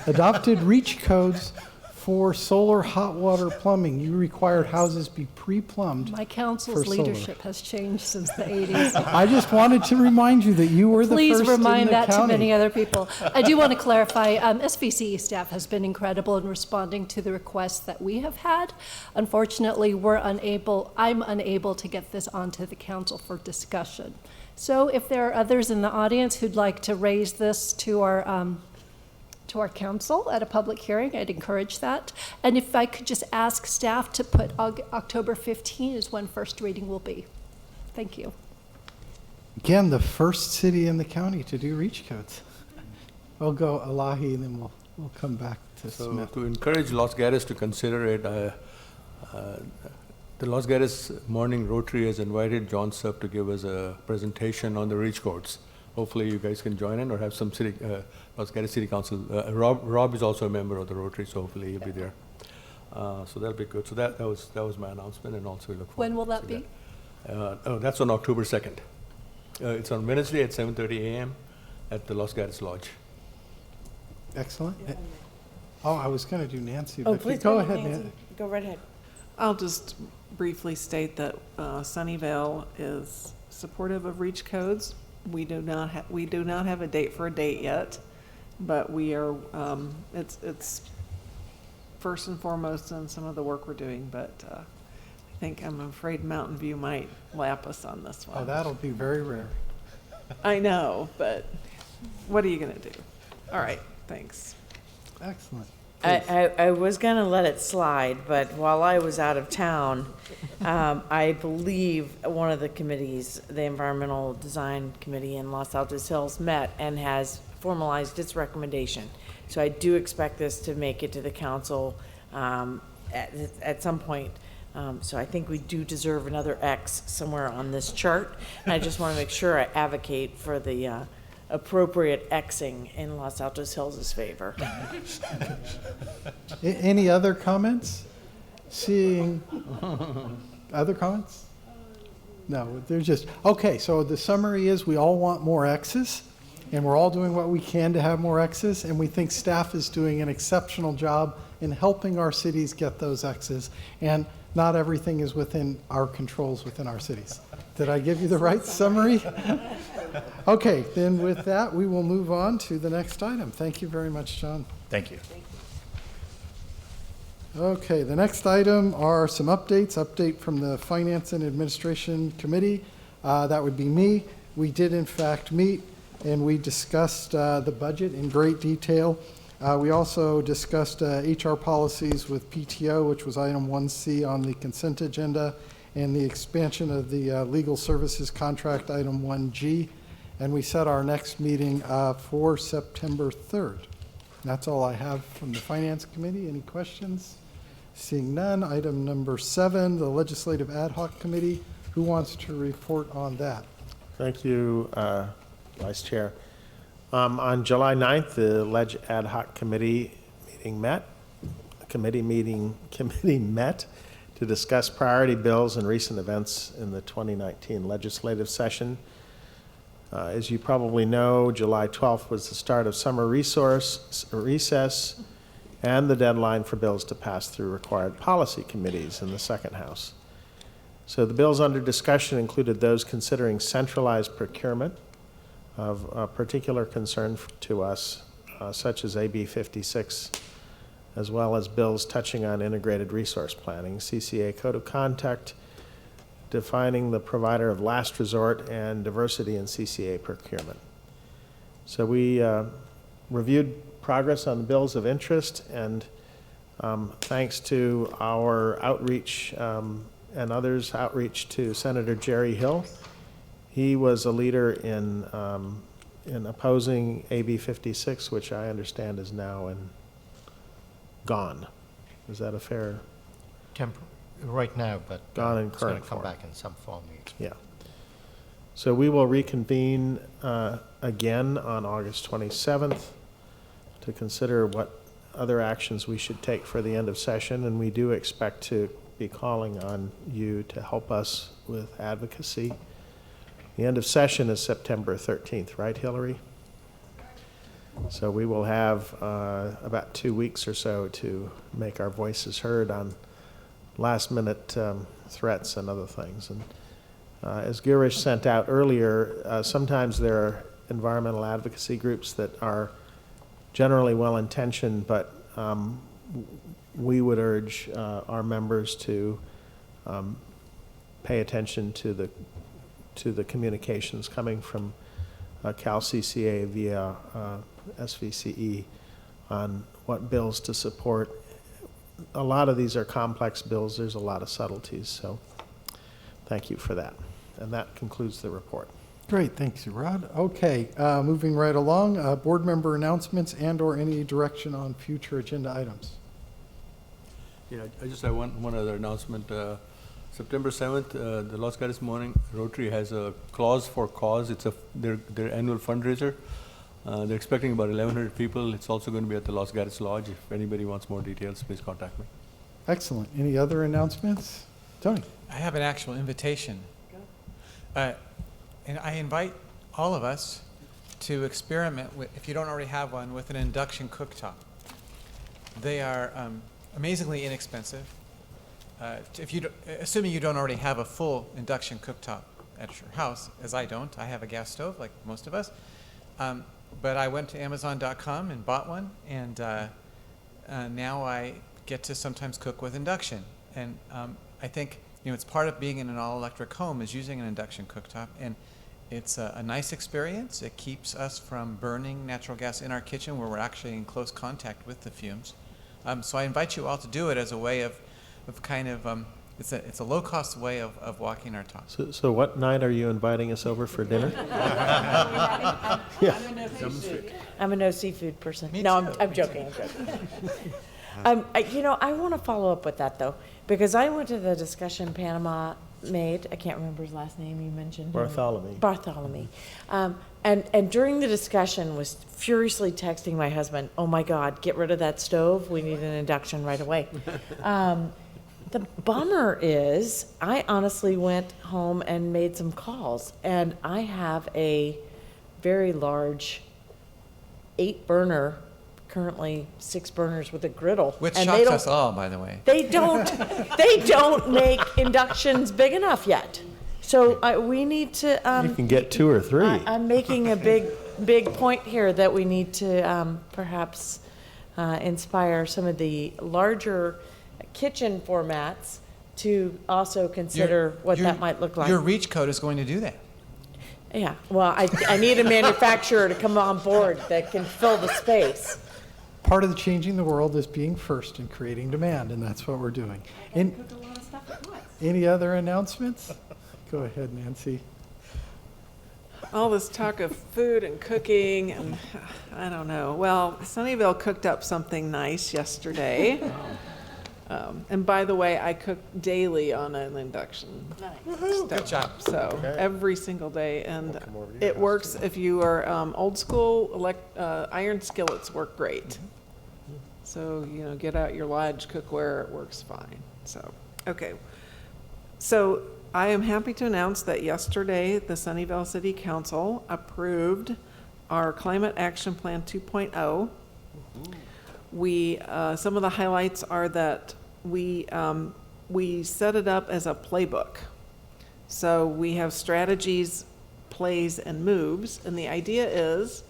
adopted REACH codes for solar hot water plumbing. You required houses be pre-plumbed. My council's for leadership has changed since the 80s. I just wanted to remind you that you were the Please first in the remind that to county. many other people. I do want to clarify, SVCE staff has been incredible in responding to the requests that we have had. Unfortunately, I'm unable to get this onto the council for discussion. So if there are others in the audience who'd like to raise this to our council at a public hearing, I'd encourage that. And if I could just ask staff to put October 15 is when first reading will be. Thank you. Again, the first city in the county to do REACH codes. We'll go Elahi, and then we'll come back to Smith. To encourage Los Gatos to consider it, the Los Gatos Morning Rotary has invited John Sup to give us a presentation on the REACH codes. Hopefully you guys can join in or have some city, Los Gatos City Council. Rob is also a member of the Rotary, so hopefully he'll be there. So that'll be good. So that was my announcement, and also we look forward When will to that see be? That's on October 2nd. It's on Wednesday at 7:30 a.m. at the Los Gatos Lodge. Excellent. Oh, I was going to do Nancy, Oh, but please go ahead, Nancy. Go right ahead. I'll just briefly state that Sunnyvale is supportive of REACH codes. We do not have a date for a date yet, but we are. It's first and foremost in some of the work we're doing. But I'm afraid Mountain View might lap us on this one. Oh, that'll be very rare. I know, but what are you going to do? All right. Thanks. Excellent. I was going to let it slide, but while I was out of town, I believe one of the committees, the Environmental Design Committee in Los Altos Hills, met and has formalized its recommendation. So I do expect this to make it to the council at some point. So I think we do deserve another X somewhere on this chart. And I just want to make sure I advocate for the appropriate Xing in Los Altos Hills' favor. Any other comments? Seeing other comments? No, they're just, okay, so the summary is we all want more X's, and we're all doing what we can to have more X's, and we think staff is doing an exceptional job in helping our cities get those X's, and not everything is within our controls within our cities. Did I give you the right summary? Okay, then with that, we will move on to the next item. Thank you very much, John. Thank you. Okay, the next item are some updates. Update from the Finance and Administration Committee. That would be me. We did in fact meet and we discussed the budget in great detail. We also discussed HR policies with PTO, which was item 1C on the consent agenda, and the expansion of the legal services contract, item 1G. And we set our next meeting for September 3rd. That's all I have from the Finance Committee. Any questions? Seeing none, item number 7, the Legislative Ad Hoc Committee. Who wants to report on that? Thank you, Vice Chair. On July 9th, the Leg Ad Hoc Committee met to discuss priority bills and recent events in the 2019 legislative session. As you probably know, July 12th was the start of summer recess and the deadline for bills to pass through required policy committees in the second house. So the bills under discussion included those considering centralized procurement of particular concern to us, such as AB 56, as well as bills touching on integrated resource planning, CCA code of conduct, defining the provider of last resort, and diversity in CCA procurement. So we reviewed progress on the bills of interest, and thanks to our outreach and others' outreach to Senator Jerry Hill, he was a leader in opposing AB 56, which I understand is now gone. Is that a fair? Right now, but gone in it's going current to come form. back in some form. Yeah. So we will reconvene again on August 27th to consider what other actions we should take for the end of session, and we do expect to be calling on you to help us with advocacy. The end of session is September 13th, right, Hillary? So we will have about 2 weeks or so to make our voices heard on last-minute threats and other things. And as Girish sent out earlier, sometimes there are environmental advocacy groups that are generally well-intentioned, but we would urge our members to pay attention to the communications coming from CalCCA via SVCE on what bills to support. A lot of these are complex bills. There's a lot of subtleties, so thank you for that. And that concludes the report. Great, thanks, Rod. Okay, moving right along, board member announcements and/or any direction on future agenda items. Yeah, I just have one other announcement. September 7th, the Los Gatos Morning Rotary has a Clause for Cause. It's their annual fundraiser. They're expecting about 1,100 people. It's also going to be at the Los Gatos Lodge. If anybody wants more details, please contact me. Excellent. Any other announcements? Tony? I have an actual invitation. And I invite all of us to experiment with, if you don't already have one, with an induction cooktop. They are amazingly inexpensive. Assuming you don't already have a full induction cooktop at your house, as I don't. I have a gas stove, like most of us. But I went to Amazon.com and bought one, and now I get to sometimes cook with induction. And I think it's part of being in an all-electric home is using an induction cooktop, and It's a nice experience. It keeps us from burning natural gas in our kitchen where we're actually in close contact with the fumes. So I invite you all to do it as a way of kind of, it's a low-cost way of walking our talk. So what night are you inviting us over for dinner? I'm a no seafood person. No, I'm joking. I want to follow up with that though, because I went to the discussion Panama made. I can't remember his last name. You mentioned Bartholomew. And during the discussion was furiously texting my husband, "Oh my God, get rid of that stove. We need an induction right away." The bummer is, I honestly went home and made some calls, and I have a very large 8-burner, currently 6 burners with a griddle. Which and shocks us all, by the way. They don't make inductions big enough yet. So we need to. You can get 2 or 3. I'm making a big point here that we need to perhaps inspire some of the larger kitchen formats to also consider what that might look like. Your reach code is going to do that. Yeah, well, I need a manufacturer to come on board that can fill the space. Part of the changing the world is being first and creating demand, and that's what we're doing. Any other announcements? Go ahead, Nancy. All this talk of food and cooking, and I don't know. Well, Sunnyvale cooked up something nice yesterday. And by the way, I cook daily on an induction stove. Good job. So every single day, and it works if you are old school. Iron skillets work great. So get out your Lodge cookware; it works fine. So okay. So I am happy to announce that yesterday the Sunnyvale City Council approved our Climate Action Plan 2.0. We some of the highlights are that we set it up as a playbook. So we have strategies, plays, and moves, and the idea is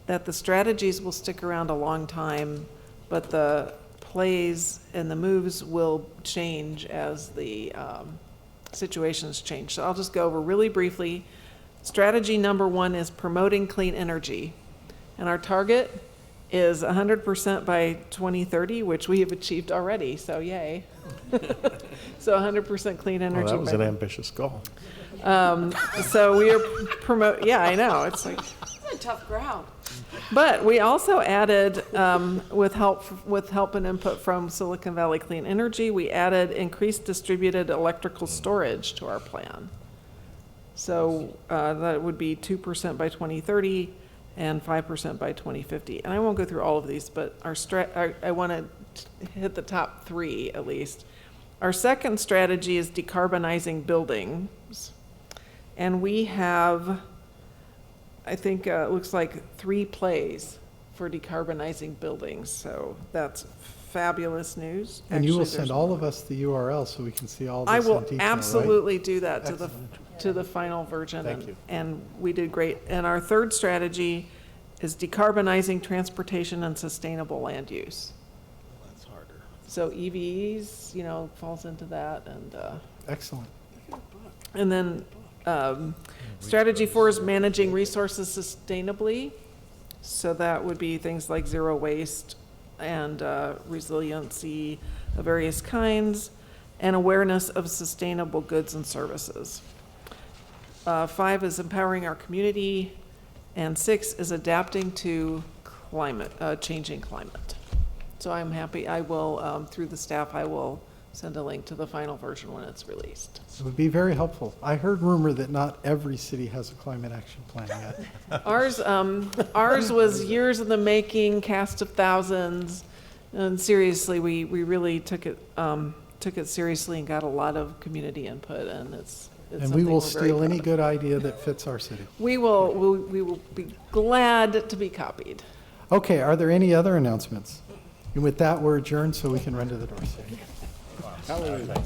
that the strategies will stick around a long time, but the plays and the moves will change as the situations change. So I'll just go over really briefly. Strategy number 1 is promoting clean energy, and our target is 100% by 2030, which we have achieved already, so yay. So 100% clean energy. Well, that was an ambitious goal. So we are yeah, I know, it's like It's a tough ground. But we also added, with help and input from Silicon Valley Clean Energy, we added increased distributed electrical storage to our plan. So that would be 2% by 2030 and 5% by 2050. And I won't go through all of these, but I want to hit the top 3 at least. Our second strategy is decarbonizing buildings. And we have, I think it looks like 3 plays for decarbonizing buildings. So that's fabulous news. And you will send all of us the URL so we can see all this I in will detail, absolutely right? do that to the final version. And we did great. And our third strategy is decarbonizing transportation and sustainable land use. That's harder. So EVs, falls into that. And excellent. And then strategy 4 is managing resources sustainably. So that would be things like zero waste and resiliency of various kinds, and awareness of sustainable goods and services. 5 is empowering our community, and 6 is adapting to changing climate. So I'm happy. I will, through the staff, I will send a link to the final version when it's released. It would be very helpful. I heard rumor that not every city has a climate action plan yet. Ours was years in the making, cast of thousands, and seriously, we really took it seriously and got a lot of community input, and it's And we will steal any good idea that fits our city. We will be glad to be copied. Okay, are there any other announcements? And with that, we're adjourned so we can run to the door. Hallelujah.